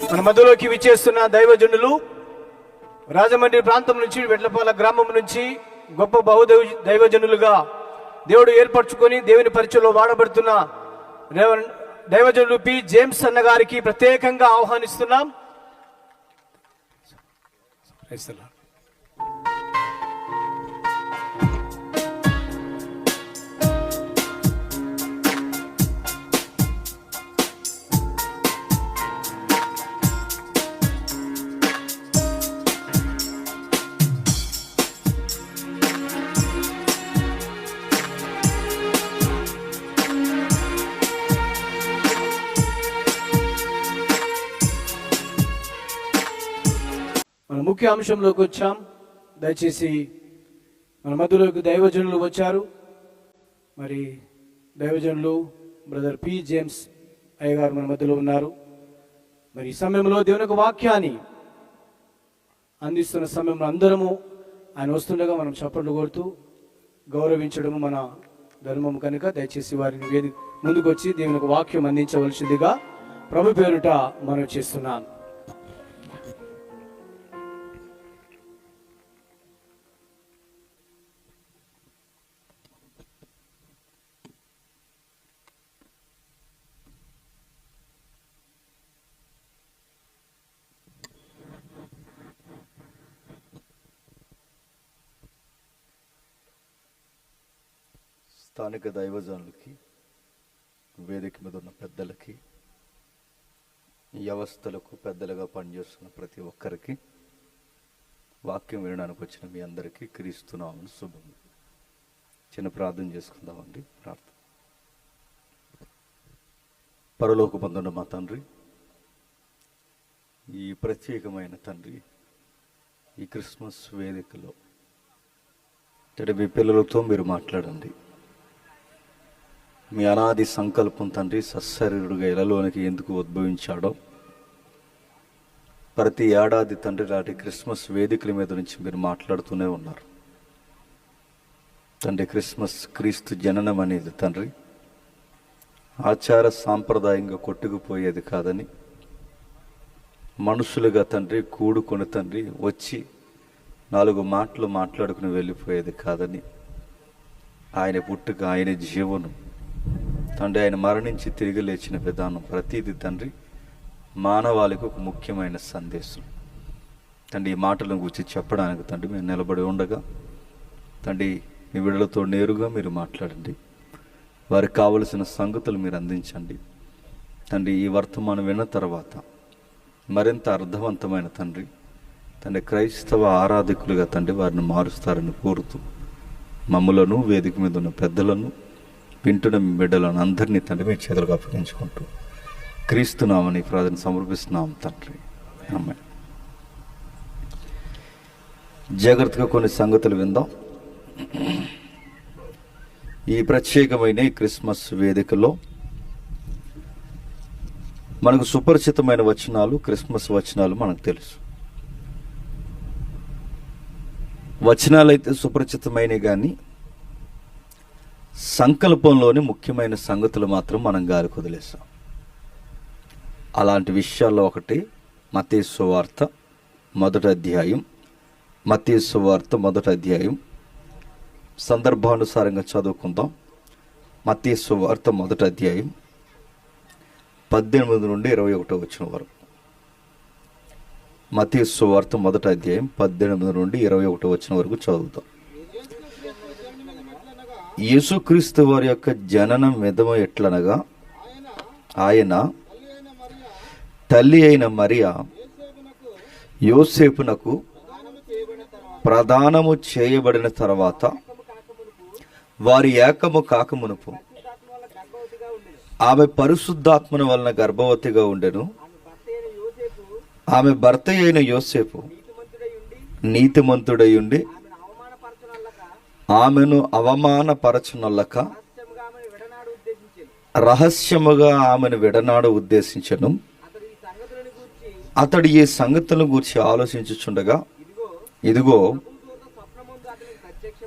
మన మధ్యలోకి విచ్చేస్తున్న దైవజనులు రాజమండ్రి ప్రాంతం నుంచి, వెట్లపాల గ్రామం నుంచి గొప్ప దైవజనులుగా దేవుడు ఏర్పరచుకొని దేవుని పరిచయంలో వాడబడుతున్న దైవజనులు పి జేమ్స్ అన్న గారికి ప్రత్యేకంగా ఆహ్వానిస్తున్నాం. మన ముఖ్య అంశంలోకి వచ్చాం. దయచేసి మన మధ్యలోకి దైవజనులు వచ్చారు. మరి దైవజనులు బ్రదర్ పి జేమ్స్ అయ్య గారు మన మధ్యలో ఉన్నారు. మరి ఈ సమయంలో దేవుని యొక్క వాక్యాన్ని అందిస్తున్న సమయంలో అందరము ఆయన వస్తుండగా మనం చప్పట్లు కొడుతూ గౌరవించడము మన ధర్మం కనుక దయచేసి వారిని ముందుకు వచ్చి దేవుని యొక్క వాక్యం అందించవలసిందిగా ప్రభు పేరుట మనం చేస్తున్నాను. స్థానిక దైవజనులకి, వేదిక మీద ఉన్న పెద్దలకి, వ్యవస్థలకు పెద్దలుగా పనిచేస్తున్న ప్రతి ఒక్కరికి, వాక్యం వినడానికి వచ్చిన మీ అందరికీ క్రీస్తునామమున శుభం. చిన్న ప్రార్థన చేసుకుందామండి. ప్రార్థన. పరలోకమందున్న మా తండ్రి, ఈ ప్రత్యేకమైన తండ్రి, ఈ క్రిస్మస్ వేదికలో మీ పిల్లలతో మీరు మాట్లాడండి. మీ అనాది సంకల్పం తండ్రి, సశరీరుడుగా ఇలలోనికి ఎందుకు ఉద్భవించాడో ప్రతి ఏడాది తండ్రి నాటి క్రిస్మస్ వేదికల మీద నుంచి మీరు మాట్లాడుతూనే ఉన్నారు తండ్రి. క్రిస్మస్ క్రీస్తు జననం అనేది తండ్రి ఆచార సాంప్రదాయంగా కొట్టుకుపోయేది కాదని, మనుషులుగా తండ్రి కూడుకొని తండ్రి వచ్చి 4 మాటలు మాట్లాడుకుని వెళ్ళిపోయేది కాదని, ఆయన పుట్టుక, ఆయన జీవనం తండ్రి, ఆయన మరణించి తిరిగి లేచిన విధానం ప్రతిదీ తండ్రి మానవాళికి ఒక ముఖ్యమైన సందేశం తండ్రి. ఈ మాటలను గురించి చెప్పడానికి తండ్రి మేము నిలబడి ఉండగా తండ్రి మీ విడుదలతో నేరుగా మీరు మాట్లాడండి. వారికి కావలసిన సంగతులు మీరు అందించండి తండ్రి. ఈ వర్తమానం విన్న తర్వాత మరింత అర్థవంతమైన తండ్రి క్రైస్తవ ఆరాధకులుగా తండ్రి వారిని మారుస్తారని కోరుతూ మమ్ములను, వేదిక మీద ఉన్న పెద్దలను, వింటున్న మీ బిడ్డలను అందరినీ తండ్రి మీ చేతులకు అప్పగించుకుంటూ క్రీస్తునామని ప్రార్థన సమర్పిస్తున్నాం తండ్రి. ఆమేన్. జాగ్రత్తగా కొన్ని సంగతులు విందాం. ఈ ప్రత్యేకమైన ఈ క్రిస్మస్ వేదికలో మనకు సుపరిచితమైన వచనాలు, క్రిస్మస్ వచనాలు మనకు తెలుసు. వచనాలు అయితే సుపరిచితమైనవి, కానీ సంకల్పంలోని ముఖ్యమైన సంగతులు మాత్రం మనం గాలికి వదిలేస్తాం. అలాంటి విషయాల్లో ఒకటి మత్తయి సువార్త 1వ అధ్యాయం. మత్తయి సువార్త 1వ అధ్యాయం సందర్భానుసారంగా చదువుకుందాం. మత్తయి సువార్త 1వ అధ్యాయం 18 నుండి 21 వచనం వరకు. మత్తయి సువార్త 1వ అధ్యాయం 18 నుండి 21 వచనం వరకు చదువుతాం. యేసుక్రీస్తు వారి యొక్క జననం విధము ఎట్లనగా, ఆయన తల్లి అయిన మరియా యోసేపునకు ప్రదానము చేయబడిన తర్వాత వారి ఏకము కాకమునుపు ఆమె పరిశుద్ధాత్మన వలన గర్భవతిగా ఉండెను. ఆమె భర్త అయిన యోసేపు నీతిమంతుడై ఉండి ఆమెను అవమానపరచునొల్లక రహస్యముగా ఆమెను విడనాడు ఉద్దేశించను. అతడు ఈ సంగతులను గూర్చి ఆలోచించుచుండగా, ఇదిగో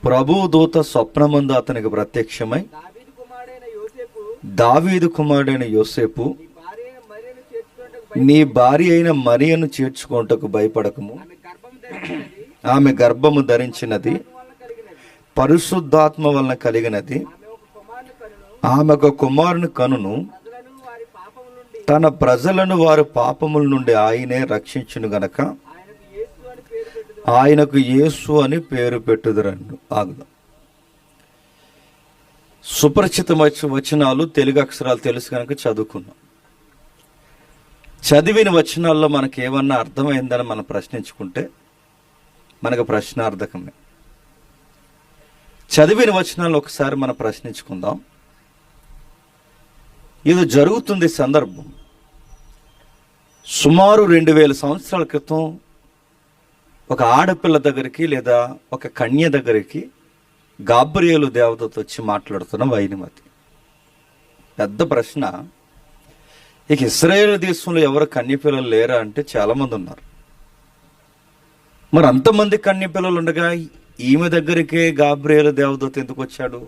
ప్రభువు దూత స్వప్నమందు అతనికి ప్రత్యక్షమై, దావీదు కుమారుడైన యోసేపు నీ భార్య అయిన మరియను చేర్చుకొనుటకు భయపడకము. ఆమె గర్భము ధరించినది పరిశుద్ధాత్మ వలన కలిగినది. ఆమె ఒక కుమారుని కనును. తన ప్రజలను వారి పాపముల నుండి ఆయనే రక్షించును గనక ఆయనకు యేసు అని పేరు పెట్టుదురన్ను. ఆగుదాం. సుపరిచిత వచనాలు, తెలుగు అక్షరాలు తెలుసు కనుక చదువుకున్నాం. చదివిన వచనాల్లో మనకి ఏమన్నా అర్థమైందని మనం ప్రశ్నించుకుంటే మనకు ప్రశ్నార్థకమే. చదివిన వచనాలు ఒకసారి మనం ప్రశ్నించుకుందాం. ఇది జరుగుతుంది సందర్భం సుమారు 2000 సంవత్సరాల క్రితం ఒక ఆడపిల్ల దగ్గరికి లేదా ఒక కన్య దగ్గరికి గాబ్రియేలు దేవదూత వచ్చి మాట్లాడుతున్న వైనిమతి. పెద్ద ప్రశ్న, ఇక ఇశ్రాయేలు దేశంలో ఎవరు కన్యపిల్లలు లేరా అంటే చాలామంది ఉన్నారు. మరి అంతమంది కన్యపిల్లలు ఉండగా ఈమె దగ్గరికే గాబ్రియేలు దేవదూత ఎందుకు వచ్చాడు?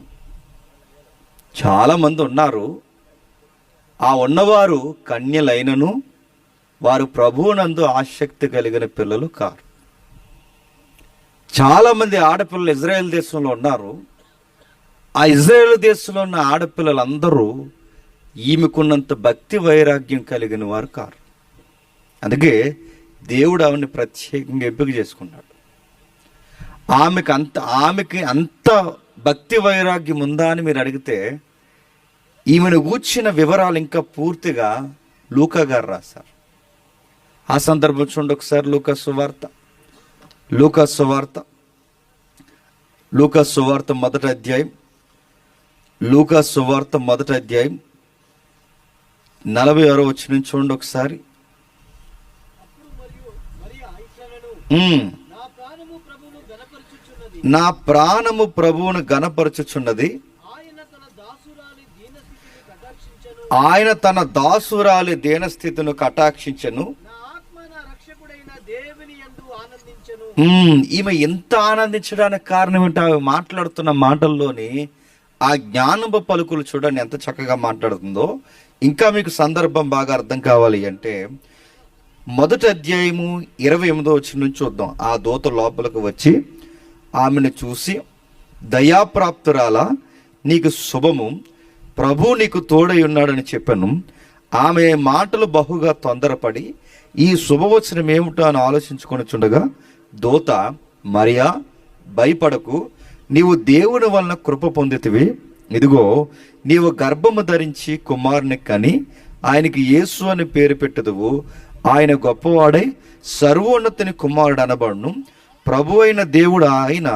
చాలామంది ఉన్నారు. ఆ ఉన్నవారు కన్యలైనను వారు ప్రభువునందు ఆసక్తి కలిగిన పిల్లలు కారు. చాలామంది ఆడపిల్లలు ఇజ్రాయెల్ దేశంలో ఉన్నారు. ఆ ఇజ్రాయెల్ దేశంలో ఉన్న ఆడపిల్లలందరూ ఈమెకున్నంత భక్తి వైరాగ్యం కలిగిన వారు కారు. అందుకే దేవుడు ఆమెను ప్రత్యేకంగా ఎంపిక చేసుకున్నాడు. ఆమెకి అంత భక్తి వైరాగ్యం ఉందా అని మీరు అడిగితే ఈమెను గూర్చిన వివరాలు ఇంకా పూర్తిగా లూకా గారు రాశారు. ఆ సందర్భం చూడండి ఒకసారి. లూకా సువార్త మొదటి అధ్యాయం 46వ వచనం చూడండి ఒకసారి. నా ప్రాణము ప్రభువును గణపరచుచున్నది. ఆయన తన దాసురాలి దీనస్థితిని కటాక్షించెను. ఈమె ఎంత ఆనందించడానికి కారణం ఏంటి? ఆమె మాట్లాడుతున్న మాటల్లోని ఆ జ్ఞానపు పలుకులు చూడండి ఎంత చక్కగా మాట్లాడుతుందో. ఇంకా మీకు సందర్భం బాగా అర్థం కావాలి అంటే మొదటి అధ్యాయము 28వ వచనం నుంచి చూద్దాం. ఆ దూత లోపలికి వచ్చి ఆమెను చూసి, దయాప్రాప్తురాలా, నీకు శుభము, ప్రభు నీకు తోడై ఉన్నాడని చెప్పాను. ఆమె మాటలు బహుగా తొందరపడి ఈ శుభవచనం ఏమిటో అని ఆలోచించుకొనిచుండగా దూత, మరియా, భయపడకు, నీవు దేవుని వలన కృప పొందితివి. ఇదిగో నీవు గర్భము ధరించి కుమారుని కని ఆయనకి యేసు అని పేరు పెట్టుదువు. ఆయన గొప్పవాడై సర్వోన్నతుని కుమారుడు అనబడును. ప్రభు అయిన దేవుడు ఆయన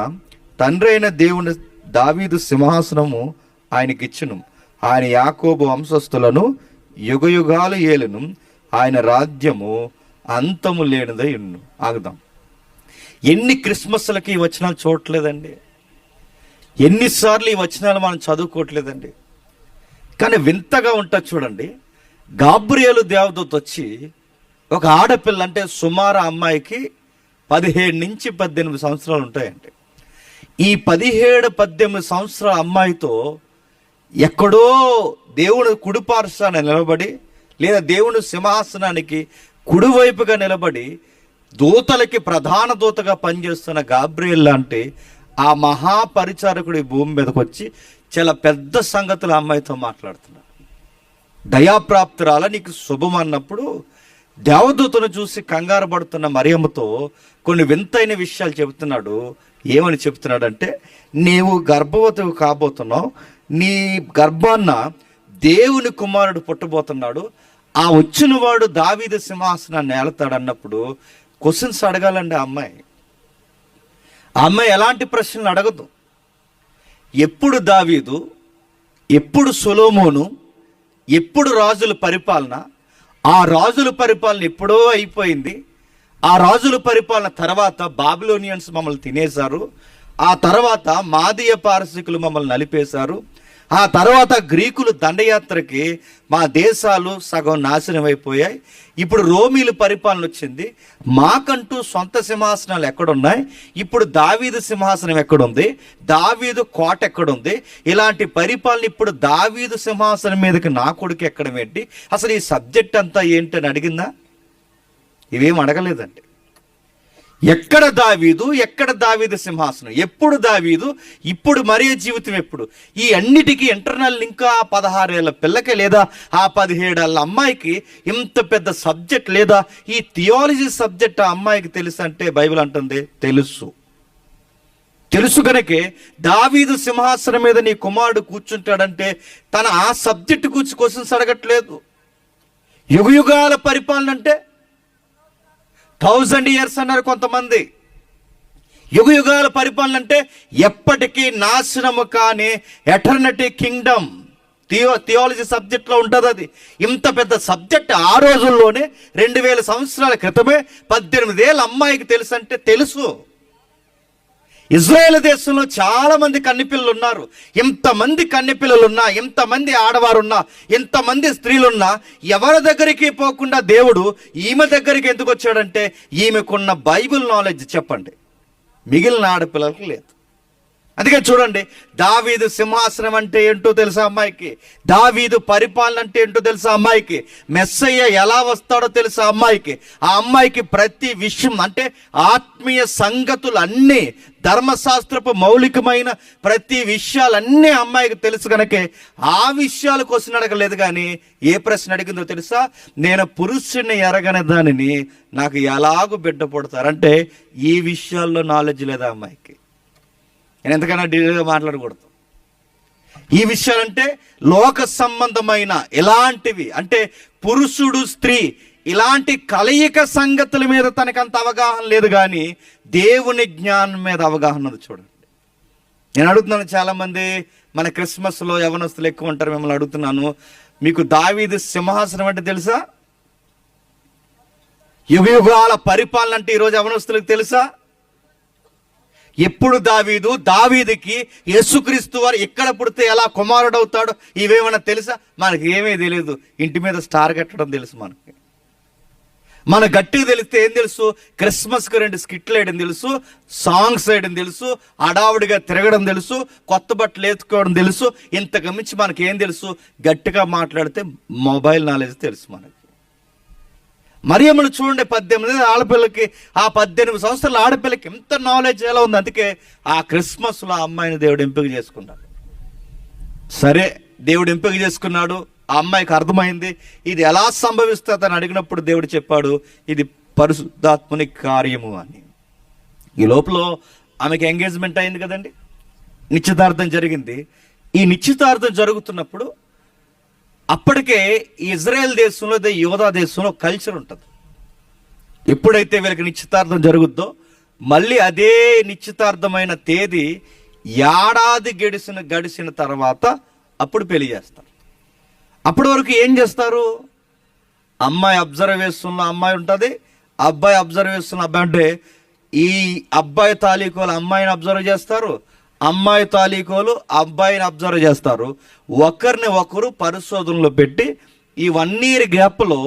తండ్రి అయిన దేవుని దావీదు సింహాసనము ఆయనకిచ్చును. ఆయన యాకోబు వంశస్థులను యుగయుగాలు ఏలును. ఆయన రాజ్యము అంతము లేనిదై ఉన్ను. ఆగుదాం. ఎన్ని క్రిస్మస్లకి ఈ వచనాలు చూడట్లేదండి? ఎన్నిసార్లు ఈ వచనాలు మనం చదువుకోవట్లేదండి? కానీ వింతగా ఉంటుంది చూడండి. గాబ్రియేలు దేవదూత వచ్చి ఒక ఆడపిల్ల, అంటే సుమారు అమ్మాయికి 17 నుంచి 18 సంవత్సరాలు ఉంటాయండి. ఈ 17-18 సంవత్సరాల అమ్మాయితో ఎక్కడో దేవుని కుడిపార్శ్వాన నిలబడి లేదా దేవుని సింహాసనానికి కుడివైపుగా నిలబడి దూతలకి ప్రధాన దూతగా పనిచేస్తున్న గాబ్రియేల్ లాంటి ఆ మహాపరిచారకుడి భూమి మీదకి వచ్చి చాలా పెద్ద సంగతులు అమ్మాయితో మాట్లాడుతున్నాడు. దయాప్రాప్తురాల, నీకు శుభం అన్నప్పుడు దేవదూతను చూసి కంగారు పడుతున్న మరియమ్మతో కొన్ని వింతైన విషయాలు చెబుతున్నాడు. ఏమని చెబుతున్నాడంటే, నీవు గర్భవతివి కాబోతున్నావు, నీ గర్భాన్న దేవుని కుమారుడు పుట్టబోతున్నాడు, ఆ వచ్చిన వాడు దావీదు సింహాసనాన్ని ఏలతాడు అన్నప్పుడు క్వశ్చన్స్ అడగాలండి. ఆ అమ్మాయి ఎలాంటి ప్రశ్నలు అడగదు. ఎప్పుడు దావీదు, ఎప్పుడు సొలొమోను, ఎప్పుడు రాజుల పరిపాలన, ఆ రాజుల పరిపాలన ఎప్పుడో అయిపోయింది. ఆ రాజుల పరిపాలన తర్వాత బాబిలోనియన్స్ మమ్మల్ని తినేశారు. ఆ తర్వాత మాదీయ పారసీకులు మమ్మల్ని నలిపేశారు. ఆ తర్వాత గ్రీకులు దండయాత్రకి మా దేశాలు సగం నాశనం అయిపోయాయి. ఇప్పుడు రోమీలు పరిపాలన వచ్చింది. మాకంటూ సొంత సింహాసనాలు ఎక్కడున్నాయి? ఇప్పుడు దావీదు సింహాసనం ఎక్కడుంది? దావీదు కోట ఎక్కడుంది? ఇలాంటి పరిపాలన ఇప్పుడు దావీదు సింహాసనం మీదకి నా కొడుకు ఎక్కడం ఏంటి? అసలు ఈ సబ్జెక్ట్ అంతా ఏంటని అడిగిందా? ఇవేం అడగలేదండి. ఎక్కడ దావీదు సింహాసనం, ఎప్పుడు దావీదు, ఇప్పుడు మరియ జీవితం ఎప్పుడు? ఈ అన్నిటికీ ఇంటర్నల్ లింక్ ఆ 16 ఏళ్ల పిల్లకి లేదా ఆ 17 ఏళ్ల అమ్మాయికి ఇంత పెద్ద సబ్జెక్ట్ లేదా ఈ థియాలజీ సబ్జెక్ట్ ఆ అమ్మాయికి తెలుసు అంటే బైబిల్ అంటుంది తెలుసు కనుకే దావీదు సింహాసనం మీద నీ కుమారుడు కూర్చుంటాడంటే తన ఆ సబ్జెక్ట్ కూర్చు క్వశ్చన్స్ అడగట్లేదు. యుగయుగాల పరిపాలన అంటే 1000 years అన్నారు కొంతమంది. యుగయుగాల పరిపాలన అంటే ఎప్పటికీ నాశనము కాని ఎటర్నిటీ కింగ్డమ్. థియాలజీ సబ్జెక్ట్లో ఉంటుంది అది. ఇంత పెద్ద సబ్జెక్ట్ ఆ రోజుల్లోనే 2000 సంవత్సరాల క్రితమే 18 ఏళ్ళ అమ్మాయికి తెలుసు అంటే తెలుసు. ఇజ్రాయేల్ దేశంలో చాలా మంది కన్నెపిల్లలు ఉన్నారు. ఇంతమంది కన్నెపిల్లలున్నా, ఇంతమంది ఆడవారున్నా, ఇంతమంది స్త్రీలున్నా ఎవరి దగ్గరికి పోకుండా దేవుడు ఈమె దగ్గరికి ఎందుకు వచ్చాడంటే ఈమెకున్న బైబిల్ నాలెడ్జ్ చెప్పండి, మిగిలిన ఆడపిల్లలకు లేదు. అందుకే చూడండి, దావీదు సింహాసనం అంటే ఏంటో తెలుసా అమ్మాయికి, దావీదు పరిపాలన అంటే ఏంటో తెలుసా అమ్మాయికి, మెస్సయ్య ఎలా వస్తాడో తెలుసా అమ్మాయికి. ఆ అమ్మాయికి ప్రతి విషయం అంటే ఆత్మీయ సంగతులు అన్నీ, ధర్మశాస్త్రపు మౌలికమైన ప్రతి విషయాలన్నీ అమ్మాయికి తెలుసు కనుకే ఆ విషయాల కోసం అడగలేదు. కానీ ఏ ప్రశ్న అడిగిందో తెలుసా? నేను పురుషుని ఎరగని దానిని నాకు ఎలాగూ బిడ్డ పుడతారంటే ఈ విషయాల్లో నాలెడ్జ్ లేదా అమ్మాయికి. నేను ఎంతకైనా డీటెయిల్గా మాట్లాడకూడదు. ఈ విషయాలంటే లోక సంబంధమైన ఇలాంటివి అంటే పురుషుడు స్త్రీ ఇలాంటి కలయిక సంగతుల మీద తనకంత అవగాహన లేదు. కానీ దేవుని జ్ఞానం మీద అవగాహన ఉంది. చూడండి, నేను అడుగుతున్నాను, చాలామంది మన క్రిస్మస్లో యవనస్తులు ఎక్కువ ఉంటారు, మిమ్మల్ని అడుగుతున్నాను, మీకు దావీదు సింహాసనం అంటే తెలుసా? యుగయుగాల పరిపాలన అంటే ఈరోజు యవనస్తులకు తెలుసా? ఎప్పుడు దావీదుకి యేసుక్రీస్తు వారు ఎక్కడ పుడితే ఎలా కుమారుడు అవుతాడో ఇవేమన్నా తెలుసా? మనకి ఏమీ తెలియదు. ఇంటి మీద స్టార్ కట్టడం తెలుసు మనకి. మన గట్టిగా తెలిస్తే ఏం తెలుసు? క్రిస్మస్కి 2 స్కిట్లు వేయడం తెలుసు, సాంగ్స్ వేయడం తెలుసు, అడావుడిగా తిరగడం తెలుసు, కొత్త బట్టలు వేసుకోవడం తెలుసు. ఇంతకు మించి మనకి ఏం తెలుసు? గట్టిగా మాట్లాడితే మొబైల్ నాలెడ్జ్ తెలుసు మనకి. మరియమ్మను చూడండి, 18 ఆడపిల్లకి, ఆ 18 సంవత్సరాల ఆడపిల్లకి ఎంత నాలెడ్జ్ ఎలా ఉంది. అందుకే ఆ క్రిస్మస్లో ఆ అమ్మాయిని దేవుడు ఎంపిక చేసుకున్నాడు. సరే, దేవుడు ఎంపిక చేసుకున్నాడు, ఆ అమ్మాయికి అర్థమైంది ఇది ఎలా సంభవిస్తుందని అడిగినప్పుడు దేవుడు చెప్పాడు, ఇది పరిశుద్ధాత్మని కార్యము అని. ఈ లోపల ఆమెకి ఎంగేజ్మెంట్ అయింది కదండి, నిశ్చితార్థం జరిగింది. ఈ నిశ్చితార్థం జరుగుతున్నప్పుడు అప్పటికే ఇజ్రాయెల్ దేశంలో, యోధా దేశంలో కల్చర్ ఉంటుంది. ఎప్పుడైతే వీళ్ళకి నిశ్చితార్థం జరుగుద్దో మళ్ళీ అదే నిశ్చితార్థమైన తేదీ ఏడాది గడిచిన తర్వాత అప్పుడు పెళ్లి చేస్తారు. అప్పటి వరకు ఏం చేస్తారు? అమ్మాయి అబ్జర్వేషన్లో అమ్మాయి ఉంటుంది, అబ్బాయి అబ్జర్వేషన్లో అబ్బాయి ఉంటే ఈ అబ్బాయి తాలూకోలు అమ్మాయిని అబ్జర్వ్ చేస్తారు, అమ్మాయి తాలూకోలు అబ్బాయిని అబ్జర్వ్ చేస్తారు. ఒకరిని ఒకరు పరిశోధనలో పెట్టి ఈ 1 year గ్యాప్లో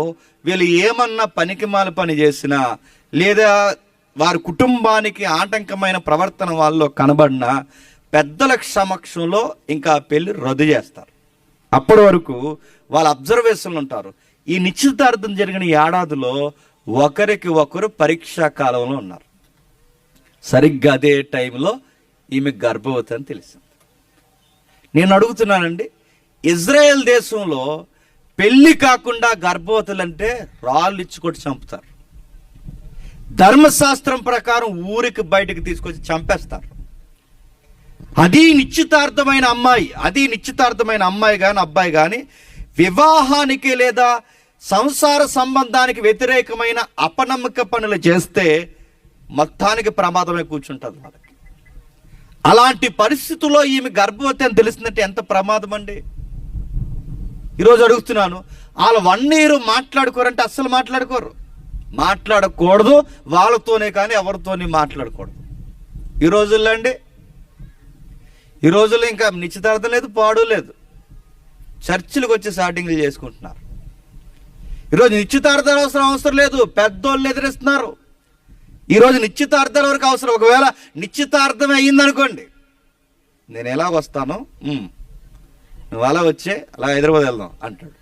వీళ్ళు ఏమన్నా పనికిమాల పని చేసినా లేదా వారి కుటుంబానికి ఆటంకమైన ప్రవర్తన వాళ్ళలో కనబడినా పెద్దల సమక్షంలో ఇంకా పెళ్లి రద్దు చేస్తారు. అప్పటి వరకు వాళ్ళ అబ్జర్వేషన్లు ఉంటారు. ఈ నిశ్చితార్థం జరిగిన ఏడాదిలో ఒకరికి ఒకరు పరీక్షా కాలంలో ఉన్నారు. సరిగ్గా అదే టైంలో ఈమె గర్భవతి అని తెలిసింది. నేను అడుగుతున్నానండి, ఇజ్రాయెల్ దేశంలో పెళ్లి కాకుండా గర్భవతులంటే రాళ్ళు ఇచ్చుకొట్టి చంపుతారు. ధర్మశాస్త్రం ప్రకారం ఊరికి బయటకు తీసుకొచ్చి చంపేస్తారు. అది నిశ్చితార్థమైన అమ్మాయి కానీ అబ్బాయి కానీ వివాహానికి లేదా సంసార సంబంధానికి వ్యతిరేకమైన అపనమ్మక పనులు చేస్తే మొత్తానికి ప్రమాదమే కూర్చుంటుంది వాళ్ళకి. అలాంటి పరిస్థితుల్లో ఈమె గర్భవతి అని తెలిసిందంటే ఎంత ప్రమాదం అండి. ఈరోజు అడుగుతున్నాను, వాళ్ళు 1 year మాట్లాడుకోరంటే అస్సలు మాట్లాడకూడదు, వాళ్ళతోనే కానీ ఎవరితోని మాట్లాడకూడదు. ఈ రోజుల్లో అండి ఈ రోజుల్లో ఇంకా నిశ్చితార్థం లేదు, పాడు లేదు, చర్చిలకు వచ్చి స్టార్టింగ్లు చేసుకుంటున్నారు. ఈరోజు నిశ్చితార్థాలు అవసరం లేదు, పెద్దోళ్ళు ఎదిరిస్తున్నారు. ఈరోజు నిశ్చితార్థాల వరకు అవసరం. ఒకవేళ నిశ్చితార్థం అయ్యిందనుకోండి, నేను ఎలాగ వస్తాను, నువ్వు అలా వచ్చే అలా హైదరాబాద్ వెళ్దాం అంటాడు.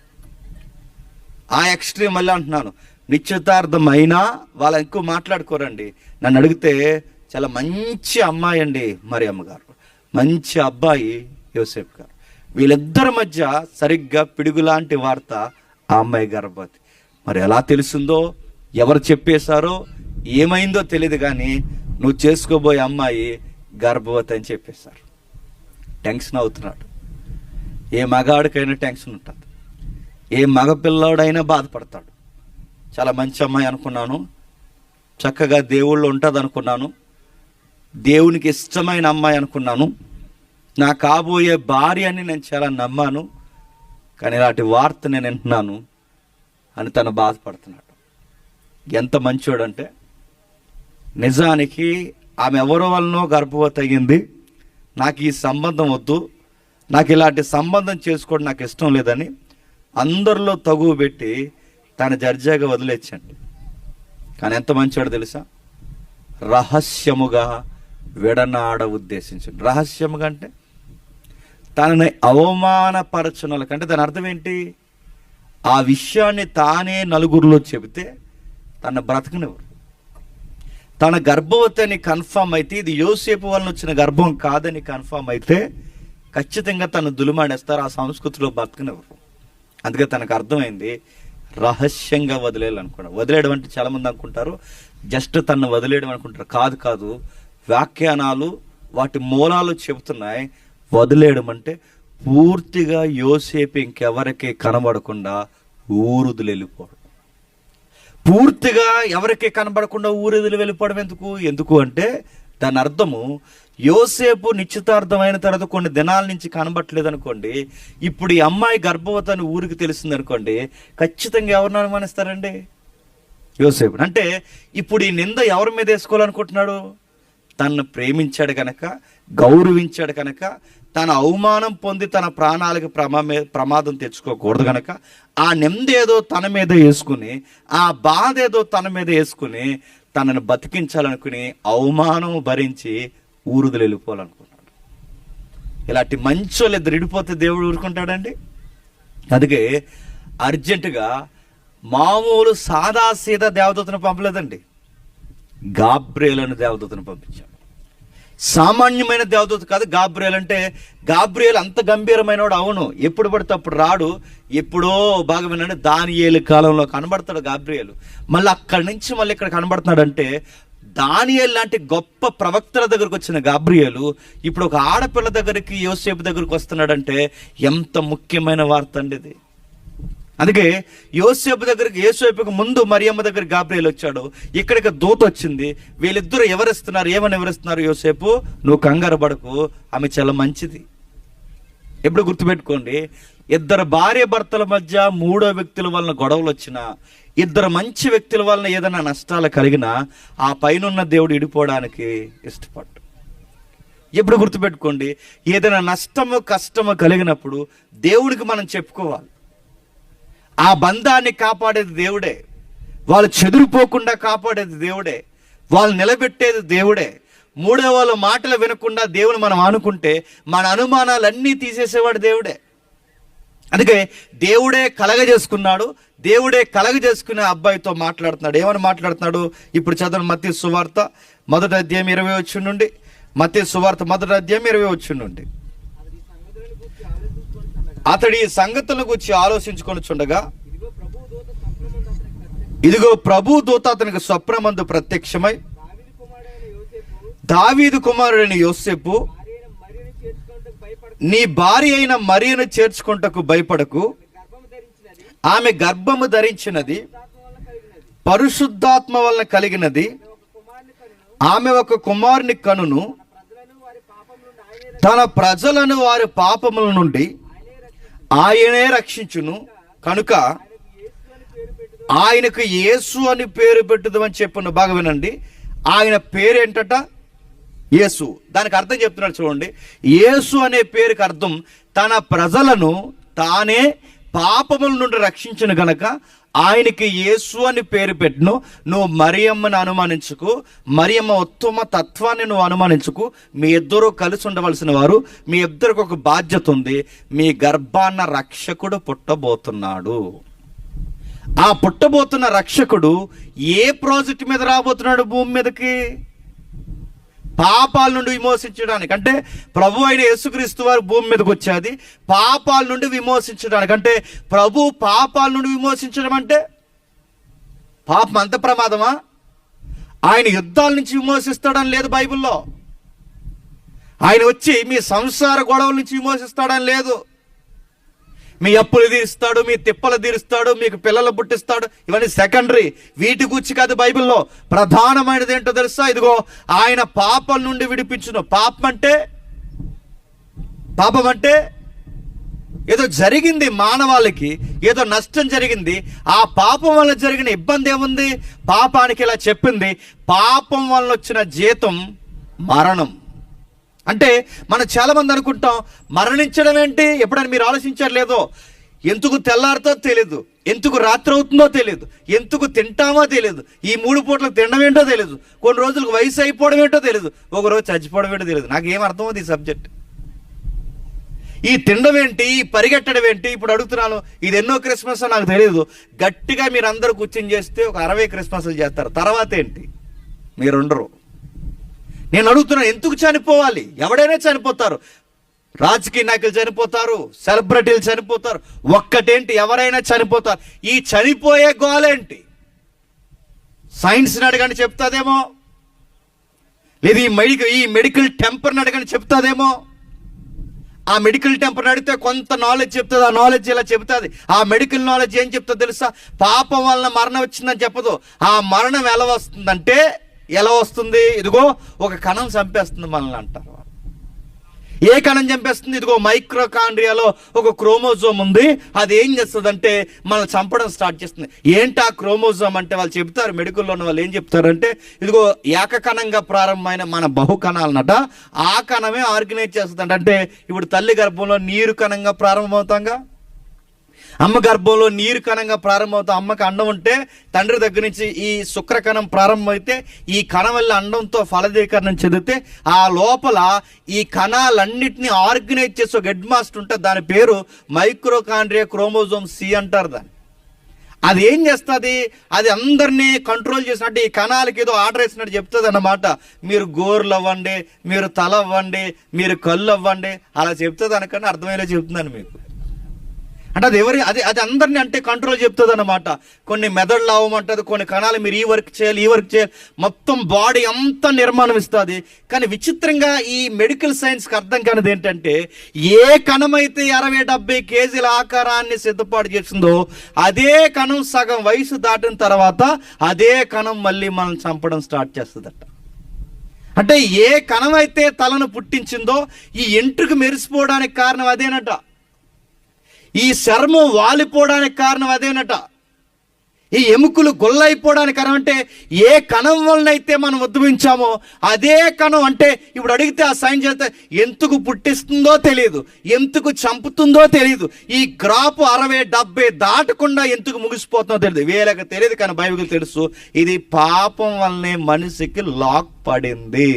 ఆ ఎక్స్ట్రీమ్ మళ్ళీ అంటున్నాను, నిశ్చితార్థం అయినా వాళ్ళు ఎక్కువ మాట్లాడుకోరండి. నన్ను అడిగితే చాలా మంచి అమ్మాయి అండి మరియమ్మ గారు, మంచి అబ్బాయి యోసేపు గారు. వీళ్ళిద్దరి మధ్య సరిగ్గా పిడుగులాంటి వార్త, ఆ అమ్మాయి గర్భవతి. మరి ఎలా తెలిసిందో, ఎవరు చెప్పేశారో, ఏమైందో తెలియదు, కానీ నువ్వు చేసుకోబోయే అమ్మాయి గర్భవతి అని చెప్పేశారు. టెన్షన్ అవుతున్నాడు. ఏ మగాడికైనా టెన్షన్ ఉంటుంది, ఏ మగపిల్లాడైనా బాధపడతాడు. చాలా మంచి అమ్మాయి అనుకున్నాను, చక్కగా దేవుళ్ళు ఉంటుంది అనుకున్నాను, దేవునికి ఇష్టమైన అమ్మాయి అనుకున్నాను, నా కాబోయే భార్య అని నేను చాలా నమ్మాను, కానీ ఇలాంటి వార్త నేను వింటున్నాను అని తను బాధపడుతున్నాడు. ఎంత మంచోడంటే, నిజానికి ఆమె ఎవరి వలనో గర్భవతి అయ్యింది, నాకు ఈ సంబంధం వద్దు, నాకు ఇలాంటి సంబంధం చేసుకోవడం నాకు ఇష్టం లేదని అందరిలో తగువ పెట్టి తన దర్జాగా వదిలేచ్చండి. కానీ ఎంత మంచోడు తెలుసా, రహస్యముగా విడనాడ ఉద్దేశించండి. రహస్యముగా అంటే తనని అవమానపరచునల కంటే దాని అర్థం ఏంటి, ఆ విషయాన్ని తానే నలుగురిలో చెబితే తన బ్రతకనివ్వరు. తన గర్భవతి అని కన్ఫర్మ్ అయితే, ఇది యోసేపు వలన వచ్చిన గర్భం కాదని కన్ఫర్మ్ అయితే ఖచ్చితంగా తను దులుమాడేస్తారు, ఆ సంస్కృతిలో బ్రతకనివ్వరు. అందుకే తనకు అర్థమైంది, రహస్యంగా వదిలేయాలనుకున్నాడు. వదిలేయడం అంటే చాలామంది అనుకుంటారు జస్ట్ తను వదిలేయడం అనుకుంటారు. కాదు కాదు, వ్యాఖ్యానాలు వాటి మూలాలు చెబుతున్నాయి. వదిలేయడం అంటే పూర్తిగా యోసేపు ఇంకెవరికి కనబడకుండా ఊరుదులు వెళ్ళిపోవడం. పూర్తిగా ఎవరికి కనబడకుండా ఊరుదులు వెళ్ళిపోవడం ఎందుకు అంటే దాని అర్థము, యోసేపు నిశ్చితార్థమైన తర్వాత కొన్ని దినాల నుంచి కనబట్టలేదు అనుకోండి, ఇప్పుడు ఈ అమ్మాయి గర్భవతి అని ఊరికి తెలిసింది అనుకోండి, ఖచ్చితంగా ఎవరిని అనుమానిస్తారండి? యోసేపు. అంటే ఇప్పుడు ఈ నింద ఎవరి మీద వేసుకోవాలనుకుంటున్నాడు? తనను ప్రేమించాడు కనుక, గౌరవించాడు కనుక, తన అవమానం పొంది తన ప్రాణాలకు ప్రమాదం తెచ్చుకోకూడదు కనుక ఆ నింద ఏదో తన మీద వేసుకుని, ఆ బాధ ఏదో తన మీద వేసుకుని తనను బతికించాలనుకుని అవమానం భరించి ఊరుదులు వెళ్ళిపోవాలనుకున్నాడు. ఇలాంటి మంచోళ్ళు ఇద్దరు విడిపోతే దేవుడు ఊరుకుంటాడండి? అందుకే అర్జెంటుగా మామూలు సాదాసీదా దేవదూతను పంపలేదండి, గాబ్రియేలు అనే దేవదూతను పంపించాడు. సామాన్యమైన దేవదూత కాదు. గాబ్రియేలు అంటే, గాబ్రియేలు అంత గంభీరమైనవాడు, అవును, ఎప్పుడు పడితే అప్పుడు రాడు. ఎప్పుడో బాగా వినండి, దానియేలు కాలంలో కనబడతాడు గాబ్రియేలు. మళ్ళీ అక్కడి నుంచి మళ్ళీ ఇక్కడ కనబడుతున్నాడంటే, దానియేలు లాంటి గొప్ప ప్రవక్తల దగ్గరకు వచ్చిన గాబ్రియేలు ఇప్పుడు ఒక ఆడపిల్ల దగ్గరికి, యోసేపు దగ్గరికి వస్తున్నాడంటే ఎంత ముఖ్యమైన వార్త అండి ఇది. అందుకే యోసేపుకు ముందు మరియమ్మ దగ్గర గాబ్రియేలు వచ్చాడు, ఇక్కడికి దూత వచ్చింది. వీళ్ళిద్దరూ ఏమని ఎవరిస్తున్నారు? యోసేపు, నువ్వు కంగారు పడకు, ఆమె చాలా మంచిది. ఎప్పుడు గుర్తుపెట్టుకోండి, ఇద్దరు భార్య భర్తల మధ్య మూడో వ్యక్తుల వలన గొడవలు వచ్చినా, ఇద్దరు మంచి వ్యక్తుల వలన ఏదైనా నష్టాలు కలిగినా ఆ పైనున్న దేవుడు ఇడిపోవడానికి ఇష్టపడ్డు. ఎప్పుడు గుర్తుపెట్టుకోండి, ఏదైనా నష్టము కష్టము కలిగినప్పుడు దేవుడికి మనం చెప్పుకోవాలి. ఆ బంధాన్ని కాపాడేది దేవుడే, వాళ్ళు చెదిరిపోకుండా కాపాడేది దేవుడే, వాళ్ళు నిలబెట్టేది దేవుడే. మూడో వాళ్ళ మాటలు వినకుండా దేవుని మనం అనుకుంటే మన అనుమానాలన్నీ తీసేసేవాడు దేవుడే. అందుకే దేవుడే కలగజేసుకున్నాడు, దేవుడే కలగజేసుకునే అబ్బాయితో మాట్లాడుతున్నాడు. ఏమని మాట్లాడుతున్నాడు? ఇప్పుడు చదవండి, మత్తయి సువార్త 1వ అధ్యాయం 20 వచనం నుండి. మత్తయి సువార్త 1వ అధ్యాయం 20 వచనం నుండి. అతడు ఈ సంగతులను గురించి ఆలోచించుకొనుచుండగా, ఇదిగో ప్రభు దూత అతనికి స్వప్నమందు ప్రత్యక్షమై, దావీదు కుమారుడైన యోసేపు, నీ భార్య అయిన మరియను చేర్చుకొనుటకు భయపడకు, ఆమె గర్భము ధరించినది పరిశుద్ధాత్మ వలన కలిగినది, ఆమె ఒక కుమారుని కనును, తన ప్రజలను వారి పాపముల నుండి ఆయనే రక్షించును, కనుక ఆయనకు యేసు అని పేరు పెట్టుదామని చెప్పను. బాగా వినండి, ఆయన పేరేంటట? యేసు, దానికి అర్థం చెప్తున్నాడు చూడండి. యేసు అనే పేరుకి అర్థం తన ప్రజలను తానే పాపముల నుండి రక్షించిన గనక ఆయనకి యేసు అని పేరు పెట్టును. నువ్వు మరియమ్మని అనుమానించుకు, మరియమ్మ ఉత్తమ తత్వాన్ని నువ్వు అనుమానించుకు. మీ ఇద్దరూ కలిసి ఉండవలసిన వారు, మీ ఇద్దరికి ఒక బాధ్యత ఉంది. మీ గర్భాన్న రక్షకుడు పుట్టబోతున్నాడు. ఆ పుట్టబోతున్న రక్షకుడు ఏ ప్రాజెక్ట్ మీద రాబోతున్నాడు భూమి మీదకి? పాపాల నుండి విమోచించడానికి. అంటే ప్రభు అయిన యేసుక్రీస్తు వారు భూమి మీదకి వచ్చేది పాపాల నుండి విమోచించడానికి. అంటే ప్రభు పాపాల నుండి విమోచించడం అంటే పాపం అంత ప్రమాదమా? ఆయన యుద్ధాల నుంచి విమోచిస్తాడని లేదు బైబిల్లో. ఆయన వచ్చి మీ సంసార గొడవల నుంచి విమోచిస్తాడని లేదు. మీ అప్పులు తీరుస్తాడు, మీ తిప్పలు తీరుస్తాడు, మీకు పిల్లలు పుట్టిస్తాడు, ఇవన్నీ సెకండరీ. వీటి గురించి కాదు బైబిల్లో. ప్రధానమైనది ఏంటో తెలుసా? ఇదిగో ఆయన పాపం నుండి విడిపించును. పాపం అంటే ఏదో జరిగింది, మానవాళికి ఏదో నష్టం జరిగింది. ఆ పాపం వల్ల జరిగిన ఇబ్బంది ఏముంది? పాపానికి ఇలా చెప్పింది, పాపం వల్ల వచ్చిన జీతం మరణం. అంటే మనం చాలా మంది అనుకుంటాం మరణించడం ఏంటి? ఎప్పుడైనా మీరు ఆలోచించారు లేదో? ఎందుకు తెల్లారితో తెలియదు, ఎందుకు రాత్రి అవుతుందో తెలియదు, ఎందుకు తింటామో తెలియదు, ఈ 3 పూటలకు తినడం ఏంటో తెలియదు, కొన్ని రోజులకు వయసు అయిపోవడం ఏంటో తెలియదు, ఒక రోజు చచ్చిపోవడం ఏంటో తెలియదు. నాకేం అర్థమవుతుంది ఈ సబ్జెక్ట్? ఈ తినడం ఏంటి, ఈ పరిగెట్టడం ఏంటి? ఇప్పుడు అడుగుతున్నాను, ఇది ఎన్నో క్రిస్మస్ నాకు తెలియదు. గట్టిగా మీరు అందరూ కూర్చొని చేస్తే ఒక 60 క్రిస్మస్లు చేస్తారు. తర్వాత ఏంటి? మీరు ఉండరు. నేను అడుగుతున్నాను, ఎందుకు చనిపోవాలి? ఎవడైనా చనిపోతారు, రాజకీయ నాయకులు చనిపోతారు, సెలబ్రిటీలు చనిపోతారు, ఒక్కటేంటి ఎవరైనా చనిపోతారు. ఈ చనిపోయే గోలేంటి? సైన్స్ని అడగని చెప్తాదేమో, లేదు ఈ మెడికల్ టెంపర్ని అడగని చెప్తాదేమో. ఆ మెడికల్ టెంపర్ అడిగితే కొంత నాలెడ్జ్ చెప్తుంది, ఆ నాలెడ్జ్ ఇలా చెప్తుంది. ఆ మెడికల్ నాలెడ్జ్ ఏం చెప్తుందో తెలుసా? పాపం వలన మరణం వచ్చిందని చెప్పదు. ఆ మరణం ఎలా వస్తుంది? ఇదిగో ఒక కణం చంపేస్తుంది మనల్ని అంటారు. ఏ కణం చంపేస్తుంది? ఇదిగో మైక్రోకాండ్రియాలో ఒక క్రోమోజోమ్ ఉంది. అది ఏం చేస్తుందంటే మనల్ని చంపడం స్టార్ట్ చేస్తుంది. ఏంటి ఆ క్రోమోజోమ్ అంటే వాళ్ళు చెప్తారు, మెడికల్లో ఉన్న వాళ్ళు ఏం చెప్తారంటే, ఇదిగో ఏకకణంగా ప్రారంభమైన మన బహుకణాలన్నట ఆ కణమే ఆర్గనైజ్ చేస్తుందంట. అంటే ఇప్పుడు తల్లి గర్భంలో నీరు కణంగా ప్రారంభమవుతాంగా, అమ్మ గర్భంలో నీరు కణంగా ప్రారంభమవుతాం. అమ్మకి అండం ఉంటే తండ్రి దగ్గర నుంచి ఈ శుక్రకణం ప్రారంభమైతే ఈ కణం వల్ల అండంతో ఫలదీకరణం చెందితే ఆ లోపల ఈ కణాలన్నింటినీ ఆర్గనైజ్ చేసే ఒక హెడ్ మాస్టర్ ఉంటే దాని పేరు మైక్రోకాండ్రియా క్రోమోజోమ్ సి అంటారు దాన్ని. అది ఏం చేస్తుంది? అది అందరినీ కంట్రోల్ చేసినట్టు ఈ కణాలకి ఏదో ఆర్డర్ వేసినట్టు చెప్తుంది అన్నమాట. మీరు గోర్లు అవ్వండి, మీరు తల అవ్వండి, మీరు కళ్ళు అవ్వండి, అలా చెప్తుంది అనకన్నా అర్థమయ్యేలా చెప్తున్నాను మీకు. అంటే అది అందరినీ అంటే కంట్రోల్ చెప్తుంది అన్నమాట. కొన్ని మెదడులు అవ్వమంటుంది, కొన్ని కణాలు మీరు ఈ వర్క్ చేయాలి, మొత్తం బాడీ అంతా నిర్మాణం ఇస్తుంది. కానీ విచిత్రంగా ఈ మెడికల్ సైన్స్కి అర్థం కానిది ఏంటంటే, ఏ కణం అయితే 60-70 కేజీల ఆకారాన్ని సిద్ధపాటు చేసిందో అదే కణం సగం వయసు దాటిన తర్వాత అదే కణం మళ్ళీ మనం చంపడం స్టార్ట్ చేస్తుందట. అంటే ఏ కణం అయితే తలను పుట్టించిందో ఈ ఎంట్రుకు మెరిసిపోవడానికి కారణం అదేనట. ఈ చర్మం వాలిపోవడానికి కారణం అదేనట. ఈ ఎముకలు గొల్లైపోవడానికి కారణం అంటే ఏ కణం వలనైతే మనం ఉద్భవించామో అదే కణం. అంటే ఇప్పుడు అడిగితే ఆ సైన్స్ చేస్తే ఎందుకు పుట్టిస్తుందో తెలియదు, ఎందుకు చంపుతుందో తెలియదు, ఈ గ్రాపు 60-70 దాటకుండా ఎందుకు ముగిసిపోతుందో తెలియదు, వీళ్ళకి తెలియదు. కానీ బైబిల్ తెలుసు, ఇది పాపం వల్లనే మనిషికి లాక్ పడింది.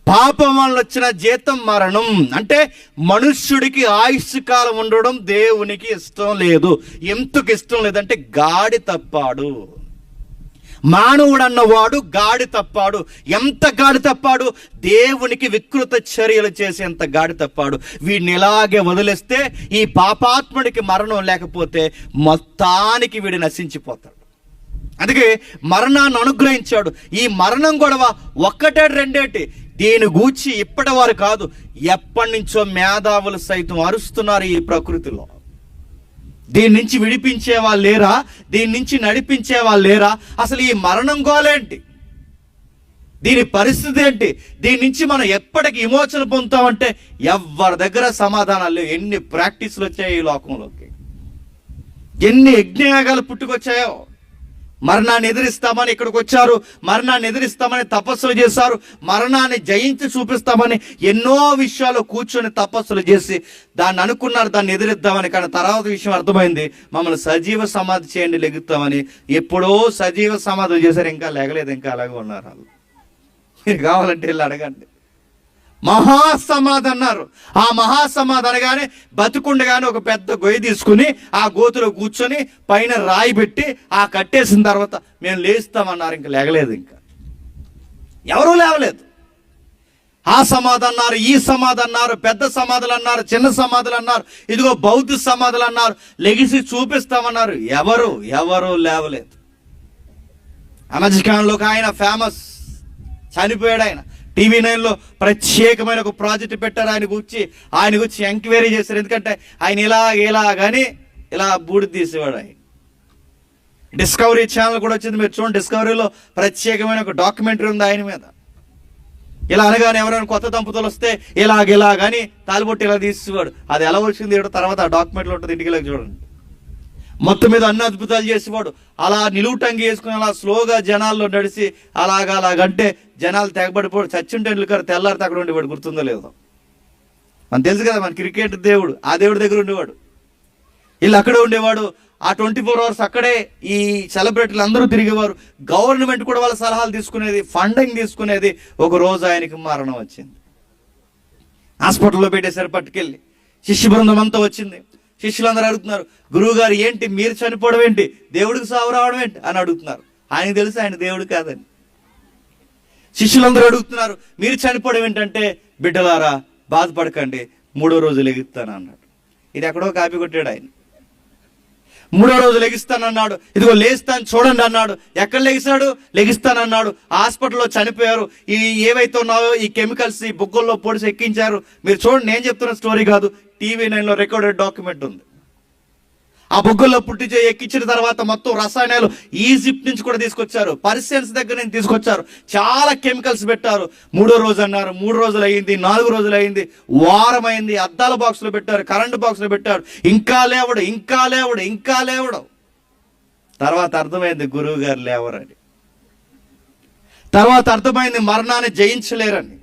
పాపం వల్ల వచ్చిన జీతం మరణం. అంటే మనుష్యుడికి ఆయుష్ కాలం ఉండడం దేవునికి ఇష్టం లేదు. ఎందుకు ఇష్టం లేదంటే గాడి తప్పాడు. మానవుడు అన్నవాడు గాడి తప్పాడు. ఎంత గాడి తప్పాడు? దేవునికి వికృత చర్యలు చేసేంత గాడి తప్పాడు. వీడిని ఇలాగే వదిలేస్తే ఈ పాపాత్ముడికి మరణం లేకపోతే మొత్తానికి వీడు నశించిపోతాడు. అందుకే మరణాన్ని అనుగ్రహించాడు. ఈ మరణం గొడవ ఒక్కటే రెండేటి. దీని గూర్చి ఇప్పటి వారు కాదు, ఎప్పటి నుంచో మేధావులు సైతం అరుస్తున్నారు ఈ ప్రకృతిలో. దీని నుంచి విడిపించే వాళ్ళు లేరా? దీని నుంచి నడిపించే వాళ్ళు లేరా? అసలు ఈ మరణం గోలేంటి? దీని పరిస్థితి ఏంటి? దీని నుంచి మనం ఎప్పటికి విమోచన పొందుతామంటే ఎవరి దగ్గర సమాధానాలు లేవు. ఎన్ని ప్రాక్టీసులు వచ్చాయి ఈ లోకంలోకి, ఎన్ని యజ్ఞయాగాలు పుట్టుకొచ్చాయో. మరణాన్ని ఎదిరిస్తామని ఇక్కడికి వచ్చారు, మరణాన్ని ఎదిరిస్తామని తపస్సులు చేశారు, మరణాన్ని జయించి చూపిస్తామని ఎన్నో విషయాలు కూర్చొని తపస్సులు చేసి దాన్ని అనుకున్నారు, దాన్ని ఎదిరిద్దామని. కానీ తర్వాత విషయం అర్థమైంది, మమ్మల్ని సజీవ సమాధి చేయండి లెగుతామని. ఎప్పుడో సజీవ సమాధులు చేశారు, ఇంకా లేగలేదు, ఇంకా అలాగే ఉన్నారు వాళ్ళు. మీరు కావాలంటే వెళ్ళి అడగండి. మహాసమాధి అన్నారు. ఆ మహాసమాధి అనగానే బతుకుండగానే ఒక పెద్ద గొయ్యి తీసుకుని ఆ గోతులో కూర్చొని పైన రాయి పెట్టి ఆ కట్టేసిన తర్వాత మేము లేస్తామన్నారు. ఇంకా లేగలేదు, ఇంకా ఎవరూ లేవలేదు. ఆ సమాధి అన్నారు, ఈ సమాధి అన్నారు, పెద్ద సమాధులు అన్నారు, చిన్న సమాధులు అన్నారు, ఇదిగో బౌద్ధ సమాధులు అన్నారు, లెగిసి చూపిస్తామన్నారు. ఎవరు లేవలేదు. అమెరికాలో ఒక ఆయన ఫేమస్, చనిపోయాడు ఆయన. TV9లో ప్రత్యేకమైన ఒక ప్రాజెక్ట్ పెట్టారు. ఆయన గురించి ఎంక్వైరీ చేశారు. ఎందుకంటే ఆయన ఇలాగని ఇలా బూడి తీసేవాడు. ఆయన డిస్కవరీ ఛానల్ కూడా వచ్చింది, మీరు చూడండి. డిస్కవరీలో ప్రత్యేకమైన ఒక డాక్యుమెంటరీ ఉంది ఆయన మీద. ఇలా అనగానే ఎవరైనా కొత్త దంపతులు వస్తే ఇలాగని తాలిబొట్టి ఇలా తీసేవాడు. అది ఎలా వచ్చింది తర్వాత ఆ డాక్యుమెంట్లో ఉంటుంది, ఇంటికి వెళ్ళి చూడండి. మొత్తం మీద అన్ని అద్భుతాలు చేసేవాడు. అలా నిలువుటంగి వేసుకుని అలా స్లోగా జనాల్లో నడిచి అలాగంటే జనాలు తెగబడిపోడు. సచిన్ టెండూల్కర్ తెల్లారితే అక్కడ ఉండేవాడు, గుర్తుందో లేదో మనకు తెలుసు కదా, మన క్రికెట్ దేవుడు, ఆ దేవుడి దగ్గర ఉండేవాడు. వీళ్ళు అక్కడే ఉండేవాడు. ఆ 24 hours అక్కడే ఈ సెలబ్రిటీలు అందరూ తిరిగేవారు. గవర్నమెంట్ కూడా వాళ్ళ సలహాలు తీసుకునేది, ఫండింగ్ తీసుకునేది. ఒక రోజు ఆయనకి మరణం వచ్చింది. హాస్పిటల్లో పెట్టేశారు పట్టుకెళ్ళి. శిష్య బృందం అంతా వచ్చింది. శిష్యులందరూ అడుగుతున్నారు, గురువు గారు ఏంటి మీరు చనిపోవడం ఏంటి, దేవుడికి సావు రావడం ఏంటి అని అడుగుతున్నారు. ఆయనకు తెలుసు ఆయన దేవుడు కాదని. శిష్యులందరూ అడుగుతున్నారు, మీరు చనిపోవడం ఏంటంటే, బిడ్డలారా బాధపడకండి, 3వ రోజు లెగిస్తాను అన్నాడు. ఇది ఎక్కడో కాపీ కొట్టాడు ఆయన. 3వ రోజు లెగిస్తానన్నాడు. ఇదిగో లేస్తాను చూడండి అన్నాడు. ఎక్కడ లెగిస్తానన్నాడు. హాస్పిటల్లో చనిపోయారు. ఈ ఏవైతే ఉన్నాయో ఈ కెమికల్స్ ఈ బుగ్గల్లో పొడిచి ఎక్కించారు. మీరు చూడండి, నేను చెప్తున్న స్టోరీ కాదు, TV9లో రికార్డెడ్ డాక్యుమెంట్ ఉంది. ఆ బుగ్గల్లో పుట్టించి ఎక్కించిన తర్వాత మొత్తం రసాయనాలు ఈజిప్ట్ నుంచి కూడా తీసుకొచ్చారు, పర్షియన్స్ దగ్గర నుంచి తీసుకొచ్చారు. చాలా కెమికల్స్ పెట్టారు. 3వ రోజు అన్నారు. 3 రోజులు అయింది, 4 రోజులు అయింది, వారం అయింది. అద్దాల బాక్స్లో పెట్టారు, కరెంటు బాక్స్లో పెట్టారు. ఇంకా లేవడు. తర్వాత అర్థమైంది గురువు గారు లేవరని. తర్వాత అర్థమైంది మరణాన్ని జయించలేరని.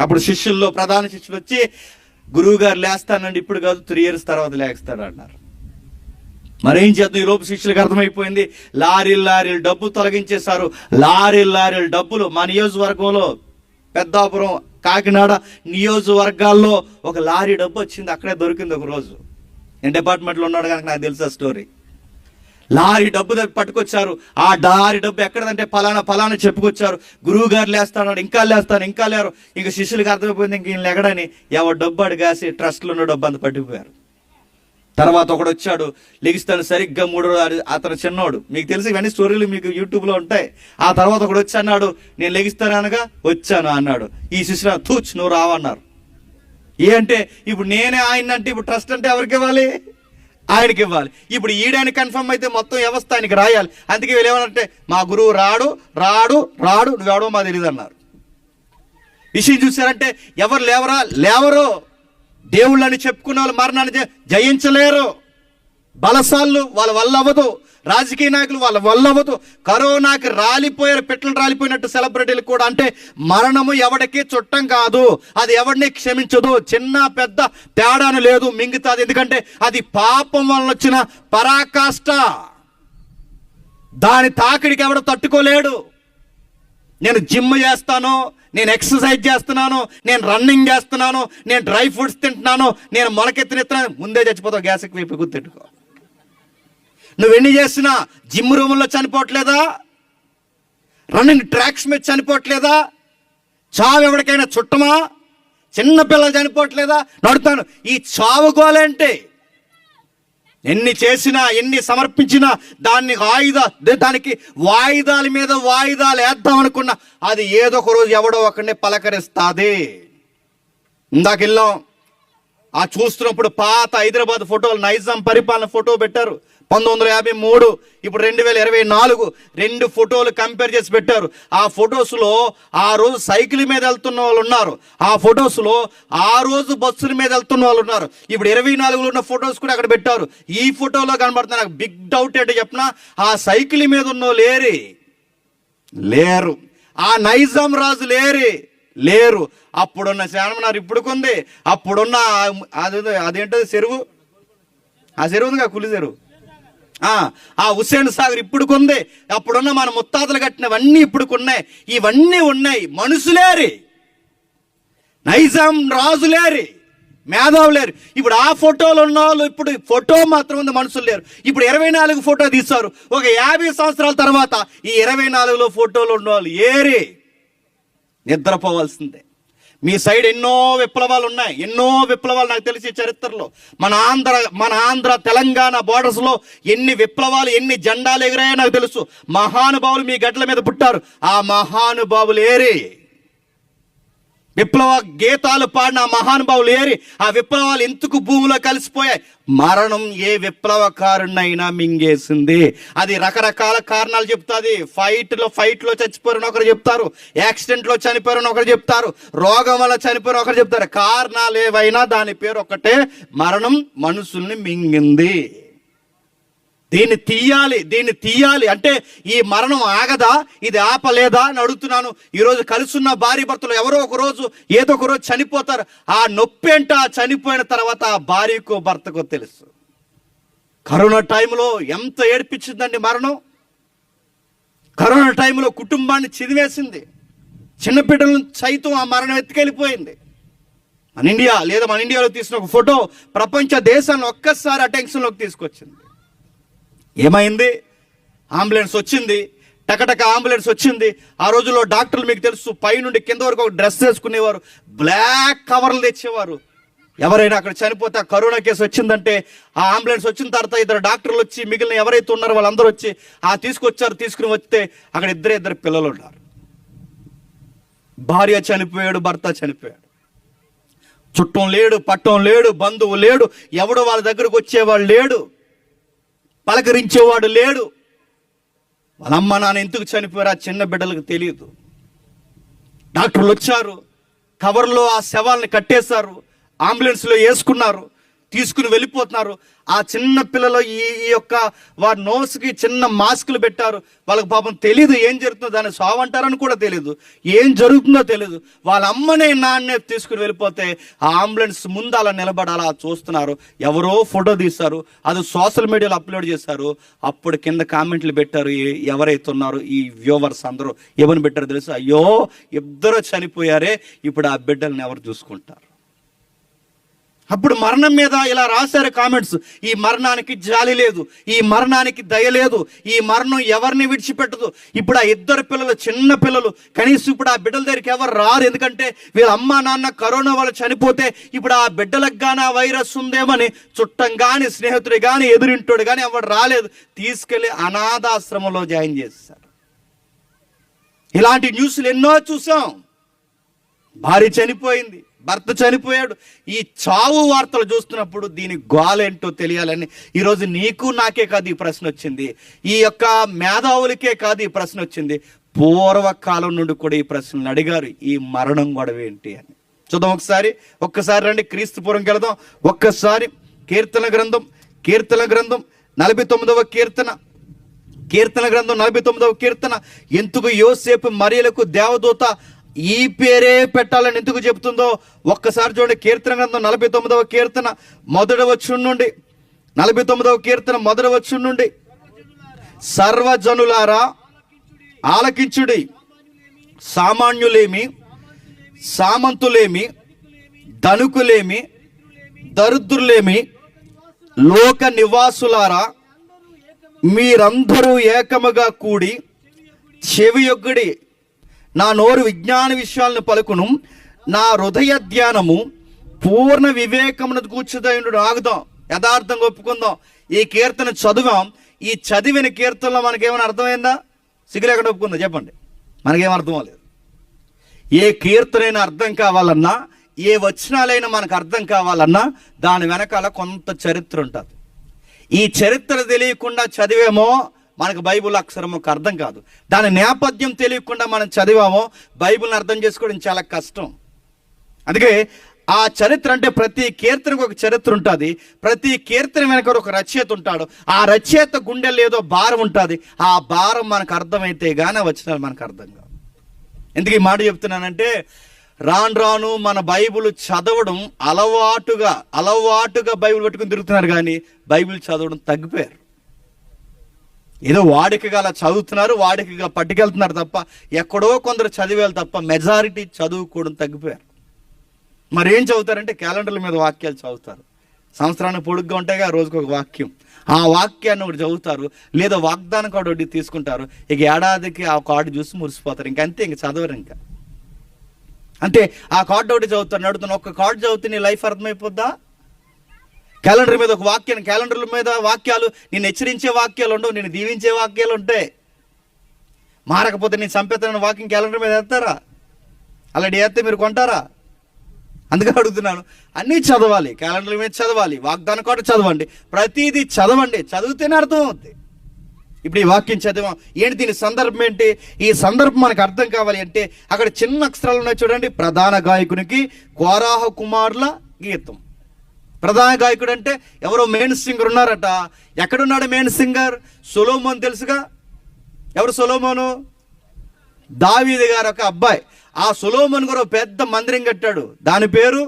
అప్పుడు శిష్యుల్లో ప్రధాన శిష్యులు వచ్చి, గురువు గారు లేస్తానండి, ఇప్పుడు కాదు 3 years తర్వాత లేస్తాడు అన్నారు. మరేం చేద్దాం, ఈ లోపు శిష్యులకు అర్థమైపోయింది. లారీలు డబ్బు తొలగించేశారు. లారీలు డబ్బులు. మా నియోజకవర్గంలో పెద్దాపురం, కాకినాడ నియోజకవర్గాల్లో ఒక లారీ డబ్బు వచ్చింది. అక్కడే దొరికింది ఒక రోజు. నేను డిపార్ట్మెంట్లో ఉన్నాడు కనుక నాకు తెలుసు ఆ స్టోరీ. లారీ డబ్బు పట్టుకొచ్చారు. ఆ లారీ డబ్బు ఎక్కడదంటే ఫలానా చెప్పుకొచ్చారు. గురువు గారు లేస్తాడు, ఇంకా లేరు. ఇంక శిష్యులకు అర్థమైపోయింది ఇంక ఈయన లెగడని. ఎవరు డబ్బు అడిగాసి ట్రస్ట్లో ఉన్న డబ్బు అంత పట్టిపోయారు. తర్వాత ఒకడు వచ్చాడు, లెగిస్తాను సరిగ్గా 3 రోజులు. అతను చిన్నోడు, మీకు తెలుసు ఇవన్నీ స్టోరీలు మీకు యూట్యూబ్లో ఉంటాయి. ఆ తర్వాత ఒకడు వచ్చి అన్నాడు, నేను లెగిస్తాను అనగా వచ్చాను అన్నాడు. ఈ శిష్యులు తూచ్ నువ్వు రావన్నారు. అంటే ఇప్పుడు నేనే ఆయన అంటే ఇప్పుడు ట్రస్ట్ అంటే ఎవరికి ఇవ్వాలి? ఆయనకి ఇవ్వాలి. ఇప్పుడు ఈడని కన్ఫర్మ్ అయితే మొత్తం వ్యవస్థ ఆయనకి రాయాలి. అందుకే వీళ్ళు ఏమన్నారంటే, మా గురువు రాడు నువ్వెవడో మా తెలియదు అన్నారు. విషయం చూసారంటే ఎవరు లేవరు. దేవుళ్ళని చెప్పుకున్న వాళ్ళు మరణాన్ని జయించలేరు. బలసాళ్ళు వాళ్ళ వల్ల అవ్వదు. రాజకీయ నాయకులు వాళ్ళ వల్ల అవ్వదు. కరోనాకి పిట్టలు రాలిపోయినట్టు సెలబ్రిటీలు కూడా. అంటే మరణము ఎవడికి చుట్టం కాదు, అది ఎవడిని క్షమించదు. చిన్న పెద్ద తేడాను లేదు, మింగుతుంది. ఎందుకంటే అది పాపం వలన వచ్చిన పరాకాష్ట. దాని తాకిడికి ఎవడు తట్టుకోలేడు. నేను జిమ్ చేస్తాను, నేను ఎక్సర్సైజ్ చేస్తున్నాను, నేను రన్నింగ్ చేస్తున్నాను, నేను డ్రై ఫ్రూట్స్ తింటున్నాను, నేను మొలకెత్తినెత్తున్నాను, ముందే చచ్చిపోతావు. గ్యాస్ ఎక్కువ గుర్తెట్టుకో. నువ్వెన్ని చేసినా జిమ్ రూముల్లో చనిపోవట్లేదా? రన్నింగ్ ట్రాక్స్ మీద చనిపోవట్లేదా? చావు ఎవరికైనా చుట్టమా? చిన్న పిల్లలు చనిపోవట్లేదా? నడుతాను. ఈ చావు గోలేంటే ఎన్ని చేసినా ఎన్ని సమర్పించినా దానికి వాయిదాల మీద వాయిదాలు వేద్దాం అనుకున్నా అది ఏదో ఒక రోజు ఎవడో ఒకరిని పలకరిస్తుంది. ఇందాక వెళ్ళాం, ఆ చూస్తున్నప్పుడు పాత హైదరాబాద్ ఫోటోలు, నైజాం పరిపాలన ఫోటో పెట్టారు 1953, ఇప్పుడు 2024 2 ఫోటోలు కంపేర్ చేసి పెట్టారు. ఆ ఫొటోస్లో ఆ రోజు సైకిల్ మీద వెళ్తున్న వాళ్ళు ఉన్నారు, ఆ ఫొటోస్లో ఆ రోజు బస్సుల మీద వెళ్తున్న వాళ్ళు ఉన్నారు. ఇప్పుడు 24లో ఉన్న ఫొటోస్ కూడా అక్కడ పెట్టారు. ఈ ఫోటోలో కనబడుతున్న నాకు బిగ్ డౌట్ ఏంటో చెప్పిన, ఆ సైకిల్ మీద ఉన్న లేరు, ఆ నైజాం రాజు లేరు. అప్పుడున్న శానమనారు ఇప్పుడు కొంది, అప్పుడున్న అదేంటది చెరువు, ఆ చెరువు ఉందిగా కులి చెరువు, ఆ హుస్సేన్ సాగర్ ఇప్పుడు కొంది. అప్పుడున్న మన ముత్తాతలు కట్టినవన్నీ ఇప్పుడు ఉన్నాయి. ఇవన్నీ ఉన్నాయి. మనుషులేరి, నైజాం రాజులేరి, మేధావులేరు. ఇప్పుడు ఆ ఫోటోలు ఉన్న వాళ్ళు ఇప్పుడు ఫోటో మాత్రం ఉంది, మనుషులు లేరు. ఇప్పుడు 24 ఫోటో తీస్తారు. ఒక 50 సంవత్సరాల తర్వాత ఈ 24లో ఫోటోలు ఉన్నవాళ్ళు ఏరి నిద్రపోవాల్సిందే. మీ సైడ్ ఎన్నో విప్లవాలు ఉన్నాయి, ఎన్నో విప్లవాలు నాకు తెలిసి చరిత్రలో మన ఆంధ్ర తెలంగాణ బోర్డర్స్లో ఎన్ని విప్లవాలు, ఎన్ని జెండాలు ఎగిరాయో నాకు తెలుసు. మహానుభావులు మీ గడ్డల మీద పుట్టారు. ఆ మహానుభావులు ఏరి, విప్లవ గీతాలు పాడిన మహానుభావులు ఏరి, ఆ విప్లవాలు ఎందుకు భూమిలో కలిసిపోయాయి? మరణం ఏ విప్లవకారుణ్ణైనా మింగేసింది. అది రకరకాల కారణాలు చెప్తుంది. ఫైట్లో చచ్చిపోయారని ఒకరు చెప్తారు, యాక్సిడెంట్లో చనిపోయారని ఒకరు చెప్తారు, రోగం వల్ల చనిపోయారని ఒకరు చెప్తారు. కారణాలు ఏవైనా దాని పేరు ఒక్కటే, మరణం మనుషుల్ని మింగింది. దీన్ని తీయాలి అంటే ఈ మరణం ఆగదా, ఇది ఆపలేదా అని అడుగుతున్నాను. ఈరోజు కలుసున్న భార్య భర్తలు ఎవరో ఒక రోజు ఏదో ఒక రోజు చనిపోతారు. ఆ నొప్పి ఏంటో ఆ చనిపోయిన తర్వాత ఆ భార్యకో భర్తకో తెలుసు. కరోనా టైంలో ఎంత ఏడ్పించిందండి మరణం. కరోనా టైంలో కుటుంబాన్ని చిదివేసింది, చిన్నపిల్లలను సైతం ఆ మరణం ఎత్తుకెళ్ళిపోయింది. మన ఇండియాలో తీసిన ఒక ఫోటో ప్రపంచ దేశాన్ని ఒక్కసారి అటెన్షన్లోకి తీసుకొచ్చింది. ఏమైంది? అంబులెన్స్ వచ్చింది, టకటక అంబులెన్స్ వచ్చింది. ఆ రోజుల్లో డాక్టర్లు మీకు తెలుసు పైనుండి కింద వరకు ఒక డ్రెస్ వేసుకునేవారు, బ్లాక్ కవర్లు తెచ్చేవారు. ఎవరైనా అక్కడ చనిపోతే ఆ కరోనా కేసు వచ్చిందంటే ఆ అంబులెన్స్ వచ్చిన తర్వాత 2 డాక్టర్లు వచ్చి మిగిలిన ఎవరైతే ఉన్నారో వాళ్ళందరూ వచ్చి తీసుకుని వస్తే అక్కడ ఇద్దరు పిల్లలు ఉన్నారు. భార్య చనిపోయాడు, భర్త చనిపోయాడు. చుట్టం లేడు, పట్టం లేడు, బంధువు లేడు, ఎవడు వాళ్ళ దగ్గరకు వచ్చేవాడు లేడు, పలకరించేవాడు లేడు. వాళ్ళ అమ్మ నాన్న ఎందుకు చనిపోయారు ఆ చిన్న బిడ్డలకు తెలియదు. డాక్టర్లు వచ్చారు, కవర్లో ఆ శవాల్ని కట్టేశారు, అంబులెన్స్లో వేసుకున్నారు, తీసుకుని వెళ్ళిపోతున్నారు. ఆ చిన్న పిల్లలు ఈ యొక్క వారి నోస్కి చిన్న మాస్కులు పెట్టారు. వాళ్ళకి పాపం తెలియదు ఏం జరుగుతుందో, దాన్ని సావంటారని కూడా తెలియదు, ఏం జరుగుతుందో తెలియదు. వాళ్ళ అమ్మనే నాన్నే తీసుకుని వెళ్ళిపోతే ఆ అంబులెన్స్ ముందు అలా నిలబడి అలా చూస్తున్నారు. ఎవరో ఫోటో తీశారు, అది సోషల్ మీడియాలో అప్లోడ్ చేశారు. అప్పుడు కింద కామెంట్లు పెట్టారు ఎవరైతే ఉన్నారో ఈ వ్యూవర్స్ అందరూ. ఏమని పెట్టారు తెలుసు? అయ్యో ఇద్దరు చనిపోయారే, ఇప్పుడు ఆ బిడ్డల్ని ఎవరు చూసుకుంటారు? అప్పుడు మరణం మీద ఇలా రాశారు కామెంట్స్. ఈ మరణానికి జాలి లేదు, ఈ మరణానికి దయ లేదు, ఈ మరణం ఎవరిని విడిచిపెట్టదు. ఇప్పుడు ఆ 2 పిల్లలు, చిన్న పిల్లలు, కనీసం ఇప్పుడు ఆ బిడ్డల దగ్గరికి ఎవరు రారు. ఎందుకంటే వీళ్ళ అమ్మ నాన్న కరోనా వల్ల చనిపోతే ఇప్పుడు ఆ బిడ్డలకు కానీ ఆ వైరస్ ఉందేమని చుట్టం కానీ స్నేహితుడు కానీ ఎదురింటోడు కానీ ఎవరు రాలేదు. తీసుకెళ్ళి అనాథాశ్రమంలో జాయిన్ చేశారు. ఇలాంటి న్యూస్లు ఎన్నో చూసాం. భార్య చనిపోయింది, భర్త చనిపోయాడు. ఈ చావు వార్తలు చూస్తున్నప్పుడు దీని గోలేంటో తెలియాలని ఈరోజు నీకు నాకే కాదు ఈ ప్రశ్న వచ్చింది, ఈ యొక్క మేధావులకే కాదు ఈ ప్రశ్న వచ్చింది. పూర్వకాలం నుండి కూడా ఈ ప్రశ్నలు అడిగారు, ఈ మరణం గొడవ ఏంటి అని. చూద్దాం ఒక్కసారి రండి, క్రీస్తు పూర్వంకి వెళదాం. ఒక్కసారి కీర్తన గ్రంథం 49వ కీర్తన గ్రంథం 49వ కీర్తన. ఎందుకు యోసేపు మరియలకు దేవదూత ఈ పేరే పెట్టాలని ఎందుకు చెబుతుందో ఒక్కసారి చూడండి. కీర్తన గ్రంథం 49వ కీర్తన 1వ వచనం నుండి, 49వ కీర్తన 1వ వచనం నుండి, సర్వజనులారా ఆలకించుడి, సామాన్యులేమి, సామంతులేమి, ధనుకులేమి, దరిద్రులేమి, లోక నివాసులారా మీరందరూ ఏకముగా కూడి చెవియొగ్గుడి. నా నోరు విజ్ఞాన విషయాలను పలుకును, నా హృదయ ధ్యానము పూర్ణ వివేకమును కూర్చుదయుడు. ఆగుదాం, యథార్థంగా ఒప్పుకుందాం. ఈ కీర్తన చదివాం. ఈ చదివిన కీర్తనలో మనకేమైనా అర్థమైందా? సిగ్గులేకుండా ఒప్పుకుందా చెప్పండి. మనకేం అర్థం లేదు. ఏ కీర్తనైనా అర్థం కావాలన్నా ఏ వచనాలైనా మనకు అర్థం కావాలన్నా దాని వెనకాల కొంత చరిత్ర ఉంటుంది. ఈ చరిత్ర తెలియకుండా చదివేమో మనకు బైబిల్ అక్షరముకు అర్థం కాదు. దాని నేపథ్యం తెలియకుండా మనం చదివామో బైబిల్ని అర్థం చేసుకోవడం చాలా కష్టం. అందుకే ఆ చరిత్ర అంటే ప్రతి కీర్తనకు ఒక చరిత్ర ఉంటుంది. ప్రతి కీర్తన వెనక ఒక రచయిత ఉంటాడు. ఆ రచయిత గుండెల్లో ఏదో భారం ఉంటుంది. ఆ భారం మనకు అర్థమైతే కానీ వచనాలు మనకు అర్థం కాదు. ఎందుకు ఈ మాట చెప్తున్నానంటే, రాను రాను మన బైబిల్ చదవడం అలవాటుగా బైబిల్ పెట్టుకుని తిరుగుతున్నారు, కానీ బైబిల్ చదవడం తగ్గిపోయారు. ఏదో వాడికగా అలా చదువుతున్నారు, వాడికగా పట్టుకెళ్తున్నారు తప్ప, ఎక్కడో కొందరు చదివేలు తప్ప మెజారిటీ చదువుకోవడం తగ్గిపోయారు. మరి ఏం చదువుతారంటే క్యాలెండర్ల మీద వాక్యాలు చదువుతారు. సంవత్సరానికి పొడుగ్గా ఉంటాయిగా, రోజుకు ఒక వాక్యం. ఆ వాక్యాన్ని ఒకటి చదువుతారు, లేదా వాగ్దానం కార్డు ఒకటి తీసుకుంటారు. ఇక ఏడాదికి ఆ కార్డు చూసి మురిసిపోతారు. ఇంకంతే, ఇంక చదవరు. ఇంకా అంతే, ఆ కార్డు ఒకటి చదువుతారు. నడుతున్న ఒక్క కార్డు చదివితే నీ లైఫ్ అర్థమైపోద్దా? క్యాలెండర్ మీద ఒక వాక్యాన్ని, క్యాలెండర్ల మీద వాక్యాలు నిన్ను హెచ్చరించే వాక్యాలు ఉండవు, నిన్ను దీవించే వాక్యాలు ఉంటాయి. మారకపోతే నేను చంపేతానని వాక్యం క్యాలెండర్ మీద వేస్తారా? అలాంటి వేస్తే మీరు కొంటారా? అందుకే అడుగుతున్నాను. అన్నీ చదవాలి, క్యాలెండర్ మీద చదవాలి, వాగ్దానం కార్డు చదవండి, ప్రతిదీ చదవండి. చదివితేనే అర్థం అవుతుంది. ఇప్పుడు ఈ వాక్యం చదివాం, ఏంటి దీని సందర్భం ఏంటి? ఈ సందర్భం మనకు అర్థం కావాలి అంటే అక్కడ చిన్న అక్షరాలు ఉన్నాయి చూడండి. ప్రధాన గాయకునికి కోరాహు కుమారుల గీతం. ప్రధాన గాయకుడు అంటే ఎవరో మెయిన్ సింగర్ ఉన్నారట. ఎక్కడున్నాడు మెయిన్ సింగర్? సొలొమోను తెలుసుగా. ఎవరు సొలొమోను? దావీదు గారు ఒక అబ్బాయి. ఆ సొలొమోను గారు పెద్ద మందిరం కట్టాడు. దాని పేరు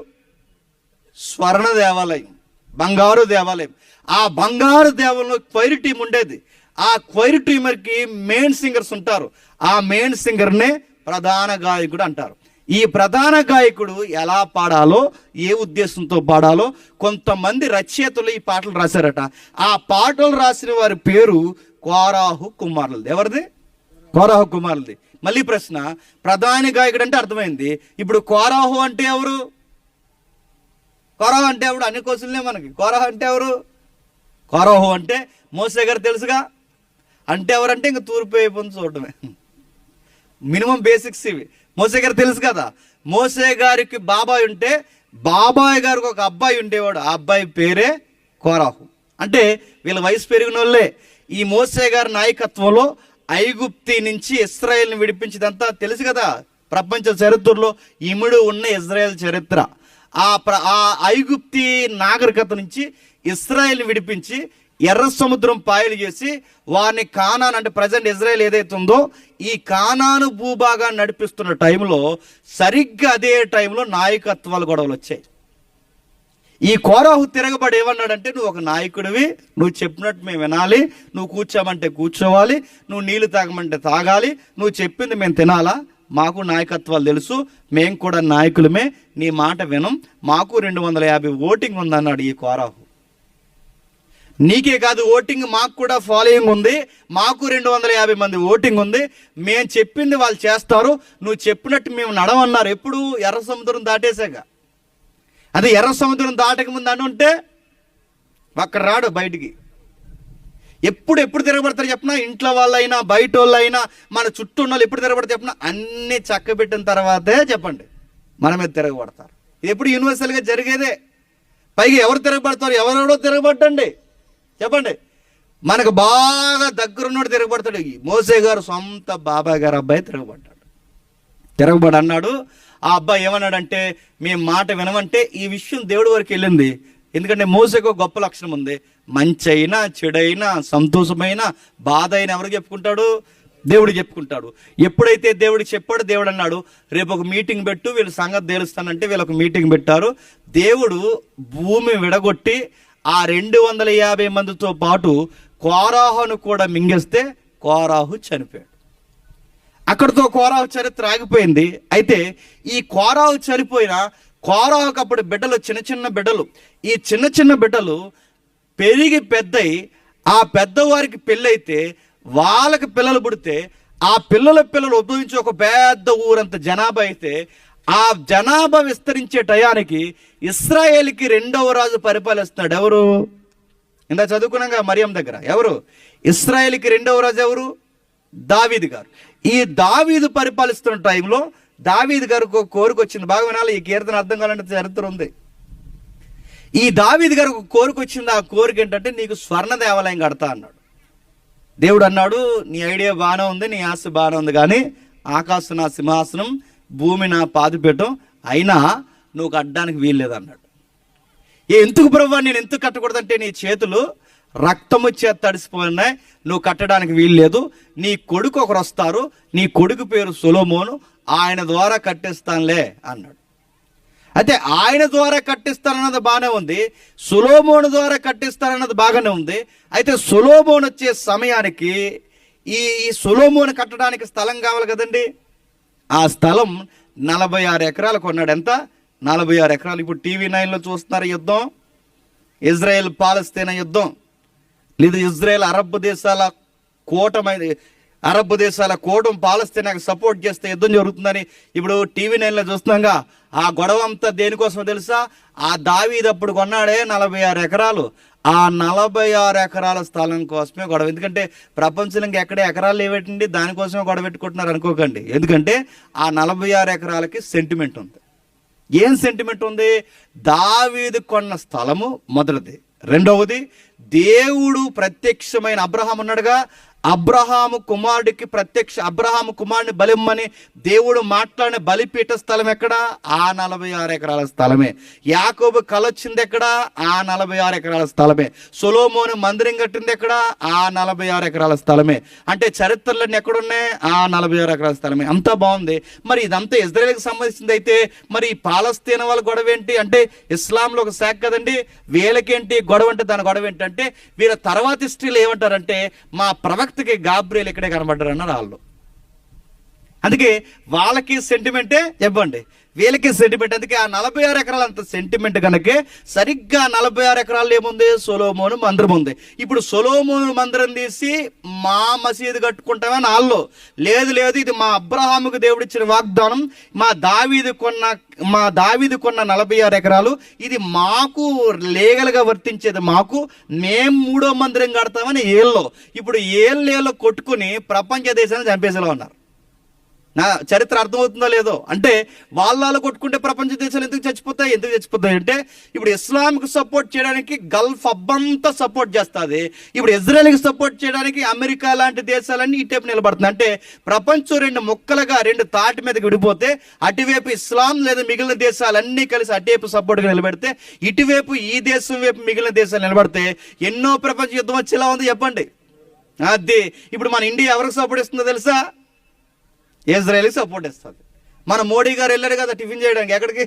స్వర్ణ దేవాలయం, బంగారు దేవాలయం. ఆ బంగారు దేవాలయంలో క్వైర్ టీం ఉండేది. ఆ క్వైర్ టీమర్కి మెయిన్ సింగర్స్ ఉంటారు. ఆ మెయిన్ సింగర్నే ప్రధాన గాయకుడు అంటారు. ఈ ప్రధాన గాయకుడు ఎలా పాడాలో, ఏ ఉద్దేశంతో పాడాలో కొంతమంది రచయితలు ఈ పాటలు రాశారట. ఆ పాటలు రాసిన వారి పేరు కోరాహు కుమారులది. ఎవరిది? కోరాహు కుమారులది. మళ్ళీ ప్రశ్న, ప్రధాన గాయకుడు అంటే అర్థమైంది. ఇప్పుడు కోరాహు అంటే ఎవరు? కోరాహు అంటే ఎవడు? అన్ని క్వశ్చన్లే మనకి. కోరాహు అంటే ఎవరు? కోరాహు అంటే మోసే గారు తెలుసుగా. అంటే ఎవరంటే ఇంక తూర్పు వైపు చూడటమే. మినిమం బేసిక్స్ ఇవి. మోసే గారు తెలుసు కదా. మోసే గారికి బాబాయ్ ఉంటే, బాబాయ్ గారికి ఒక అబ్బాయి ఉండేవాడు. ఆ అబ్బాయి పేరే కోరాహు. అంటే వీళ్ళ వయసు పెరిగిన వాళ్ళే. ఈ మోసే గారి నాయకత్వంలో ఐగుప్తి నుంచి ఇశ్రాయేల్ని విడిపించిందంతా తెలుసు కదా. ప్రపంచ చరిత్రలో ఇముడు ఉన్న ఇజ్రాయెల్ చరిత్ర. ఆ ఐగుప్తి నాగరికత నుంచి ఇశ్రాయేల్ని విడిపించి ఎర్ర సముద్రం పాయలు చేసి వారిని కానాన్, అంటే ప్రజెంట్ ఇజ్రాయెల్ ఏదైతే ఉందో ఈ కానాను భూభాగాన్ని నడిపిస్తున్న టైంలో, సరిగ్గా అదే టైంలో నాయకత్వాలు గొడవలు వచ్చాయి. ఈ కోరాహు తిరగబడి ఏమన్నాడంటే, నువ్వు ఒక నాయకుడివి, నువ్వు చెప్పినట్టు మేము వినాలి, నువ్వు కూర్చోమంటే కూర్చోవాలి, నువ్వు నీళ్లు తాగమంటే తాగాలి, నువ్వు చెప్పింది మేము తినాలా, మాకు నాయకత్వాలు తెలుసు, మేము కూడా నాయకులమే, నీ మాట వినం, మాకు 250 ఓటింగ్ ఉందన్నాడు ఈ కోరాహు. నీకే కాదు ఓటింగ్, మాకు కూడా ఫాలోయింగ్ ఉంది, మాకు 250 మంది ఓటింగ్ ఉంది, మేము చెప్పింది వాళ్ళు చేస్తారు, నువ్వు చెప్పినట్టు మేము నడవన్నారు. ఎప్పుడు? ఎర్ర సముద్రం దాటేశాక. అది ఎర్ర సముద్రం దాటక ముందు అని ఉంటే అక్కడ రాడు బయటికి. ఎప్పుడు తిరగబడతారు చెప్పినా, ఇంట్లో వాళ్ళైనా బయట వాళ్ళైనా మన చుట్టూ ఉన్న వాళ్ళు ఎప్పుడు తిరగబడతారు చెప్పినా, అన్నీ చక్కబెట్టిన తర్వాతే చెప్పండి మన మీద తిరగబడతారు. ఇది ఎప్పుడు యూనివర్సల్గా జరిగేదే. పైగా ఎవరు తిరగబడతారు? ఎవరెవడో తిరగబట్టండి చెప్పండి. మనకు బాగా దగ్గరున్నోడు తిరగబడతాడు. మోసే గారు సొంత బాబాయ్ గారు అబ్బాయి తిరగబడి అన్నాడు. ఆ అబ్బాయి ఏమన్నాడంటే, మేము మాట వినమంటే ఈ విషయం దేవుడి వరకు వెళ్ళింది. ఎందుకంటే మోసేకు ఒక గొప్ప లక్షణం ఉంది. మంచి అయినా, చెడైనా, సంతోషమైనా, బాధ అయినా ఎవరికి చెప్పుకుంటాడు? దేవుడికి చెప్పుకుంటాడు. ఎప్పుడైతే దేవుడికి చెప్పాడు, దేవుడు అన్నాడు రేపు ఒక మీటింగ్ పెట్టు, వీళ్ళ సంగతి తెలుస్తానంటే వీళ్ళొక మీటింగ్ పెట్టారు. దేవుడు భూమి విడగొట్టి ఆ 250 మందితో పాటు కోరాహును కూడా మింగేస్తే కోరాహు చనిపోయాడు. అక్కడితో కోరాహు చరిత్ర ఆగిపోయింది. అయితే ఈ కోరాహు చనిపోయిన కోరాహుకు అప్పుడు బిడ్డలు, చిన్న బిడ్డలు. ఈ చిన్న బిడ్డలు పెరిగి పెద్దయి, ఆ పెద్దవారికి పెళ్ళైతే వాళ్ళకి పిల్లలు పుడితే, ఆ పిల్లలు ఉద్భవించి ఒక పెద్ద ఊరంత జనాభా అయితే, ఆ జనాభా విస్తరించే టయానికి ఇశ్రాయేలుకి 2వ రాజు పరిపాలిస్తున్నాడు. ఎవరు? ఇందా చదువుకున్నాగా మరియం దగ్గర. ఎవరు? ఇశ్రాయేలుకి 2వ రాజు ఎవరు? దావీదు గారు. ఈ దావీదు పరిపాలిస్తున్న టైంలో దావీదు గారికి ఒక కోరిక వచ్చింది. బాగా వినాలి, ఈ కీర్తన అర్థం కావాలంటే చరిత్ర ఉంది. ఈ దావీదు గారికి ఒక కోరిక వచ్చింది. ఆ కోరిక ఏంటంటే, నీకు స్వర్ణ దేవాలయం కడతా అన్నాడు. దేవుడు అన్నాడు, నీ ఐడియా బాగానే ఉంది, నీ ఆశ బాగానే ఉంది, కానీ ఆకాశం నా సింహాసనం, భూమి నా పాదపీఠం, అయినా నువ్వు కట్టడానికి వీల్లేదు అన్నాడు. ఎందుకు ప్రభువా, నేను ఎందుకు కట్టకూడదంటే, నీ చేతులు రక్తము చేత తడిసిపోయినాయి, నువ్వు కట్టడానికి వీల్లేదు. నీ కొడుకు ఒకరు వస్తారు, నీ కొడుకు పేరు సొలొమోను, ఆయన ద్వారా కట్టిస్తానులే అన్నాడు. అయితే ఆయన ద్వారా కట్టిస్తానన్నది బాగానే ఉంది, సొలొమోను ద్వారా కట్టిస్తానన్నది బాగానే ఉంది. అయితే సొలొమోను వచ్చే సమయానికి ఈ సొలొమోను కట్టడానికి స్థలం కావాలి కదండి. ఆ స్థలం 46 ఎకరాలు కొన్నాడు. ఎంత? 46 ఎకరాలు. ఇప్పుడు టీవీ 9లో చూస్తున్నారు యుద్ధం, ఇజ్రాయెల్ పాలస్తీనా యుద్ధం. లేదు, ఇజ్రాయెల్ అరబ్ దేశాల కూటమి పాలస్తీనాకు సపోర్ట్ చేస్తే యుద్ధం జరుగుతుందని ఇప్పుడు టీవీ 9లో చూస్తున్నాగా. ఆ గొడవ అంతా దేనికోసమో తెలుసా? ఆ దావీదు అప్పుడు కొన్నాడే 46 ఎకరాలు, ఆ 46 ఎకరాల స్థలం కోసమే గొడవ. ఎందుకంటే ప్రపంచంలో ఎక్కడే ఎకరాలు లేవటండి, దానికోసమే గొడవ పెట్టుకుంటున్నారు అనుకోకండి. ఎందుకంటే ఆ 46 ఎకరాలకి సెంటిమెంట్ ఉంది. ఏం సెంటిమెంట్ ఉంది? దావీదు కొన్న స్థలము మొదటిది. రెండవది, దేవుడు ప్రత్యక్షమైన అబ్రహాం ఉన్నాడుగా, అబ్రహాము కుమారుడిని బలిమ్మని దేవుడు మాట్లాడిన బలిపీఠ స్థలం ఎక్కడ? ఆ 46 ఎకరాల స్థలమే. యాకోబు కలొచ్చింది ఎక్కడ? ఆ 46 ఎకరాల స్థలమే. సొలొమోను మందిరం కట్టింది ఎక్కడ? ఆ 46 ఎకరాల స్థలమే. అంటే చరిత్రలన్నీ ఎక్కడున్నాయి? ఆ 46 ఎకరాల స్థలమే. అంతా బాగుంది. మరి ఇదంతా ఇజ్రాయెల్కి సంబంధించింది అయితే మరి పాలస్తీనా వాళ్ళ గొడవ ఏంటి అంటే, ఇస్లాంలో ఒక శాఖ కదండి, వీళ్ళకేంటి గొడవ అంటే, దాని గొడవ ఏంటంటే, వీళ్ళ తర్వాత హిస్టరీలో ఏమంటారంటే, మా ప్రవక్తకి గాబ్రియల్ ఇక్కడే కనబడ్డారు అన్నారు వాళ్ళు. అందుకే వాళ్ళకి సెంటిమెంటే చెప్పండి, వీళ్ళకి సెంటిమెంట్. అందుకే ఆ 46 ఎకరాలు అంత సెంటిమెంట్ కనుకే సరిగ్గా 46 ఎకరాలు ఏముంది? సొలొమోను మందిరం ఉంది. ఇప్పుడు సొలొమోను మందిరం తీసి మా మసీదు కట్టుకుంటామని వాళ్ళు, లేదు ఇది మా అబ్రహాముకు దేవుడు ఇచ్చిన వాగ్దానం, మా దావీదు కొన్న 46 ఎకరాలు, ఇది మాకు లీగల్గా వర్తించేది, మాకు, మేము 3వ మందిరం కడతామని ఏళ్ళు. ఇప్పుడు ఏళ్ళు కొట్టుకుని ప్రపంచ దేశాన్ని చంపేసేలా ఉన్నారు. నా చరిత్ర అర్థమవుతుందో లేదో. అంటే వాళ్ళు కొట్టుకుంటే ప్రపంచ దేశాలు ఎందుకు చచ్చిపోతాయి అంటే, ఇప్పుడు ఇస్లాంకి సపోర్ట్ చేయడానికి గల్ఫ్ అబ్బంతా సపోర్ట్ చేస్తుంది, ఇప్పుడు ఇజ్రాయెల్కి సపోర్ట్ చేయడానికి అమెరికా లాంటి దేశాలన్నీ ఇటువైపు నిలబడుతుంది. అంటే ప్రపంచం 2 ముక్కలుగా 2 తాటి మీదకి విడిపోతే, అటువైపు ఇస్లాం లేదా మిగిలిన దేశాలన్నీ కలిసి అటువైపు సపోర్ట్గా నిలబెడితే, ఇటువైపు ఈ దేశం వైపు మిగిలిన దేశాలు నిలబడితే ఎన్నో ప్రపంచ యుద్ధం వచ్చేలా ఉంది చెప్పండి. అది ఇప్పుడు మన ఇండియా ఎవరికి సపోర్ట్ ఇస్తుందో తెలుసా? ఇజ్రాయెల్కి సపోర్ట్ ఇస్తుంది. మన మోడీ గారు వెళ్ళారు కదా టిఫిన్ చేయడానికి, ఎక్కడికి?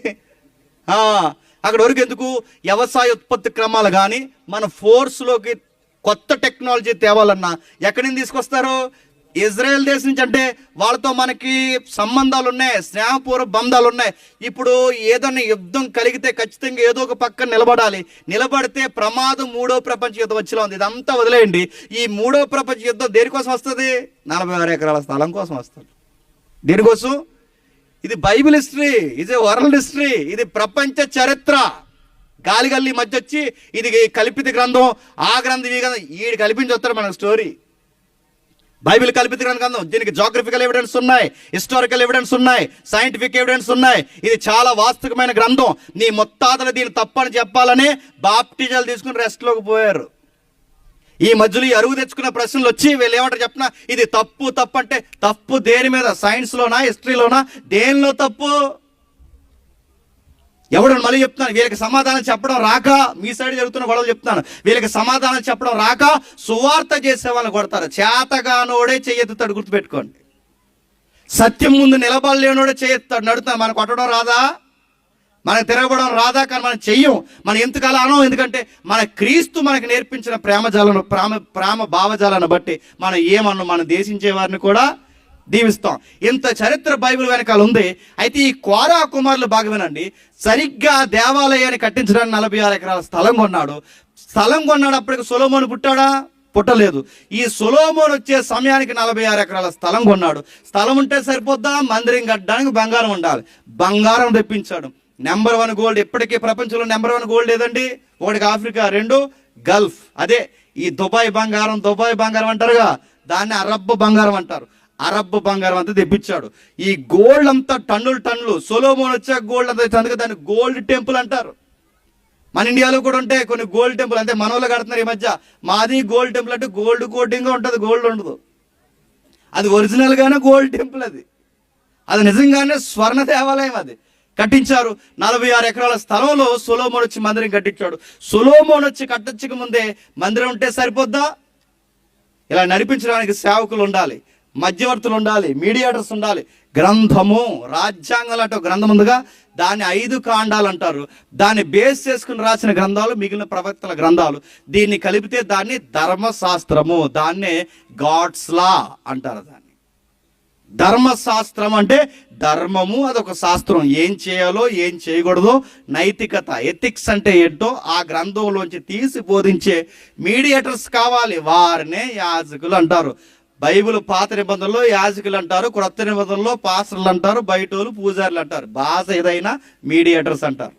అక్కడ వరకు ఎందుకు? వ్యవసాయ ఉత్పత్తి క్రమాలు కానీ మన ఫోర్స్లోకి కొత్త టెక్నాలజీ తేవాలన్నా ఎక్కడి నుంచి తీసుకొస్తారు? ఇజ్రాయెల్ దేశం నుంచి. అంటే వాళ్ళతో మనకి సంబంధాలు ఉన్నాయి, స్నేహపూర్వ బంధాలు ఉన్నాయి. ఇప్పుడు ఏదైనా యుద్ధం కలిగితే ఖచ్చితంగా ఏదో ఒక పక్కన నిలబడితే ప్రమాదం 3వ ప్రపంచ యుద్ధం వచ్చేలా ఉంది. ఇదంతా వదిలేయండి. ఈ 3వ ప్రపంచ యుద్ధం దేనికోసం వస్తుంది? 46 ఎకరాల స్థలం కోసం వస్తుంది. దేనికోసం? ఇది బైబిల్ హిస్టరీ, ఇది వరల్డ్ హిస్టరీ, ఇది ప్రపంచ చరిత్ర. గాలిగల్లి మధ్య వచ్చి ఇది కల్పిత గ్రంథం, ఆ గ్రంథం ఈ గ్రంథం, ఈడు కల్పించి వస్తారు మనకు స్టోరీ. బైబిల్ కల్పిత గ్రంథం. దీనికి జాగ్రఫికల్ ఎవిడెన్స్ ఉన్నాయి, హిస్టారికల్ ఎవిడెన్స్ ఉన్నాయి, సైంటిఫిక్ ఎవిడెన్స్ ఉన్నాయి. ఇది చాలా వాస్తవికమైన గ్రంథం. నీ ముత్తాతలు దీన్ని తప్పని చెప్పాలనే బాప్టిజాలు తీసుకుని రెస్ట్లోకి పోయారు. ఈ మధ్యలో ఈ అరువు తెచ్చుకున్న ప్రశ్నలు వచ్చి వీళ్ళు ఏమంటారు చెప్పిన, ఇది తప్పు అంటే తప్పు దేని మీద? సైన్స్లోనా, హిస్టరీలోనా, దేనిలో తప్పు? ఎవడని మళ్ళీ చెప్తున్నాను, వీళ్ళకి సమాధానం చెప్పడం రాక, మీ సైడ్ జరుగుతున్న గొడవలు చెప్తున్నాను, వీళ్ళకి సమాధానం చెప్పడం రాక సువార్త చేసే వాళ్ళని కొడతారు. చేతగానోడే చేయెత్తుతాడు, గుర్తుపెట్టుకోండి. సత్యం ముందు నిలబడలేనోడే చేయెత్తాడు, నడుతాడు. మనకు కొట్టడం రాదా? మనకు తిరగబడడం రాదా? కానీ మనం చెయ్యం. మనం ఎందుకు అలా అనం? ఎందుకంటే మన క్రీస్తు మనకు నేర్పించిన ప్రేమ భావజాలను బట్టి మనం ఏమన్నాం, మనం దేశించే వారిని కూడా దీవిస్తాం. ఇంత చరిత్ర బైబిల్ వెనకాల ఉంది. అయితే ఈ కోరా కుమారులు బాగా వినండి. సరిగ్గా దేవాలయాన్ని కట్టించడానికి 46 ఎకరాల స్థలం కొన్నాడు. అప్పటికి సొలొమోను పుట్టాడా? పుట్టలేదు. ఈ సొలొమోను వచ్చే సమయానికి 46 ఎకరాల స్థలం కొన్నాడు. స్థలం ఉంటే సరిపోద్దా? మందిరం కట్టడానికి బంగారం ఉండాలి. బంగారం తెప్పించాడు. Number 1 gold. ఎప్పటికీ ప్రపంచంలో నెంబర్ 1 గోల్డ్ ఏదండి? 1 ఆఫ్రికా, 2 గల్ఫ్. అదే ఈ దుబాయ్ బంగారం అంటారుగా, దాన్ని అరబ్ బంగారం అంటారు. అరబ్ బంగారం అంతా తెప్పించాడు. ఈ గోల్డ్ అంతా టన్నులు. సొలొమోన్ వచ్చాక గోల్డ్ అంతా అందుకే దాన్ని గోల్డ్ టెంపుల్ అంటారు. మన ఇండియాలో కూడా ఉంటాయి కొన్ని గోల్డ్ టెంపుల్, అంటే మన వాళ్ళు కడుతున్నారు ఈ మధ్య. మాది గోల్డ్ టెంపుల్ అంటే గోల్డ్ కోటింగ్ ఉంటుంది, గోల్డ్ ఉండదు. అది ఒరిజినల్గానే గోల్డ్ టెంపుల్, అది నిజంగానే స్వర్ణ దేవాలయం. అది కట్టించారు. 46 ఎకరాల స్థలంలో సొలొమోన్ వచ్చి మందిరం కట్టించాడు. సొలొమోన్ వచ్చి కట్టించక ముందే మందిరం ఉంటే సరిపోద్దా? ఇలా నడిపించడానికి సేవకులు ఉండాలి, మధ్యవర్తులు ఉండాలి, మీడియేటర్స్ ఉండాలి. గ్రంథము, రాజ్యాంగాలు అంటే గ్రంథం ఉందిగా, దాన్ని 5 కాండాలు అంటారు. దాన్ని బేస్ చేసుకుని రాసిన గ్రంథాలు మిగిలిన ప్రవక్తల గ్రంథాలు. దీన్ని కలిపితే దాన్ని ధర్మశాస్త్రము, దాన్నే గాడ్స్ లా అంటారు. దాన్ని ధర్మశాస్త్రం అంటే ధర్మము, అదొక శాస్త్రం. ఏం చేయాలో ఏం చేయకూడదో నైతికత, ఎథిక్స్ అంటే ఏంటో ఆ గ్రంథంలోంచి తీసి బోధించే మీడియేటర్స్ కావాలి. వారినే యాజకులు అంటారు. బైబిల్ పాత నిబంధనలో యాజకులు అంటారు, క్రొత్త నిబంధనలో పాస్టర్లు అంటారు, బయటోళ్ళు పూజారులు అంటారు. భాష ఏదైనా మీడియేటర్స్ అంటారు.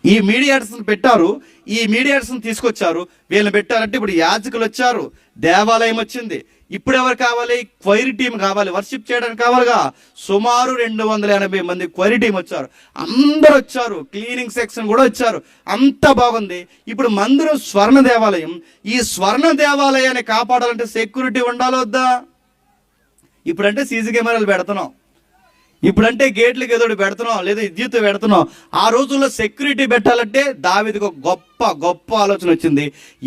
ఈ మీడియేటర్స్ని పెట్టారు, ఈ మీడియేటర్స్ని తీసుకొచ్చారు. వీళ్ళని పెట్టారంటే ఇప్పుడు యాజకులు వచ్చారు, దేవాలయం వచ్చింది. ఇప్పుడు ఎవరు కావాలి? క్వైరీ టీం కావాలి, వర్షిప్ చేయడానికి కావాలిగా. సుమారు 280 మంది క్వైరీ టీం వచ్చారు. అందరు వచ్చారు, క్లీనింగ్ సెక్షన్ కూడా వచ్చారు. అంతా బాగుంది. ఇప్పుడు మందిరం స్వర్ణ దేవాలయం. ఈ స్వర్ణ దేవాలయాన్ని కాపాడాలంటే సెక్యూరిటీ ఉండాలి వద్దా? ఇప్పుడంటే సీసీ కెమెరాలు పెడుతున్నాం, ఇప్పుడంటే గేట్లకి ఏదో పెడుతున్నాం, లేదా విద్యుత్ పెడుతున్నాం. ఆ రోజుల్లో సెక్యూరిటీ పెట్టాలంటే దావీదుకు గొప్ప ఆలోచన వచ్చింది.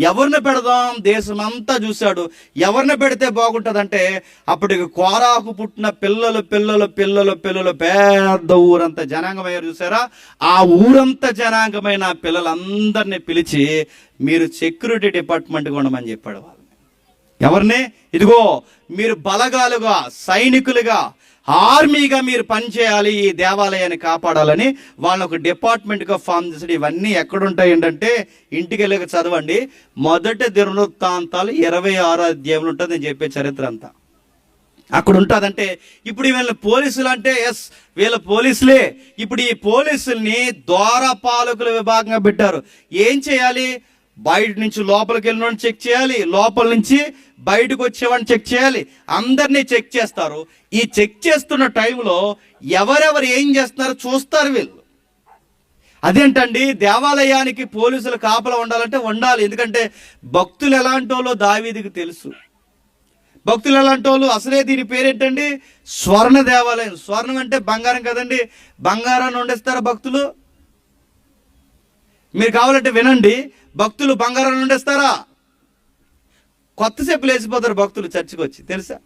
ఎవరిని పెడదాం? దేశం అంతా చూశాడు. ఎవరిని పెడితే బాగుంటుందంటే అప్పటికి కోరాకు పుట్టిన పిల్లలు పెద్ద ఊరంతా జనాంగమయ్యారు చూసారా? ఆ ఊరంతా జనాంగమైన పిల్లలందరినీ పిలిచి మీరు సెక్యూరిటీ డిపార్ట్మెంట్గా ఉండమని చెప్పాడు వాళ్ళు. ఎవరిని? ఇదిగో మీరు బలగాలుగా, సైనికులుగా, ఆర్మీగా మీరు పనిచేయాలి, ఈ దేవాలయాన్ని కాపాడాలని వాళ్ళని ఒక డిపార్ట్మెంట్గా ఫామ్ చేసాడు. ఇవన్నీ ఎక్కడుంటాయి ఏంటంటే ఇంటికి వెళ్ళక చదవండి. మొదటి దినవృత్తాంతాలు 26వ అధ్యాయంలో ఉంటుంది నేను చెప్పే చరిత్ర అంతా అక్కడ ఉంటుందంటే. ఇప్పుడు వీళ్ళ పోలీసులు అంటే ఎస్ వీళ్ళ పోలీసులే. ఇప్పుడు ఈ పోలీసుల్ని ద్వారపాలకుల విభాగంగా పెట్టారు. ఏం చేయాలి? బయట నుంచి లోపలికి వెళ్ళిన చెక్ చేయాలి, లోపల నుంచి బయటకు వచ్చేవాడిని చెక్ చేయాలి, అందరినీ చెక్ చేస్తారు. ఈ చెక్ చేస్తున్న టైంలో ఎవరెవరు ఏం చేస్తున్నారో చూస్తారు వీళ్ళు. అదేంటండి, దేవాలయానికి పోలీసులు కాపలా ఉండాలంటే ఉండాలి. ఎందుకంటే భక్తులు ఎలాంటి వాళ్ళో దావీదుకి తెలుసు. భక్తులు ఎలాంటి వాళ్ళు? అసలే దీని పేరేంటండి? స్వర్ణ దేవాలయం. స్వర్ణం అంటే బంగారం కదండి. బంగారాన్ని వండేస్తారా భక్తులు? మీరు కావాలంటే వినండి, భక్తులు బంగారాన్ని వండేస్తారా? కొత్త చెప్పులు వేసిపోతారు భక్తులు చర్చికి వచ్చి, తెలుసా?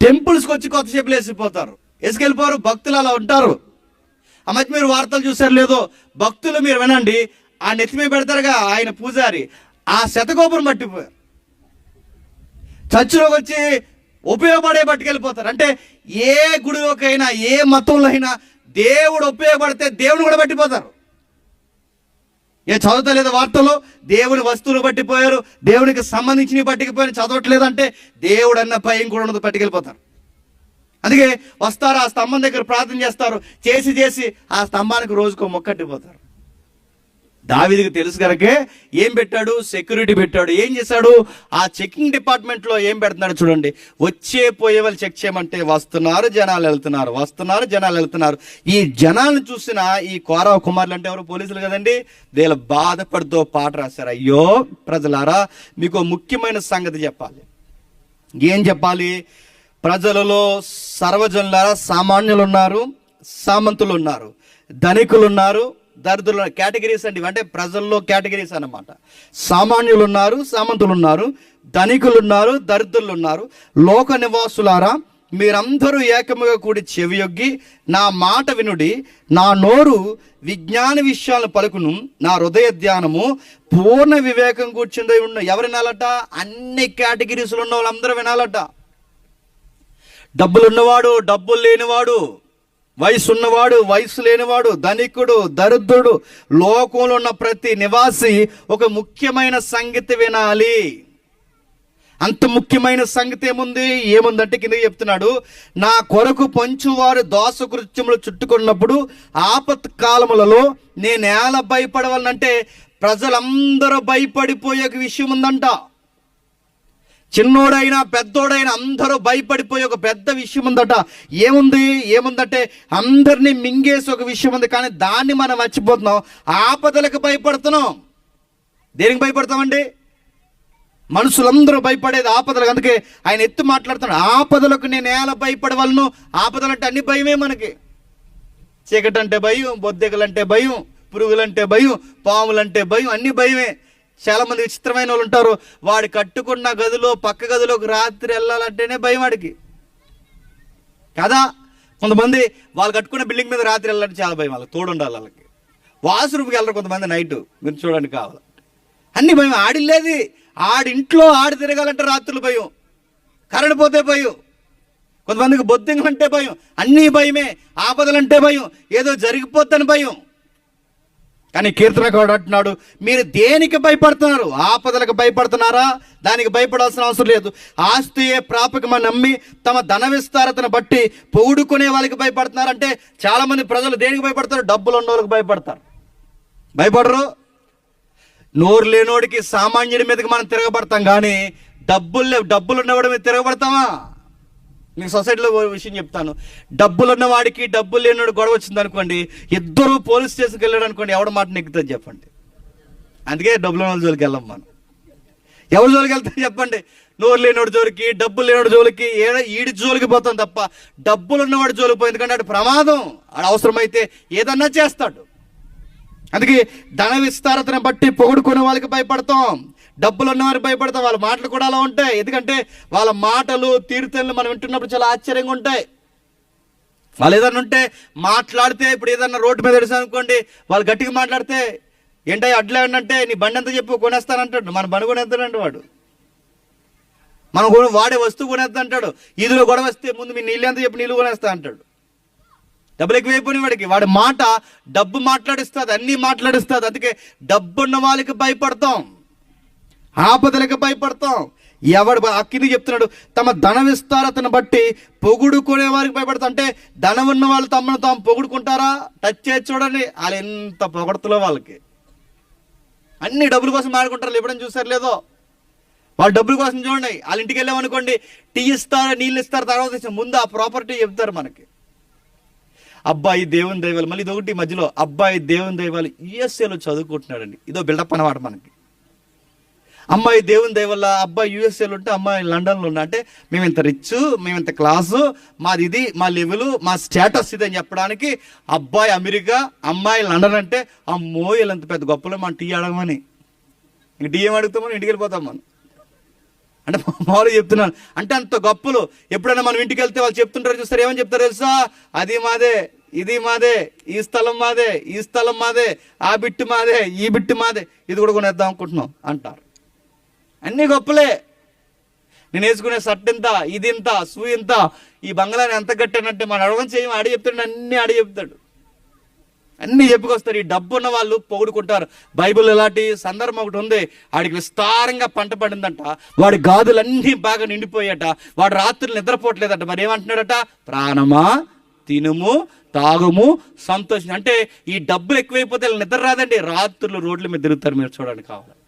టెంపుల్స్కి వచ్చి కొత్త చెప్పులు వేసిపోతారు, వేసుకెళ్ళిపోరు. భక్తులు అలా ఉంటారు. ఆ మధ్య మీరు వార్తలు చూసారు లేదో, భక్తులు మీరు వినండి, ఆ నెత్తిమీ పెడతారుగా ఆయన పూజారి, ఆ శతగోపురం పట్టిపోయారు. చర్చిలోకి వచ్చి ఉపయోగపడే పట్టుకెళ్ళిపోతారు. అంటే ఏ గుడిలోకైనా ఏ మతంలో అయినా దేవుడు ఉపయోగపడితే దేవుని కూడా పట్టిపోతారు. చదవట్లేదు వార్తలు? దేవుని వస్తువులు పట్టిపోయారు, దేవునికి సంబంధించినవి పట్టుకుపోయారు. చదవట్లేదంటే దేవుడు అన్న భయం కూడా ఉన్నది, పట్టుకెళ్ళిపోతారు. అందుకే వస్తారు, ఆ స్తంభం దగ్గర ప్రార్థన చేస్తారు, చేసి ఆ స్తంభానికి రోజుకో మొక్కట్టిపోతారు. దావీదుకి తెలుసు కనుకే ఏం పెట్టాడు? సెక్యూరిటీ పెట్టాడు. ఏం చేశాడు? ఆ చెకింగ్ డిపార్ట్మెంట్లో ఏం పెడుతున్నాడు చూడండి. వచ్చే పోయే వాళ్ళు చెక్ చేయమంటే వస్తున్నారు, జనాలు వెళ్తున్నారు. ఈ జనాలను చూసిన ఈ కోరవ కుమారులు అంటే ఎవరు? పోలీసులు కదండి. వీళ్ళు బాధపడుతూ పాట రాశారు. అయ్యో ప్రజలారా, మీకు ముఖ్యమైన సంగతి చెప్పాలి. ఏం చెప్పాలి? ప్రజలలో సర్వజనులారా, సామాన్యులు ఉన్నారు, సామంతులు ఉన్నారు, ధనికులు ఉన్నారు, దరిద్రులు. కేటగిరీస్ అండి, అంటే ప్రజల్లో కేటగిరీస్ అన్నమాట. సామాన్యులు ఉన్నారు, సామంతులు ఉన్నారు, ధనికులు ఉన్నారు, దరిద్రులు ఉన్నారు. లోక నివాసులారా, మీరందరూ ఏకముగా కూడి చెవియొగ్గి నా మాట వినుడి. నా నోరు విజ్ఞాన విషయాలను పలుకును, నా హృదయ ధ్యానము పూర్ణ వివేకం కూర్చుండే ఉన్న. ఎవరు వినాలట? అన్ని కేటగిరీస్లో ఉన్న వాళ్ళందరూ వినాలట. డబ్బులున్నవాడు, డబ్బులు లేనివాడు, వయసు ఉన్నవాడు, వయసు లేనివాడు, ధనికుడు, దరిద్రుడు, లోకంలో ఉన్న ప్రతి నివాసి ఒక ముఖ్యమైన సంగతి వినాలి. అంత ముఖ్యమైన సంగతి ఏముందంటే కింద చెప్తున్నాడు, నా కొరకు పంచువారు దోషకృత్యములు చుట్టుకున్నప్పుడు ఆపత్ కాలములలో నేను ఎలా భయపడవాలంటే ప్రజలందరూ భయపడిపోయే విషయం ఉందంట. చిన్నోడైనా పెద్దోడైనా అందరూ భయపడిపోయి ఒక పెద్ద విషయం ఉందట. ఏముందంటే అందరినీ మింగేసి ఒక విషయం ఉంది, కానీ దాన్ని మనం మర్చిపోతున్నాం. ఆపదలకు భయపడుతున్నాం. దేనికి భయపడతామండి? మనుషులందరూ భయపడేది ఆపదలకు. అందుకే ఆయన ఎత్తు మాట్లాడుతున్నాడు, ఆపదలకు నేను ఎలా భయపడవలను. ఆపదలు అంటే అన్ని భయమే మనకి. చీకటి అంటే భయం, బొద్దెకలంటే భయం, పురుగులంటే భయం, పాములంటే భయం, అన్ని భయమే. చాలా మంది విచిత్రమైన వాళ్ళు ఉంటారు, వాడు కట్టుకున్న గదిలో పక్క గదిలోకి రాత్రి వెళ్ళాలంటేనే భయం వాడికి కదా. కొంతమంది వాళ్ళు కట్టుకున్న బిల్డింగ్ మీద రాత్రి వెళ్ళాలంటే చాలా భయం, వాళ్ళకి తోడు ఉండాలి. వాళ్ళకి వాష్రూమ్కి వెళ్ళరు కొంతమంది నైట్, మీరు చూడండి కావాలి, అన్ని భయం. ఆడిల్లేది ఆడింట్లో ఆడి తిరగాలంటే రాత్రులు భయం, కరెంట్ పోతే భయం, కొంతమందికి బొద్దింగలంటే భయం, అన్నీ భయమే. ఆపదలంటే భయం, ఏదో జరిగిపోద్దని భయం. కానీ కీర్తనకారుడు అంటున్నాడు, మీరు దేనికి భయపడుతున్నారు? ఆపదలకు భయపడుతున్నారా? దానికి భయపడాల్సిన అవసరం లేదు. ఆస్తియే ప్రాపకమని నమ్మి తమ ధన విస్తారతను బట్టి పొగుడుకునే వాళ్ళకి భయపడుతున్నారంటే చాలా మంది ప్రజలు దేనికి భయపడతారు? డబ్బులు ఉన్న వాళ్ళకి భయపడతారు. భయపడరు. నోరు లేనోడికి, సామాన్యుడి మీదకి మనం తిరగబడతాం, కానీ డబ్బులు ఉన్నవాడి మీద తిరగబడతామా? మీకు సొసైటీలో విషయం చెప్తాను. డబ్బులు ఉన్నవాడికి డబ్బులు లేనివాడు గొడవ వచ్చింది అనుకోండి, ఇద్దరు పోలీస్ స్టేషన్కి వెళ్ళాడు అనుకోండి, ఎవడ మాట నెక్కుతుంది చెప్పండి. అందుకే డబ్బులు ఉన్న జోలికి వెళ్ళాం మనం. ఎవరి జోలికి వెళ్తాం చెప్పండి? నోరు లేనివాడి జోలికి, డబ్బులు లేనివాడి జోలికి, ఈడి జోలికి పోతాం తప్ప డబ్బులు ఉన్నవాడి జోలికి పోయి, ఎందుకంటే ఆడు ప్రమాదం, ఆడు అవసరమైతే ఏదన్నా చేస్తాడు. అందుకే ధన విస్తారతను బట్టి పొగుడుకునే వాళ్ళకి భయపడతాం, డబ్బులు ఉన్నవారికి భయపడతాం. వాళ్ళ మాటలు కూడా అలా ఉంటాయి, ఎందుకంటే వాళ్ళ మాటలు తీరుతెన్నులు మనం వింటున్నప్పుడు చాలా ఆశ్చర్యంగా ఉంటాయి. వాళ్ళు ఏదన్నా ఉంటే మాట్లాడితే, ఇప్పుడు ఏదన్నా రోడ్డు మీద తెలిసాను అనుకోండి, వాళ్ళు గట్టిగా మాట్లాడితే, ఏంటో అడ్లే అంటే నీ బండి ఎంత చెప్పు కొనేస్తానంటాడు. మన బండి కొనేస్తానంటే వాడు, మనం వాడే వస్తువు కొనేస్తా అంటాడు. ఈదులో గొడవ వస్తే ముందు మీ నీళ్ళు ఎంత చెప్పి నీళ్ళు కొనేస్తా అంటాడు. డబ్బులు ఎక్కువైపోయిన వాడికి, వాడి మాట డబ్బు మాట్లాడిస్తుంది, అన్నీ మాట్లాడిస్తుంది. అందుకే డబ్బున్న వాళ్ళకి భయపడతాం, ఆపదలకు భయపడతాం. ఎవడు అక్కిని చెప్తున్నాడు, తమ ధన విస్తారతను బట్టి పొగుడుకునే వారికి భయపడతాం. అంటే ధనం ఉన్న వాళ్ళు తమను తాము పొగుడుకుంటారా? టచ్ చేసి చూడండి, వాళ్ళు ఎంత పొగడతలో వాళ్ళకి. అన్ని డబ్బుల కోసం మాడుకుంటారు, ఎప్పుడైనా చూసారు లేదో? వాళ్ళు డబ్బుల కోసం చూడండి, వాళ్ళ ఇంటికి వెళ్ళామనుకోండి, టీ ఇస్తారు, నీళ్ళు ఇస్తారు, తర్వాత ముందు ఆ ప్రాపర్టీ చెప్తారు మనకి. అబ్బాయి దేవుని దైవాలు, మళ్ళీ ఇదొకటి మధ్యలో, అబ్బాయి దేవుని దైవాలు యుఎస్ఏలో చదువుకుంటున్నాడండి, ఇదో బిల్డప్ అన్నమాట మనకి. అమ్మాయి దేవుని దైవల్ల అబ్బాయి యుఎస్ఏలో ఉంటే అమ్మాయి లండన్లో ఉన్నా, అంటే మేము ఇంత రిచ్, మేము ఇంత క్లాసు, మాది ఇది, మా లెవెల్, మా స్టేటస్ ఇది అని చెప్పడానికి అబ్బాయి అమెరికా, అమ్మాయి లండన్ అంటే అమ్మో వీళ్ళంత పెద్ద గొప్పలో మనం టీ అడగమని, ఇంక టీ ఏం అడుగుతామని ఇంటికి వెళ్ళిపోతాం మనం. అంటే మామూలుగా చెప్తున్నాను, అంటే అంత గొప్పలు. ఎప్పుడైనా మనం ఇంటికి వెళ్తే వాళ్ళు చెప్తుంటారు, చూస్తారు, ఏమని చెప్తారు తెలుసా? అది మాదే, ఇది మాదే, ఈ స్థలం మాదే, ఈ స్థలం మాదే, ఆ బిట్టు మాదే, ఈ బిట్టు మాదే, ఇది కూడా కొనేద్దాం అనుకుంటున్నాం అంటారు. అన్నీ గొప్పలే. నేను వేసుకునే షర్ట్ ఇంత, ఇది ఇంత, షూ ఇంత, ఈ బంగ్లాని ఎంత కట్టానంటే మన అడగం చేయం, ఆడి చెప్తాడు, అన్నీ ఆడి చెప్తాడు, అన్నీ చెప్పుకొస్తారు. ఈ డబ్బు ఉన్న వాళ్ళు పొగుడుకుంటారు. బైబిల్ ఇలాంటి సందర్భం ఒకటి ఉంది, ఆడికి విస్తారంగా పంట పడిందంట, వాడి గాదులన్నీ బాగా నిండిపోయాట, వాడు రాత్రులు నిద్రపోవట్లేదట. మరి ఏమంటున్నాడట? ప్రాణమా తినుము, తాగుము, సంతోషం. అంటే ఈ డబ్బులు ఎక్కువైపోతే నిద్ర రాదండి, రాత్రులు రోడ్ల మీద తిరుగుతారు. మీరు చూడండి కావాలంటే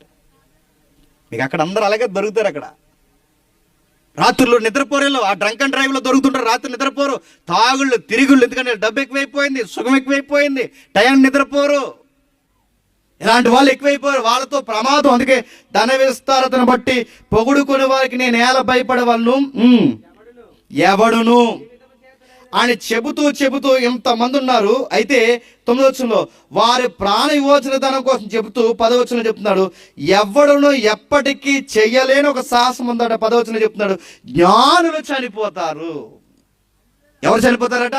మీకు అక్కడ అందరూ అలాగే దొరుకుతారు. అక్కడ రాత్రులు నిద్రపోరేలో, ఆ డ్రంక్ అండ్ డ్రైవ్లో దొరుకుతుంటారు, రాత్రి నిద్రపోరు, తాగుళ్ళు తిరుగుళ్ళు, ఎందుకంటే డబ్బు ఎక్కువైపోయింది, సుఖం ఎక్కువైపోయింది, టైం నిద్రపోరు. ఇలాంటి వాళ్ళు ఎక్కువైపోయారు, వాళ్ళతో ప్రమాదం. అందుకే ధన విస్తారతను బట్టి పొగుడుకునే వారికి నేను ఎలా భయపడవాళ్ళు? ఎవడును అని చెబుతూ ఇంతమంది ఉన్నారు. అయితే 9వ వచనంలో వారి ప్రాణ విమోచన ధనం కోసం చెబుతూ 10వ వచనంలో చెప్తున్నాడు, ఎవడును ఎప్పటికీ చెయ్యలేని ఒక సాహసం ఉందట. 10వ వచనంలో చెప్తున్నాడు, జ్ఞానులు చనిపోతారు. ఎవరు చనిపోతారట?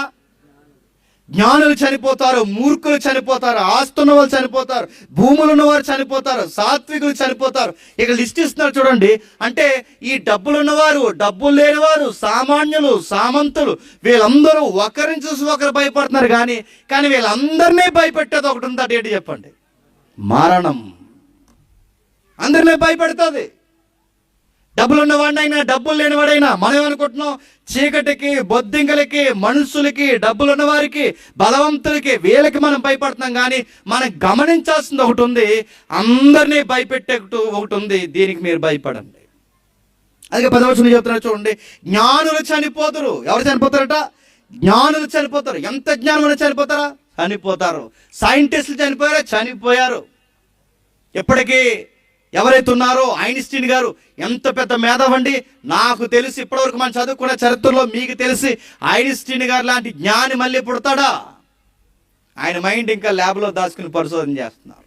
జ్ఞానులు చనిపోతారు, మూర్ఖులు చనిపోతారు, ఆస్తున్న వాళ్ళు చనిపోతారు, భూములు ఉన్నవారు చనిపోతారు, సాత్వికులు చనిపోతారు. ఇక లిస్ట్ ఇస్తున్నారు చూడండి. అంటే ఈ డబ్బులు ఉన్నవారు, డబ్బులు లేనివారు, సామాన్యులు, సామంతులు, వీళ్ళందరూ ఒకరిని చూసి ఒకరు భయపడుతున్నారు. కానీ వీళ్ళందరినీ భయపెట్టేది ఒకటి ఉందట. ఏంటి చెప్పండి? మరణం. అందరినీ భయపెడుతుంది. డబ్బులు ఉన్నవాడినైనా, డబ్బులు లేనివాడైనా. మనం ఏమనుకుంటున్నాం? చీకటికి, బొద్దింకలకి, మనుషులకి, డబ్బులు ఉన్నవారికి, బలవంతులకి, వీళ్ళకి మనం భయపడుతున్నాం. కానీ మనం గమనించాల్సింది ఒకటి ఉంది, అందరినీ భయపెట్టే ఒకటి ఉంది. దీనికి మీరు భయపడండి. అందుకే 10వ వచనం చెప్తున్నారు చూడండి, జ్ఞానులు చనిపోతారు. ఎవరు చనిపోతారట? జ్ఞానులు చనిపోతారు. ఎంత జ్ఞానం చనిపోతారా? చనిపోతారు. సైంటిస్టులు చనిపోయారా? చనిపోయారు. ఎప్పటికీ ఎవరైతే ఉన్నారో ఐన్స్టీన్ గారు ఎంత పెద్ద మేధావండి. నాకు తెలిసి ఇప్పటివరకు మనం చదువుకున్న చరిత్రలో మీకు తెలిసి ఐన్స్టీన్ గారు లాంటి జ్ఞాని మళ్ళీ పుడతాడా? ఆయన మైండ్ ఇంకా ల్యాబ్లో దాచుకుని పరిశోధన చేస్తున్నారు.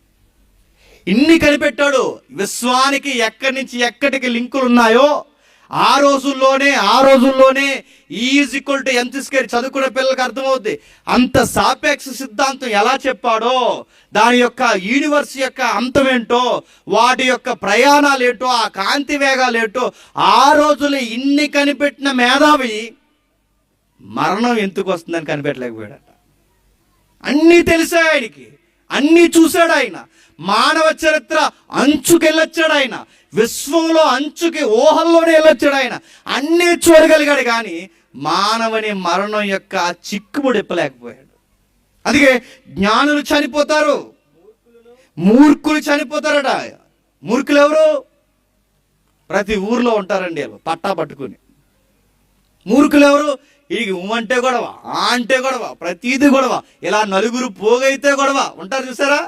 ఇన్ని కనిపెట్టాడు. విశ్వానికి ఎక్కడి నుంచి ఎక్కడికి లింకులు ఉన్నాయో ఆ రోజుల్లోనే ఈజ్ ఈక్వల్ టు ఎంత స్క్వేర్ చదువుకునే పిల్లలకు అర్థమవుద్ది. అంత సాపేక్ష సిద్ధాంతం ఎలా చెప్పాడో, దాని యొక్క యూనివర్స్ యొక్క అంతమేంటో, వాటి యొక్క ప్రయాణాలు ఏంటో, ఆ కాంతి వేగాలు ఏంటో ఆ రోజులు ఇన్ని కనిపెట్టిన మేధావి మరణం ఎందుకు వస్తుందని కనిపెట్టలేకపోయాడట. అన్నీ తెలిసాయి ఆయనకి, అన్నీ చూశాడు ఆయన. మానవ చరిత్ర అంచుకెళ్ళొచ్చాడు ఆయన. విశ్వంలో అంచుకి ఊహల్లోనే వెళ్ళొచ్చాడు ఆయన. అన్నీ చూడగలిగాడు కానీ మానవుని మరణం యొక్క చిక్కుముడి ఇప్పలేకపోయాడు. అందుకే జ్ఞానులు చనిపోతారు, మూర్ఖులు చనిపోతారట. మూర్ఖులు ఎవరు? ప్రతి ఊర్లో ఉంటారండి వాళ్ళు పట్టా పట్టుకుని. మూర్ఖులు ఎవరు? ఈ అంటే గొడవ, ఆ అంటే గొడవ, ప్రతిది గొడవ, ఇలా నలుగురు పోగైతే గొడవ ఉంటారు చూసారా?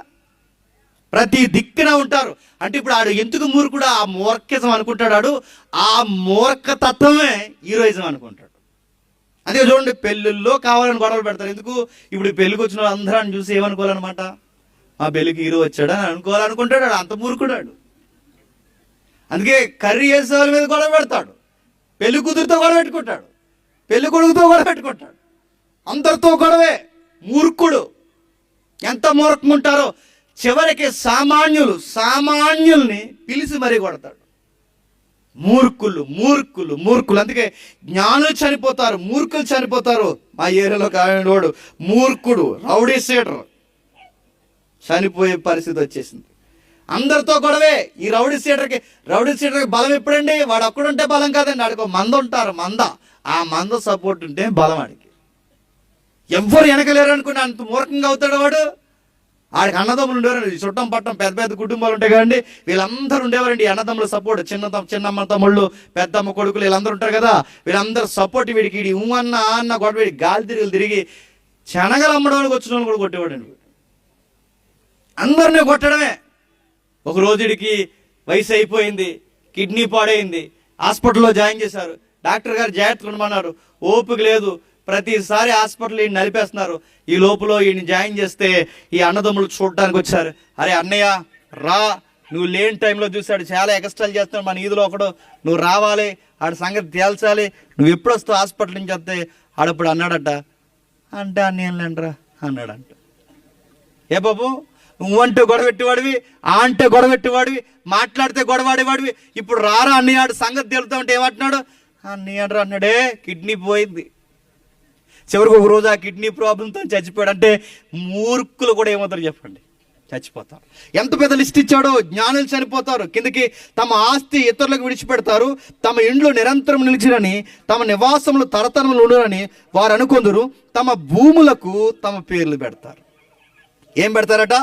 ప్రతి దిక్కున ఉంటారు. అంటే ఇప్పుడు ఆడు ఎందుకు మూర్ఖుడు? ఆ మూర్ఖిజం అనుకుంటాడు. ఆ మూర్ఖతత్వమే హీరోయిజం అనుకుంటాడు. అదే చూడండి, పెళ్ళిళ్ళలో కావాలని గొడవలు పెడతారు. ఎందుకు? ఇప్పుడు పెళ్ళికి వచ్చిన వాళ్ళు అందరూ చూసి ఏమనుకోవాలన్నమాట, ఆ పెళ్ళికి హీరో వచ్చాడా అని అనుకోవాలనుకుంటాడు. అంత మూర్ఖుడాడు. అందుకే కర్రీ వేసే వాళ్ళ మీద గొడవ పెడతాడు, పెళ్లి కూతురుతో గొడవ పెట్టుకుంటాడు, పెళ్లి కొడుకుతో గొడవ పెట్టుకుంటాడు, అందరితో గొడవే. మూర్ఖుడు. ఎంత మూర్ఖంగా ఉంటారో చివరికి సామాన్యుల్ని పిలిచి మరీ కొడతాడు. మూర్ఖులు. అందుకే జ్ఞానులు చనిపోతారు, మూర్ఖులు చనిపోతారు. మా ఏరియాలో కానివాడు మూర్ఖుడు, రౌడీ షీటర్ చనిపోయే పరిస్థితి వచ్చేసింది. అందరితో గొడవే. ఈ రౌడీ షీటర్కి బలం ఎప్పుడండి? వాడు ఒక్కడుంటే బలం కాదండి, ఆడికి మంద ఉంటారు. ఆ మంద సపోర్ట్ ఉంటే బలం ఆడికి. ఎవ్వరు వెనకలేరు అనుకుని అంత మూర్ఖంగా అవుతాడు వాడు. ఆడికి అన్నదమ్ములు ఉండేవారండి, చుట్టం పట్టం పెద్ద పెద్ద కుటుంబాలు ఉంటాయి కదండి, వీళ్ళందరూ ఉండేవారండి. అన్నదమ్ముల సపోర్ట్, చిన్నమ్మ తమ్ముళ్ళు, పెద్దమ్మ కొడుకులు వీళ్ళందరూ ఉంటారు కదా, వీళ్ళందరూ సపోర్ట్. వీడికి అన్న గొడవ, వీడికి గాలి తిరిగి శనగలు అమ్మడానికి వచ్చిన వాళ్ళు కూడా కొట్టేవాడండి. అందరినీ కొట్టడమే. ఒక రోజు వీడికి వయసు అయిపోయింది, కిడ్నీ పాడైంది, హాస్పిటల్లో జాయిన్ చేశారు. డాక్టర్ గారు జాగ్రత్తలు ఉండమన్నారు. ఓపిక లేదు, ప్రతిసారి హాస్పిటల్ ఈయన నలిపేస్తున్నారు. ఈ లోపల ఈయన జాయిన్ చేస్తే ఈ అన్నదమ్ములు చూడడానికి వచ్చారు. అరే అన్నయ్య రా, నువ్వు లేని టైంలో చూశాడు, చాలా ఎక్స్ట్రాలు చేస్తున్నాడు మన ఈదులో ఒకడు, నువ్వు రావాలి, ఆడ సంగతి తేల్చాలి, నువ్వు ఎప్పుడు వస్తావు హాస్పిటల్ నుంచి వస్తే. ఆడప్పుడు అన్నాడట, అంటే అన్నయ్య లేండ్రా అన్నాడంట. ఏ బాబు, నువ్వంటే గొడవ పెట్టేవాడివి, ఆ అంటే గొడవ పెట్టేవాడివి, మాట్లాడితే గొడవాడేవాడివి, ఇప్పుడు రారా అన్నయ్య ఆడు సంగతి తేలుతా ఉంటే ఏమంటున్నాడు? అన్నయ్య అన్నాడే కిడ్నీ పోయింది. చివరికి ఒక రోజు ఆ కిడ్నీ ప్రాబ్లంతో చచ్చిపోయాడు. అంటే మూర్ఖులు కూడా ఏమవుతారు చెప్పండి? చచ్చిపోతారు. ఎంత పెద్ద లిస్ట్ ఇచ్చాడో. జ్ఞానులు చనిపోతారు, కిందకి తమ ఆస్తి ఇతరులకు విడిచిపెడతారు, తమ ఇండ్లు నిరంతరం నిలిచిరని, తమ నివాసములు తరతరములు ఉండునని వారు అనుకొందురు, తమ భూములకు తమ పేర్లు పెడతారు. ఏం పెడతారట?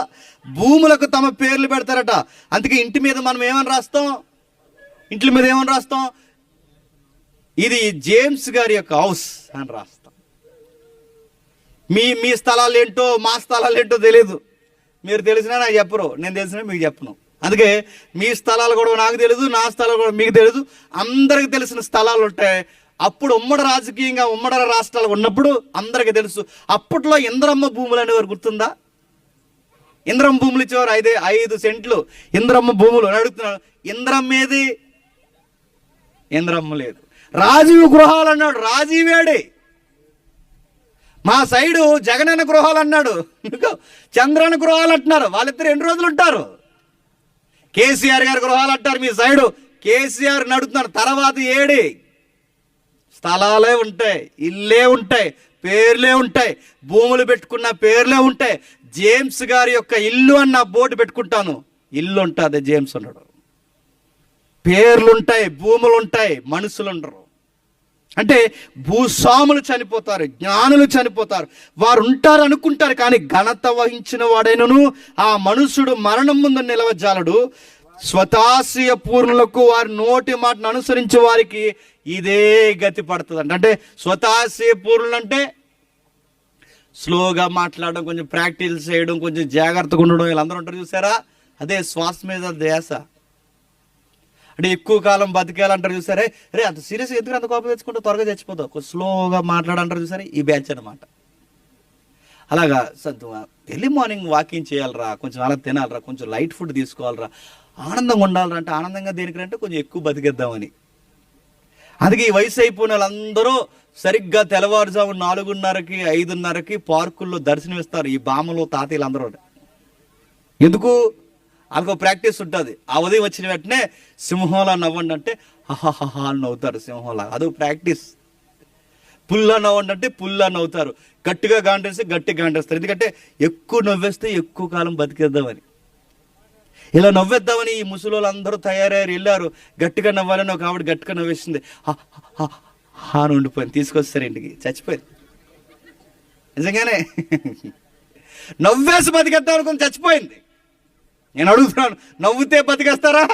భూములకు తమ పేర్లు పెడతారట. అందుకే ఇంటి మీద మనం ఏమని రాస్తాం? ఇంటి మీద ఏమని రాస్తాం? ఇది జేమ్స్ గారి యొక్క హౌస్ అని రాస్తాం. మీ స్థలాలు ఏంటో మా స్థలాలు ఏంటో తెలియదు. మీరు తెలిసినా నాకు చెప్పరు, నేను తెలిసినా మీకు చెప్పను. అందుకే మీ స్థలాలు కూడా నాకు తెలియదు, నా స్థలాలు కూడా మీకు తెలియదు. అందరికి తెలిసిన స్థలాలు ఉంటాయి. అప్పుడు ఉమ్మడి రాజకీయంగా ఉమ్మడి రాష్ట్రాలు ఉన్నప్పుడు అందరికీ తెలుసు. అప్పట్లో ఇంద్రమ్మ భూములు అనేవారు గుర్తుందా? ఇంద్రమ్మ భూములు ఇచ్చేవారు. 5 సెంట్లు ఇంద్రమ్మ భూములు అని అడుగుతున్నాడు. ఇంద్రమ్మ ఏది? ఇంద్రమ్మ లేదు. రాజీవ్ గృహాలు అన్నాడు, రాజీవేడే. మా సైడు జగనన్న గృహాలు అన్నాడు, చంద్రన్న గృహాలు అంటున్నారు. వాళ్ళిద్దరు ఎన్ని రోజులు ఉంటారు? కేసీఆర్ గారి గృహాలు అంటారు మీ సైడు. కేసీఆర్ నడుతున్నారు. తర్వాత ఏడి స్థలాలే ఉంటాయి, ఇల్లే ఉంటాయి, పేర్లే ఉంటాయి, భూములు పెట్టుకున్న పేర్లే ఉంటాయి. జేమ్స్ గారి యొక్క ఇల్లు అన్న బోర్డు పెట్టుకుంటాను, ఇల్లు ఉంటుంది, జేమ్స్ ఉన్నాడు. పేర్లుంటాయి, భూములు ఉంటాయి, మనుషులు ఉండరు. అంటే భూస్వాములు చనిపోతారు, జ్ఞానులు చనిపోతారు. వారు ఉంటారు అనుకుంటారు, కానీ ఘనత వహించిన వాడైనను ఆ మనుషుడు మరణం ముందు నిలవజాలడు. స్వతాశయ పూర్ణులకు వారి నోటి మాటను అనుసరించే వారికి ఇదే గతి పడుతుంది. అంటే స్వతాశయ పూర్ణులు అంటే స్లోగా మాట్లాడడం, కొంచెం ప్రాక్టీస్ చేయడం, కొంచెం జాగ్రత్తగా ఉండడం, వీళ్ళందరూ ఉంటారు చూసారా, అదే శ్వాస మీద ధ్యాస. అంటే ఎక్కువ కాలం బతికేయాలంటారు చూసారే, రే అంత సీరియస్గా ఎందుకు అంత కోపం తెచ్చుకుంటే త్వరగా చచ్చిపోతావు, కొంచెం స్లోగా మాట్లాడంటారు చూసారే, ఈ బ్యాచ్ అనమాట. అలాగా ఎర్లీ మార్నింగ్ వాకింగ్ చేయాలరా, కొంచెం అలా తినాలరా, కొంచెం లైట్ ఫుడ్ తీసుకోవాలరా, ఆనందంగా ఉండాలరా. అంటే ఆనందంగా దేనికంటే కొంచెం ఎక్కువ బతికేద్దామని. అందుకే ఈ వయసు అయిపోయిన వాళ్ళందరూ సరిగ్గా తెల్లవారుజాము 4:30కి 5:30కి పార్కుల్లో దర్శనమిస్తారు. ఈ బామ్మలు తాతయ్యలు అందరూ ఎందుకు? వాళ్ళకు ప్రాక్టీస్ ఉంటుంది. ఆ ఉదయం వచ్చిన వెంటనే సింహంలా నవ్వండి అంటే హహహా అని నవ్వుతారు సింహంలా, అదో ప్రాక్టీస్. పుల్లా నవ్వండి అంటే పుల్లా నవ్వుతారు. గట్టిగా గాంటేస్తే గట్టిగా గాంటేస్తారు. ఎందుకంటే ఎక్కువ నవ్వేస్తే ఎక్కువ కాలం బతికేద్దామని. ఇలా నవ్వేద్దామని ఈ ముసలి అందరూ తయారయ్యారు, వెళ్ళారు. గట్టిగా నవ్వాలని ఒక ఆవిడ గట్టిగా నవ్వేసింది, అని ఉండిపోయింది. తీసుకొస్తారు ఇంటికి, చచ్చిపోయింది. నిజంగానే నవ్వేసి బతికేద్దాం అనుకుని చచ్చిపోయింది. నేను అడుగుతున్నాను, నవ్వుతే బతికేస్తారా?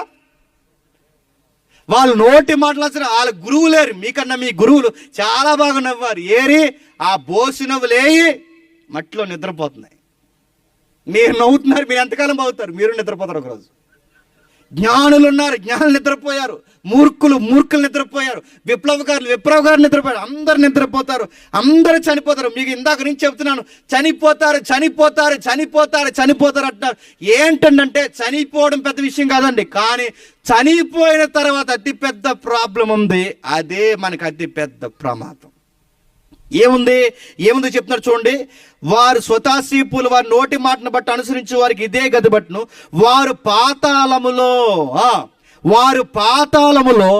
వాళ్ళు నోటి మాట్లాడుతున్న వాళ్ళ గురువు లేరు, మీకన్నా మీ గురువులు చాలా బాగా నవ్వారు. ఏరి ఆ బోసి నవ్వులేయి మట్టిలో నిద్రపోతున్నాయి. మీరు నవ్వుతున్నారు, మీరు ఎంతకాలం అవుతారు, మీరు నిద్రపోతారు ఒకరోజు. జ్ఞానులు ఉన్నారు, జ్ఞానులు నిద్రపోయారు. మూర్ఖులు నిద్రపోయారు. విప్లవకారులు నిద్రపోయారు. అందరు నిద్రపోతారు, అందరూ చనిపోతారు. మీకు ఇందాక నుంచి చెప్తున్నాను, చనిపోతారు అంటున్నారు. ఏంటంటే చనిపోవడం పెద్ద విషయం కాదండి, కానీ చనిపోయిన తర్వాత అతిపెద్ద ప్రాబ్లం ఉంది. అదే మనకు అతిపెద్ద ప్రమాదం. ఏముంది చెప్తున్నారు చూడండి. వారు స్వతాశీపులు వారి నోటి మాటను బట్టి అనుసరించే వారికి ఇదే గతి బట్టును. వారు పాతాళములో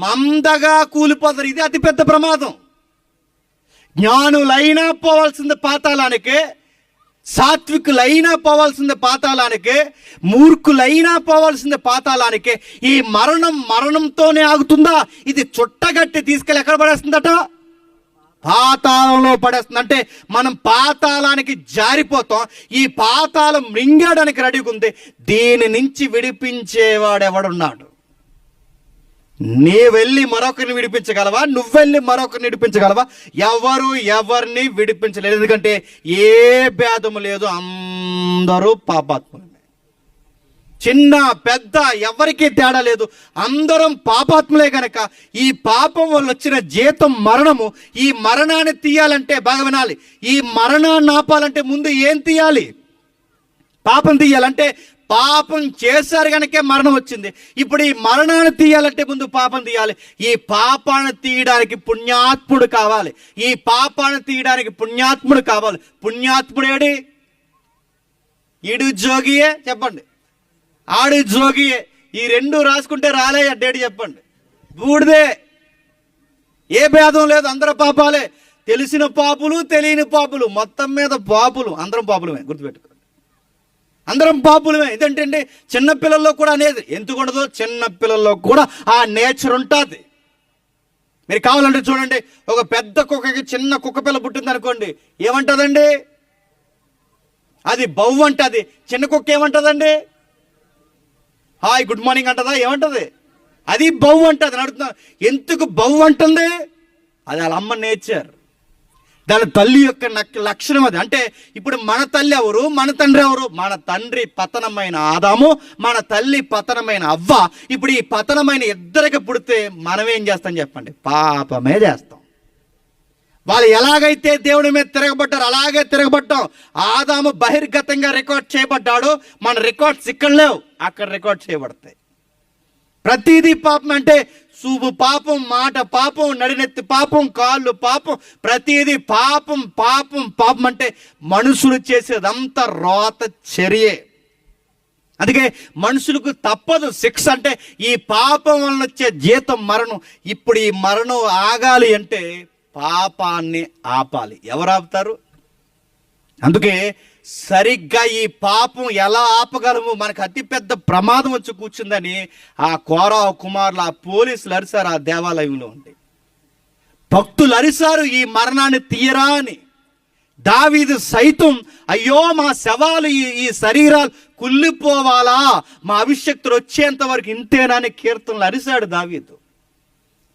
మందగా కూలిపోతారు. ఇది అతిపెద్ద ప్రమాదం. జ్ఞానులైనా పోవాల్సింది పాతాళానికే, సాత్వికులైనా పోవాల్సింది పాతాళానికే, మూర్ఖులైనా పోవాల్సింది పాతాళానికే. ఈ మరణంతోనే ఆగుతుందా? ఇది చుట్టగట్టి తీసుకెళ్ళి ఎక్కడ పడేస్తుందట? పాతాళంలో పడేస్తుంది. అంటే మనం పాతాళానికి జారిపోతాం. ఈ పాతాళం మింగడానికి రెడీగా ఉంది. దీని నుంచి విడిపించేవాడు ఎవడున్నాడు? నీ వెళ్ళి మరొకరిని విడిపించగలవా? నువ్వెళ్ళి మరొకరిని విడిపించగలవా? ఎవరిని విడిపించలేదు. ఎందుకంటే ఏ భేదము లేదు, అందరూ పాపాత్ములే. చిన్న పెద్ద ఎవరికీ తేడా లేదు, అందరం పాపాత్ములే. కనుక ఈ పాపం వల్ల వచ్చిన జీతం మరణము. ఈ మరణాన్ని తీయాలంటే బాగా వినాలి, ఈ మరణాన్ని ఆపాలంటే ముందు ఏం తీయాలి? పాపం తీయాలంటే పాపం చేశారు కనుకే మరణం వచ్చింది. ఇప్పుడు ఈ మరణాన్ని తీయాలంటే ముందు పాపం తీయాలి. ఈ పాపాన్ని తీయడానికి పుణ్యాత్ముడు కావాలి. ఈ పాపాన్ని తీయడానికి పుణ్యాత్ముడు కావాలి. పుణ్యాత్ముడేడి? ఈడు జోగియే చెప్పండి, ఆడు జోగియే. ఈ రెండు రాసుకుంటే రాలే అడ్డేడి చెప్పండి. బూడిదే, ఏ భేదం లేదు, అందరూ పాపాలే. తెలిసిన పాపులు, తెలియని పాపులు, మొత్తం మీద పాపులు. అందరం పాపులమే, గుర్తుపెట్టుకోండి, అందరం పాపులమే. ఇదేంటంటే చిన్నపిల్లల్లో కూడా అనేది ఎందుకు ఉండదు? చిన్నపిల్లల్లో కూడా ఆ నేచర్ ఉంటుంది. మీరు కావాలంటే చూడండి, ఒక పెద్ద కుక్కకి చిన్న కుక్క పిల్ల పుట్టింది అనుకోండి, ఏమంటుందండి? అది బౌవ్ అంటుంది. చిన్న కుక్క ఏమంటుందండి? హాయ్ గుడ్ మార్నింగ్ అంటదా? ఏమంటుంది? అది బౌవ్ అంటుంది. అడుగుతున్నా, ఎందుకు బౌవ్ అంటుంది? అది వాళ్ళ అమ్మ నేచర్, దాని తల్లి యొక్క లక్షణం అది. అంటే ఇప్పుడు మన తల్లి ఎవరు, మన తండ్రి ఎవరు? మన తండ్రి పతనమైన ఆదాము, మన తల్లి పతనమైన అవ్వ. ఇప్పుడు ఈ పతనమైన ఇద్దరికి పుడితే మనం ఏం చేస్తాం చెప్పండి? పాపమే చేస్తాం. వాళ్ళు ఎలాగైతే దేవుడి మీద తిరగబడ్డారు అలాగే తిరగబడ్డాం. ఆదాము బహిర్గతంగా రికార్డ్ చేయబడ్డాడు, మన రికార్డ్స్ ఇక్కడ లేవు, అక్కడ రికార్డ్ చేయబడతాయి. ప్రతిదీ పాపం. అంటే చూపు పాపం, మాట పాపం, నడినెత్తి పాపం, కాళ్ళు పాపం, ప్రతిదీ పాపం పాపం పాపం. అంటే మనుషులు చేసేదంతా రోత చర్యే. అందుకే మనుషులకు తప్పదు శిక్ష. అంటే ఈ పాపం వలన వచ్చే జీతం మరణం. ఇప్పుడు ఈ మరణం ఆగాలి అంటే పాపాన్ని ఆపాలి. ఎవరు ఆపుతారు? అందుకే సరిగ్గా ఈ పాపం ఎలా ఆపగలము? మనకు అతిపెద్ద ప్రమాదం వచ్చి కూర్చుందని ఆ కోరా కుమారులు, ఆ పోలీసులు అరిశారు. ఆ దేవాలయంలో ఉండి భక్తులు అరిశారు, ఈ మరణాన్ని తీయరా అని. దావీదు సైతం అయ్యో మా శవాలు ఈ శరీరాలు కుళ్ళిపోవాలా, మా అభిషక్తులు వచ్చేంత వరకు ఇంతేనా అని కీర్తనలు అరిశాడు దావీదు.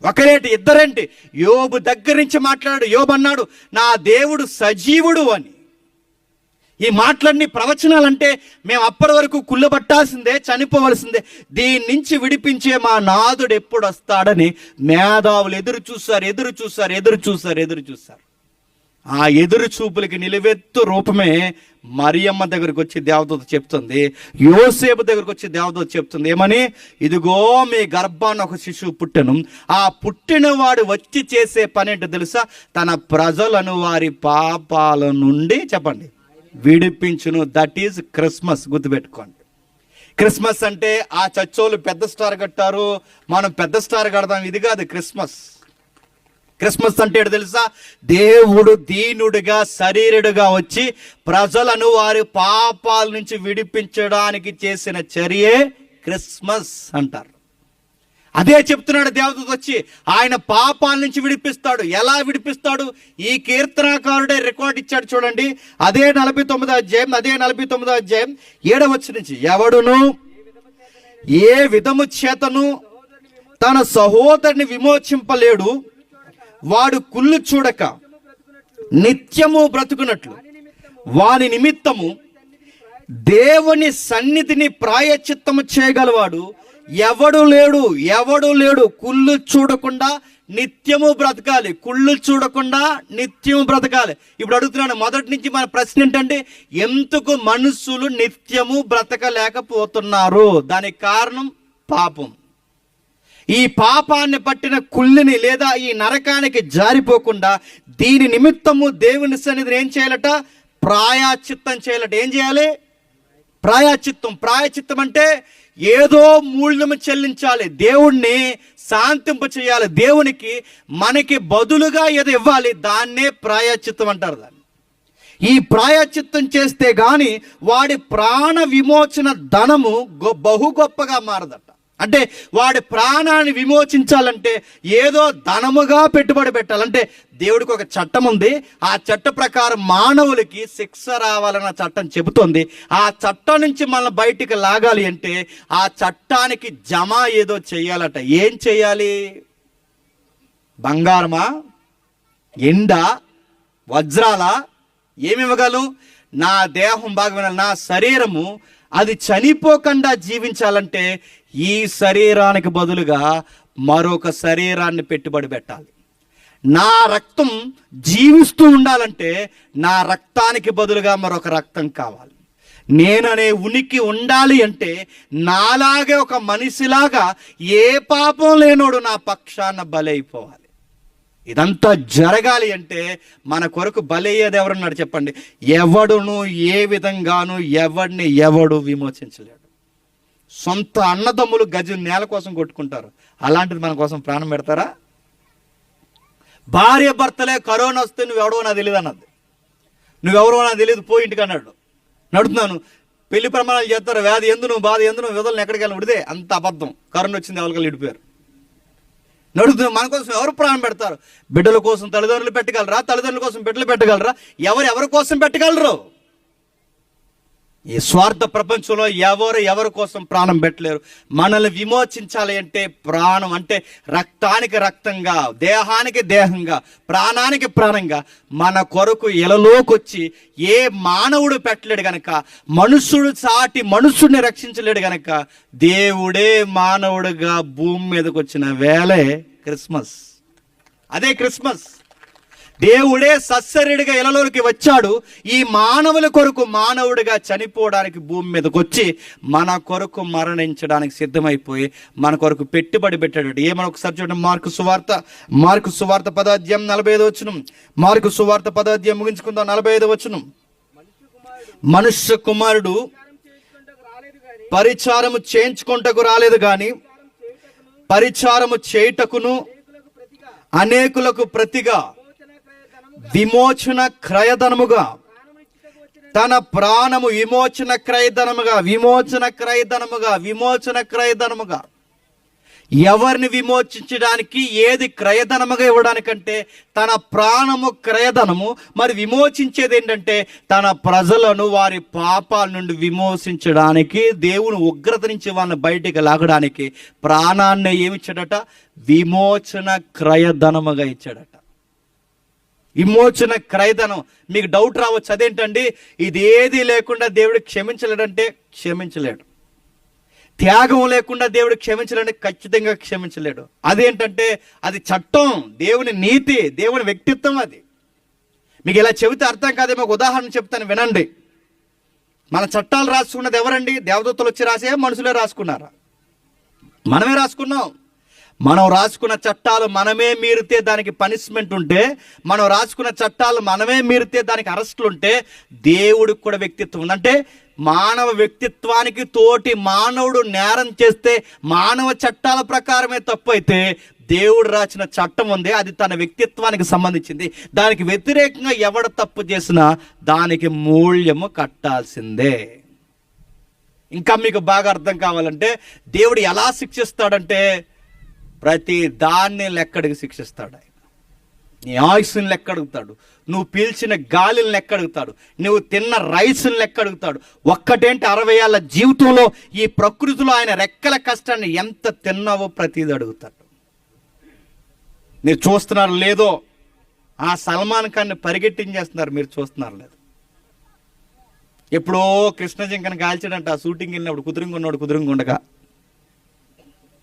ఒకరేంటి ఇద్దరేంటి, యోబు దగ్గర నుంచి మాట్లాడాడు. యోబు అన్నాడు నా దేవుడు సజీవుడు అని. ఈ మాటలన్నీ ప్రవచనాలంటే మేము అప్పటి వరకు కుళ్ళబట్టాల్సిందే, చనిపోవలసిందే, దీని నుంచి విడిపించే మా నాథుడు ఎప్పుడు వస్తాడని మేధావులు ఎదురు చూశారు. ఆ ఎదురు చూపులకి నిలువెత్తు రూపమే మరియమ్మ దగ్గరికి వచ్చి దేవదూత చెప్తుంది, యోసేపు దగ్గరికి వచ్చి దేవదూత చెప్తుంది ఏమని, ఇదిగో మీ గర్భాన్ని ఒక శిశువు పుట్టెను, ఆ పుట్టిన వాడు వచ్చి చేసే పని ఏంటో తెలుసా, తన ప్రజలను వారి పాపాల నుండి చెప్పండి విడిపించును. That is Christmas. గుర్తుపెట్టుకోండి. క్రిస్మస్ అంటే ఆ చచ్చోళ్ళు పెద్ద స్టార్ కట్టారు, మనం పెద్ద స్టార్ కడదాం, ఇది కాదు క్రిస్మస్. క్రిస్మస్ అంటే ఏంటో తెలుసా, దేవుడు దీనుడిగా శరీరుడిగా వచ్చి ప్రజలను వారి పాపాల నుంచి విడిపించడానికి చేసిన చర్యే క్రిస్మస్ అంటారు. అదే చెప్తున్నాడు దేవదూత వచ్చి, ఆయన పాపాల నుంచి విడిపిస్తాడు. ఎలా విడిపిస్తాడు? ఈ కీర్తనాకారుడే రికార్డ్ ఇచ్చాడు చూడండి. అదే 49వ అధ్యాయం 7వ వచనం నుంచి, ఎవడును ఏ విధము చేతను తన సహోదరుని విమోచింపలేడు, వాడు కుళ్ళు చూడక నిత్యము బ్రతుకున్నట్లు వాని నిమిత్తము దేవుని సన్నిధిని ప్రాయశ్చిత్తము చేయగలవాడు ఎవడు లేడు. కుళ్ళు చూడకుండా నిత్యము బ్రతకాలి, ఇప్పుడు అడుగుతున్నాను, మొదటి నుంచి మన ప్రశ్న ఏంటంటే, ఎందుకు మనుషులు నిత్యము బ్రతకలేకపోతున్నారు? దానికి కారణం పాపం. ఈ పాపాన్ని పట్టిన కుళ్ళిని లేదా ఈ నరకానికి జారిపోకుండా దీని నిమిత్తము దేవుని సన్నిధిని ఏం చేయాలట? ప్రాయశ్చిత్తం చేయాలట. ఏం చేయాలి? ప్రాయశ్చిత్తం అంటే ఏదో మూల్యము చెల్లించాలి, దేవుణ్ణి శాంతింప చేయాలి, దేవునికి మనకి బదులుగా ఏదో ఇవ్వాలి, దాన్నే ప్రాయశ్చిత్తం అంటారు. దాన్ని ఈ ప్రాయశ్చిత్తం చేస్తే గాని వాడి ప్రాణ విమోచన ధనము బహు గొప్పగా మారదట. అంటే వాడి ప్రాణాన్ని విమోచించాలంటే ఏదో ధనముగా పెట్టుబడి పెట్టాలంటే దేవుడికి ఒక చట్టం ఉంది. ఆ చట్ట ప్రకారం మానవులకి శిక్ష రావాలన్న చట్టం చెబుతోంది. ఆ చట్టం నుంచి మనం బయటికి లాగాలి అంటే ఆ చట్టానికి జమ ఏదో చెయ్యాలట. ఏం చెయ్యాలి? బంగారమా, ఎండా, వజ్రాలా? ఏమివ్వగలం? నా దేహం భాగమైన నా శరీరము అది చనిపోకుండా జీవించాలంటే ఈ శరీరానికి బదులుగా మరొక శరీరాన్ని పెట్టుబడి పెట్టాలి. నా రక్తం జీవిస్తూ ఉండాలంటే నా రక్తానికి బదులుగా మరొక రక్తం కావాలి. నేననే ఉనికి ఉండాలి అంటే నాలాగే ఒక మనిషిలాగా ఏ పాపం లేనోడు నా పక్షాన బలైపోవాలి. ఇదంతా జరగాలి అంటే మన కొరకు బలయ్యేది ఎవరున్నాడు చెప్పండి? ఎవడును ఏ విధంగాను ఎవడు విమోచించలేడు. సొంత అన్నదమ్ములు గజం నేల కోసం కొట్టుకుంటారు, అలాంటిది మన కోసం ప్రాణం పెడతారా? భార్య భర్తలే కరోనా వస్తే నువ్వెవడో నాకు తెలియదు అన్నది. నువ్వెవరో నాకు తెలియదు, పోయి ఇంటికి అన్నాడు. నడుతున్నాను, పెళ్లి ప్రమాణాలు చేస్తారు, వ్యాధి ఎందును బాధ ఎందును విధులను ఎక్కడికి వెళ్ళి ఉడితే అంత అబద్ధం. కరోనా వచ్చింది, ఎవరికల్లా ఇడిపోయారు. నడుతుంది, మన కోసం ఎవరు ప్రాణం పెడతారు? బిడ్డల కోసం తల్లిదండ్రులు పెట్టగలరా? తల్లిదండ్రుల కోసం బిడ్డలు పెట్టగలరా? ఎవరి కోసం పెట్టగలరు? ఈ స్వార్థ ప్రపంచంలో ఎవరి కోసం ప్రాణం పెట్టలేరు. మనల్ని విమోచించాలి అంటే ప్రాణం అంటే రక్తానికి రక్తంగా, దేహానికి దేహంగా, ప్రాణానికి ప్రాణంగా మన కొరకు ఇలలోకి వచ్చి ఏ మానవుడు పెట్టలేడు గనక, మనుషుడు సాటి మనుషుడిని రక్షించలేడు గనక దేవుడే మానవుడిగా భూమి మీదకి వచ్చిన వేళే క్రిస్మస్. అదే క్రిస్మస్. దేవుడే సశరీరుడిగా ఇలలోకి వచ్చాడు. ఈ మానవుల కొరకు మానవుడిగా చనిపోవడానికి భూమి మీదకి వచ్చి మన కొరకు మరణించడానికి సిద్ధమైపోయి మన కొరకు పెట్టుబడి పెట్టాడు. ఏమని ఒకసారి చూడండి, మార్కు సువార్త 10వ అధ్యాయం 45వ వచనం. మార్కు సువార్త 10వ అధ్యాయం ముగించుకుందాం. 45వ వచనం. మనుష్య కుమారుడు పరిచారము చేయించుకుంటకు రాలేదు గాని పరిచారము చేయుటకును అనేకులకు ప్రతిగా విమోచన క్రయధనముగా తన ప్రాణము విమోచన క్రయధనముగా ఎవరిని విమోచించడానికి ఏది క్రయధనముగా ఇవ్వడానికంటే తన ప్రాణము క్రయధనము. మరి విమోచించేది ఏంటంటే తన ప్రజలను వారి పాపాల నుండి విమోచించడానికి, దేవుని ఉగ్రత నుంచి వాళ్ళని బయటికి లాగడానికి ప్రాణాన్ని ఏమిచ్చాడట? విమోచన క్రయధనముగా ఇచ్చాడట. విమోచన క్రయధనం. మీకు డౌట్ రావచ్చు, అదేంటండి ఇదేది లేకుండా దేవుడు క్షమించలేడంటే క్షమించలేడు. త్యాగం లేకుండా దేవుడు క్షమించలేడు, ఖచ్చితంగా క్షమించలేడు. అదేంటంటే అది చట్టం, దేవుని నీతి, దేవుని వ్యక్తిత్వం. అది మీకు ఇలా చెబితే అర్థం కాదేమో. ఒక ఉదాహరణ చెప్తాను, వినండి. మన చట్టాలు రాసుకున్నది ఎవరండి? దేవదూతలు వచ్చి రాసే, మనుషులే రాసుకున్నారా? మనమే రాసుకున్నాం. మనం రాసుకున్న చట్టాలు మనమే మీరితే దానికి పనిష్మెంట్ ఉంటే, మనం రాసుకున్న చట్టాలు మనమే మీరితే దానికి అరెస్టులు ఉంటే, దేవుడికి కూడా వ్యక్తిత్వం ఉంది. అంటే మానవ వ్యక్తిత్వానికి తోటి మానవుడు నేరం చేస్తే మానవ చట్టాల ప్రకారమే తప్పు అయితే, దేవుడు రాసిన చట్టం ఉంది, అది తన వ్యక్తిత్వానికి సంబంధించింది. దానికి వ్యతిరేకంగా ఎవడు తప్పు చేసినా దానికి మూల్యము కట్టాల్సిందే. ఇంకా మీకు బాగా అర్థం కావాలంటే దేవుడు ఎలా శిక్షిస్తాడంటే ప్రతి దాన్ని లెక్కడికి శిక్షిస్తాడు ఆయన. నీ ఆయుస్సుని లెక్క అడుగుతాడు, నువ్వు పీల్చిన గాలిని లెక్క అడుగుతాడు, నువ్వు తిన్న రైస్ని లెక్క అడుగుతాడు. ఒక్కటేంటి 60 ఏళ్ళ జీవితంలో ఈ ప్రకృతిలో ఆయన రెక్కల కష్టాన్ని ఎంత తిన్నావో ప్రతిదీ అడుగుతాడు. మీరు చూస్తున్నారు లేదో, ఆ సల్మాన్ ఖాన్ని పరిగెట్టించేస్తున్నారు, మీరు చూస్తున్నారు లేదు. ఎప్పుడో కృష్ణ జింకను కాల్చాడంట, ఆ షూటింగ్ వెళ్ళినప్పుడు కుదురుంగుండగా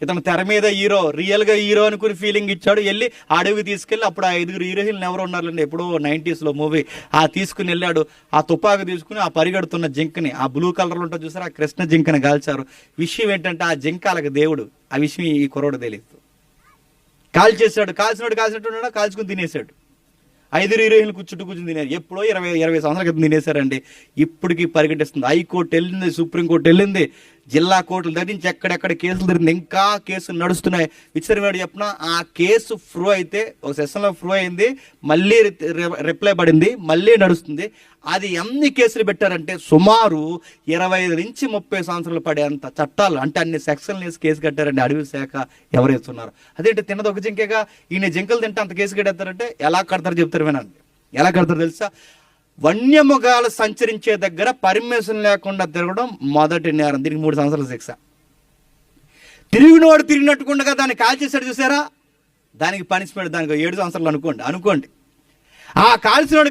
ఇతను తెర మీద హీరో, రియల్గా హీరో అనుకుని ఫీలింగ్ ఇచ్చాడు. వెళ్ళి అడవికి తీసుకెళ్ళి, అప్పుడు ఆ 5 హీరోయిన్లు ఎవరు ఉన్నారండి, ఎప్పుడో 90s మూవీ, ఆ తీసుకుని వెళ్ళాడు. ఆ తుపాకు తీసుకుని ఆ పరిగెడుతున్న జింకని, ఆ బ్లూ కలర్లో ఉంటుంది చూసారు, ఆ కృష్ణ జింకని కాల్చారు. విషయం ఏంటంటే ఆ జింక అలాగ దేవుడు, ఆ విషయం ఈ కుర్రోడు తెలియదు. కాల్చేశాడు, కాల్చినట్టున్నాడు, కాల్చుకుని తినేశాడు. 5 హీరోయిన్లు కూర్చుని తినేరు. ఎప్పుడో 20 సంవత్సరాల క్రితం తినేశారండి. ఇప్పటికీ పరిగెట్టిస్తుంది. హైకోర్టు వెళ్ళింది, సుప్రీంకోర్టు వెళ్ళింది, జిల్లా కోర్టులు ధరించి ఎక్కడెక్కడ కేసులు జరిగింది, ఇంకా కేసులు నడుస్తున్నాయి. విచారణ చెప్పిన ఆ కేసు ప్రూవ్ అయితే, ఒక సెషన్లో ప్రూవ్ అయింది, మళ్ళీ రిప్లై పడింది, మళ్ళీ నడుస్తుంది. అది ఎన్ని కేసులు పెట్టారంటే సుమారు 25 నుంచి 30 సంవత్సరాలు పడేంత చట్టాలు, అంటే అన్ని సెక్షన్లు వేసి కేసు కట్టారండి అడవి శాఖ ఎవరైతున్నారు. అదేంటి తిన్నది ఒక జింకేగా, ఈయన జింకలు తింటే అంత కేసు కట్టేస్తారంటే ఎలా కడతారు చెప్తారు, వినండి. ఎలా కడతారు తెలుసా? వన్యమృగాలు సంచరించే దగ్గర పర్మిషన్ లేకుండా తిరగడం మొదటి నేరం, దీనికి 3 సంవత్సరాల శిక్ష. తిరిగినోడు తిరిగినట్టుకుండగా దాన్ని కాల్చేసాడు చూసారా, దానికి పనిష్మెంట్, దానికి 7 సంవత్సరాలు అనుకోండి. ఆ కాల్చినోడు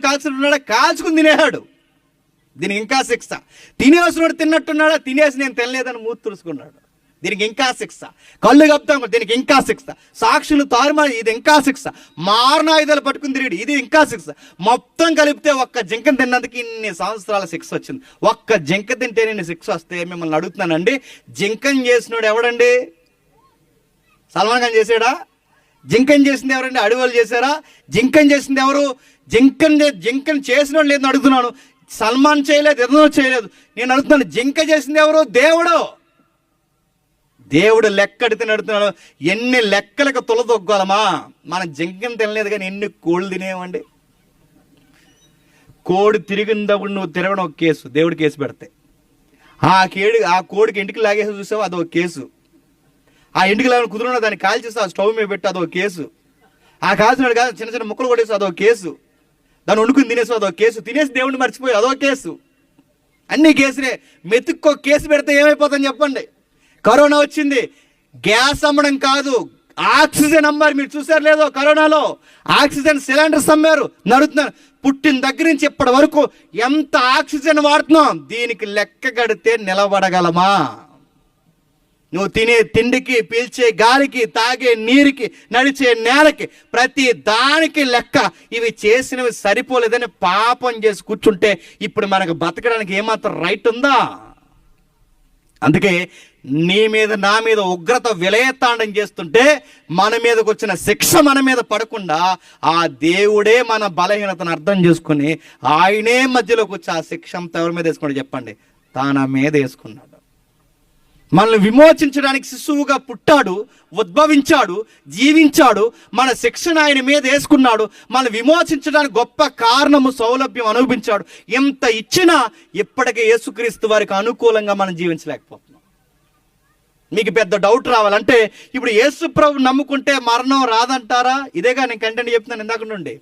కాల్చుకుని తినేశాడు, దీనికి ఇంకా శిక్ష. తినేసినోడు తిన్నట్టున్నాడా, తినేసి నేను తినలేదని మూతి తుడుచుకున్నాడు, దీనికి ఇంకా శిక్ష. కళ్ళు కప్తాం, దీనికి ఇంకా శిక్ష. సాక్షులు తారుమారు, ఇది ఇంకా శిక్ష. మారణాయుధాలు పట్టుకుని తిరిగి, ఇది ఇంకా శిక్ష. మొత్తం కలిపితే ఒక్క జింకను తిన్నందుకు ఇన్ని సంవత్సరాల శిక్ష వచ్చింది. ఒక్క జింక తింటే నేను శిక్ష వస్తే మిమ్మల్ని అడుగుతున్నానండి, జింకను చేసినోడు ఎవడండి? సల్మాన్ ఖాన్ చేసాడా? జింకను చేసింది ఎవరండి? అడవులు చేశారా? జింకను చేసింది ఎవరు? జింకను చేసిన వాళ్ళు లేదని అడుగుతున్నాను. సల్మాన్ చేయలేదు, ఎన్నో చేయలేదు. నేను అడుగుతున్నాను, జింక చేసింది ఎవరు? దేవుడు లెక్కడితే నడుతున్నాడు. ఎన్ని లెక్కలకు తొలదొగ్గాలమా? మన జింకను తినలేదు కానీ ఎన్ని కోళ్ళు తినేవండి. కోడి తిరిగినప్పుడు నువ్వు తిరగడం ఒక కేసు, దేవుడు కేసు పెడితే. ఆ కోడికి ఇంటికి లాగేసి చూసావు, అదొక కేసు. ఆ ఇంటికి లాగా కుదురున్న దాన్ని కాల్చేసి ఆ స్టవ్ మీద పెట్టి అదొక కేసు. ఆ కాల్చినాడు కాదు, చిన్న చిన్న ముక్కలు కొట్టేసి అదొక కేసు. దాన్ని వండుకుని తినేసి అదొక కేసు. తినేసి దేవుడిని మర్చిపోయి అదొక కేసు. అన్ని కేసులే. మెతుక్కో కేసు పెడితే ఏమైపోతుందని చెప్పండి. కరోనా వచ్చింది, గ్యాస్ అమ్మడం కాదు, ఆక్సిజన్ అమ్మారు. మీరు చూసారు లేదో, కరోనాలో ఆక్సిజన్ సిలిండర్స్ అమ్మారు, నడుతున్నారు. పుట్టిన దగ్గర నుంచి ఇప్పటి వరకు ఎంత ఆక్సిజన్ వాడుతున్నాం, దీనికి లెక్క కడితే నిలబడగలమా? నువ్వు తినే తిండికి, పీల్చే గాలికి, తాగే నీరుకి, నడిచే నేలకి, ప్రతి దానికి లెక్క. ఇవి చేసినవి సరిపోలేదని పాపం చేసి కూర్చుంటే ఇప్పుడు మనకు బతకడానికి ఏమాత్రం రైట్ ఉందా? అందుకే నీ మీద నా మీద ఉగ్రత విలయతాండం చేస్తుంటే మన మీదకి వచ్చిన శిక్ష మన మీద పడకుండా ఆ దేవుడే మన బలహీనతను అర్థం చేసుకుని ఆయనే మధ్యలోకి వచ్చి ఆ శిక్ష అంతా ఎవరి మీద వేసుకున్నాడు చెప్పండి? తన మీద వేసుకున్నాడు. మనల్ని విమోచించడానికి శిశువుగా పుట్టాడు, ఉద్భవించాడు, జీవించాడు. మన శిక్షణ ఆయన మీద వేసుకున్నాడు. మనల్ని విమోచించడానికి గొప్ప కారణము, సౌలభ్యం అనుభవించాడు. ఎంత ఇచ్చినా ఇప్పటికే యేసుక్రీస్తు వారికి అనుకూలంగా మనం జీవించలేకపోతున్నాం. మీకు పెద్ద డౌట్ రావాలంటే ఇప్పుడు యేసు ప్రభు నమ్ముకుంటే మరణం రాదంటారా? ఇదేగా నేను కంటెంట్ చెప్తున్నాను ఇందాక నుండి.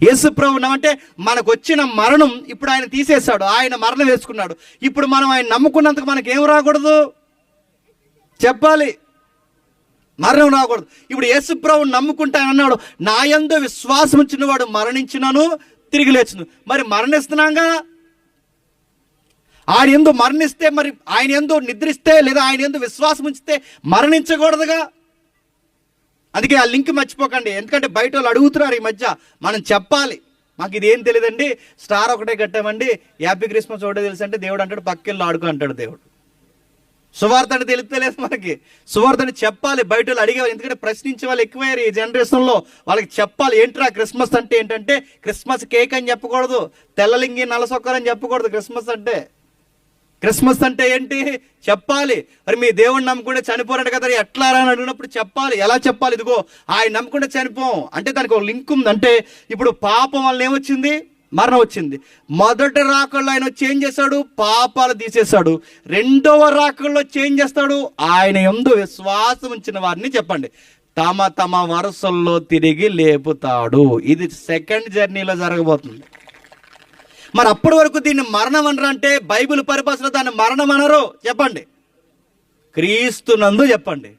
యేసు ప్రభు అంటే మనకు వచ్చిన మరణం ఇప్పుడు ఆయన తీసేశాడు, ఆయన మరణం వేసుకున్నాడు. ఇప్పుడు మనం ఆయన నమ్ముకున్నందుకు మనకేం రాకూడదు చెప్పాలి, మరణం రాకూడదు. ఇప్పుడు యేసు ప్రభువుని నమ్ముకుంటే ఆయన అన్నాడు, నా యందు విశ్వాసం ఉంచిన వాడు మరణించినను తిరిగి లేచును. మరి మరణిస్తున్నాగా, ఆయన యందు మరణిస్తే, మరి ఆయన యందు నిద్రిస్తే లేదా ఆయన యందు విశ్వాసం ఉంచితే మరణించకూడదుగా. అందుకే ఆ లింక్ మర్చిపోకండి, ఎందుకంటే బయట వాళ్ళు అడుగుతున్నారు ఈ మధ్య. మనం చెప్పాలి, మాకు ఇది ఏం తెలియదండి, స్టార్ ఒకటే కట్టామండి, హ్యాపీ క్రిస్మస్ ఒకటే తెలుసు అంటే దేవుడు అంటాడు పక్కెళ్ళి ఆడుకో అంటాడు దేవుడు. సువార్త అంటే తెలియలేదు మనకి, సువార్త అంటే చెప్పాలి. బయట వాళ్ళు అడిగేవారు, ఎందుకంటే ప్రశ్నించే వాళ్ళు ఎక్కువయ్యారు ఈ జనరేషన్లో. వాళ్ళకి చెప్పాలి, ఏంట్రా క్రిస్మస్ అంటే ఏంటంటే క్రిస్మస్ కేక్ అని చెప్పకూడదు, తెల్లలింగి నల్లసొక్కలని చెప్పకూడదు. క్రిస్మస్ అంటే ఏంటి చెప్పాలి. మరి మీ దేవుడిని నమ్ముకుంటే చనిపోరాడు కదా, ఎట్లా అని అడిగినప్పుడు చెప్పాలి. ఎలా చెప్పాలి? ఇదిగో ఆయన నమ్ముకుంటే చనిపోం అంటే దానికి ఒక లింక్ ఉంది. అంటే ఇప్పుడు పాపం వల్ల ఏమొచ్చింది? మరణం వచ్చింది. మొదటి రాకల్లో ఆయన వచ్చి ఏం చేశాడు? పాపాలు తీసేశాడు. రెండవ రాకల్లో వచ్చి ఏం చేస్తాడు? ఆయన యందు విశ్వాసం ఉంచిన వారిని చెప్పండి తమ తమ వరుసల్లో తిరిగి లేపుతాడు. ఇది సెకండ్ జర్నీలో జరగబోతుంది. మరి అప్పటి వరకు దీన్ని మరణం అనరు అంటే బైబిల్ పరిభాషలో దాన్ని మరణం అనరు. చెప్పండి, క్రీస్తునందు చెప్పండి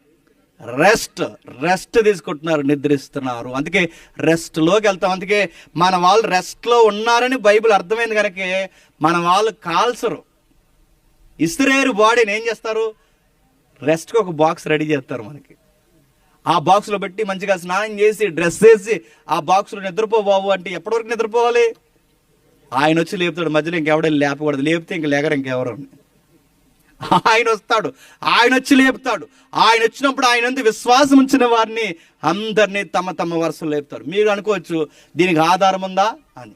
రెస్ట్ తీసుకుంటున్నారు, నిద్రిస్తున్నారు. అందుకే రెస్ట్లోకి వెళ్తాం. అందుకే మన వాళ్ళు రెస్ట్లో ఉన్నారని బైబిల్ అర్థమైంది కనుక మన వాళ్ళు కాల్సరు, ఇస్రేరు బాడీని ఏం చేస్తారు? రెస్ట్కి ఒక బాక్స్ రెడీ చేస్తారు మనకి. ఆ బాక్స్లో పెట్టి మంచిగా స్నానం చేసి డ్రెస్ వేసి ఆ బాక్స్లో నిద్రపో బాబు అంటే ఎప్పటి వరకు నిద్రపోవాలి? ఆయన వచ్చి లేపుతాడు, మధ్యలో ఇంకెవడో లేపకూడదు, లేపితే ఇంక లేకరు ఇంకెవరు. ఆయన వస్తాడు, ఆయన వచ్చి లేపుతాడు. ఆయన వచ్చినప్పుడు ఆయన యందు విశ్వాసం ఉంచిన వారిని అందరినీ తమ తమ వరుసలు లేపుతాడు. మీరు అనుకోవచ్చు దీనికి ఆధారం ఉందా అని,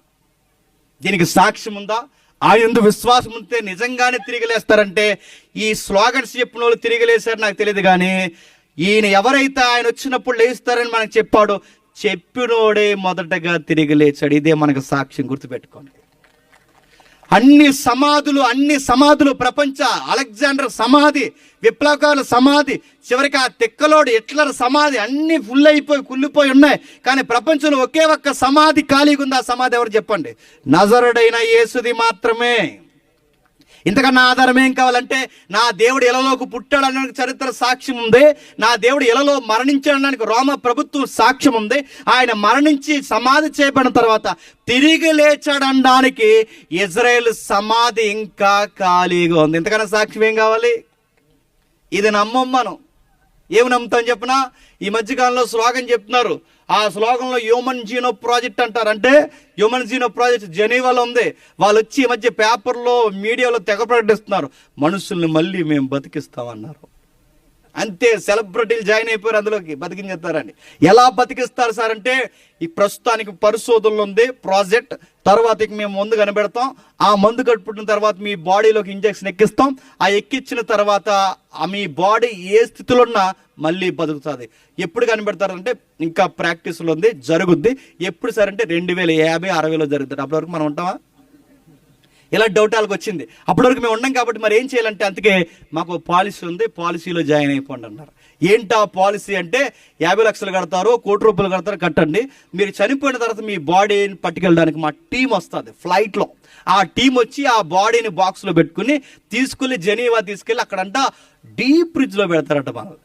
దీనికి సాక్ష్యం ఉందా? ఆయన యందు విశ్వాసం ఉంటే నిజంగానే తిరిగి లేస్తారంటే ఈ స్లోగన్స్ చెప్పిన వాళ్ళు తిరిగి లేసారు నాకు తెలియదు, కానీ ఈయన ఎవరైతే ఆయన వచ్చినప్పుడు లేస్తారని మనకు చెప్పాడో చెప్పినోడే మొదటగా తిరిగి లేచాడు. ఇదే మనకు సాక్ష్యం, గుర్తుపెట్టుకోండి. అన్ని సమాధులు ప్రపంచ అలెగ్జాండర్ సమాధి, విప్లవకారుల సమాధి, చివరికి ఆ తిక్కలోడు హిట్లర్ సమాధి అన్ని ఫుల్ అయిపోయి కుళ్ళిపోయి ఉన్నాయి. కానీ ప్రపంచంలో ఒకే ఒక్క సమాధి ఖాళీగా ఉంది. ఆ సమాధి ఎవరు చెప్పండి? నజరుడైన యేసుది మాత్రమే. ఇంతకన్నా ఆధారం ఏం కావాలంటే నా దేవుడు ఇలలోకి పుట్టాడనడానికి చరిత్ర సాక్ష్యం ఉంది, నా దేవుడు ఇలలో మరణించాడనడానికి రోమ ప్రభుత్వం సాక్ష్యం ఉంది, ఆయన మరణించి సమాధి చేయబడిన తర్వాత తిరిగి లేచాడనడానికి ఇజ్రాయేల్ సమాధి ఇంకా ఖాళీగా ఉంది. ఇంతకన్నా సాక్ష్యం ఏం కావాలి? ఇది నమ్మం. మనం ఏమి నమ్ముతాం చెప్పినా, ఈ మధ్యకాలంలో స్లోగన్ చెప్తున్నారు. ఆ స్లోగన్లో హ్యూమన్ జీనో ప్రాజెక్ట్ అంటారు. అంటే హ్యూమన్ జీనో ప్రాజెక్ట్ జెనీవాలో ఉంది. వాళ్ళు వచ్చి ఈ మధ్య పేపర్లో మీడియాలో తెగ ప్రకటిస్తున్నారు, మనుషుల్ని మళ్ళీ మేము బతికిస్తామన్నారు. అంతే, సెలబ్రిటీలు జాయిన్ అయిపోయారు అందులోకి, బతికించేస్తారని. ఎలా బతికిస్తారు సార్ అంటే ఈ ప్రస్తుతానికి పరిశోధనలు ఉంది ప్రాజెక్ట్, తర్వాత మేము మందు కనిపెడతాం, ఆ మందు కట్టుకున్న తర్వాత మీ బాడీలోకి ఇంజెక్షన్ ఎక్కిస్తాం, ఆ ఎక్కించిన తర్వాత మీ బాడీ ఏ స్థితిలో ఉన్నా మళ్ళీ బతుకుతుంది. ఎప్పుడు కనిపెడతారంటే ఇంకా ప్రాక్టీస్లో ఉంది, జరుగుద్ది. ఎప్పుడు సార్ అంటే 2050-60లో జరుగుతుంది. అప్పటి వరకు మనం ఉంటామా? ఇలా డౌట్ వాళ్ళకి వచ్చింది. అప్పటి వరకు మేము ఉన్నాం కాబట్టి మరి ఏం చేయాలంటే, అందుకే మాకు పాలసీ ఉంది, పాలసీలో జాయిన్ అయిపోండి అన్నారు. ఏంటా పాలసీ అంటే 50 లక్షలు కడతారు, 1 కోటి రూపాయలు కడతారు, కట్టండి. మీరు చనిపోయిన తర్వాత మీ బాడీని పట్టుకెళ్ళడానికి మా టీం వస్తుంది ఫ్లైట్లో. ఆ టీం వచ్చి ఆ బాడీని బాక్స్లో పెట్టుకుని తీసుకెళ్ళి జెనీవా తీసుకెళ్ళి అక్కడంట డీప్ ఫ్రిడ్జ్లో పెడతారట. మనం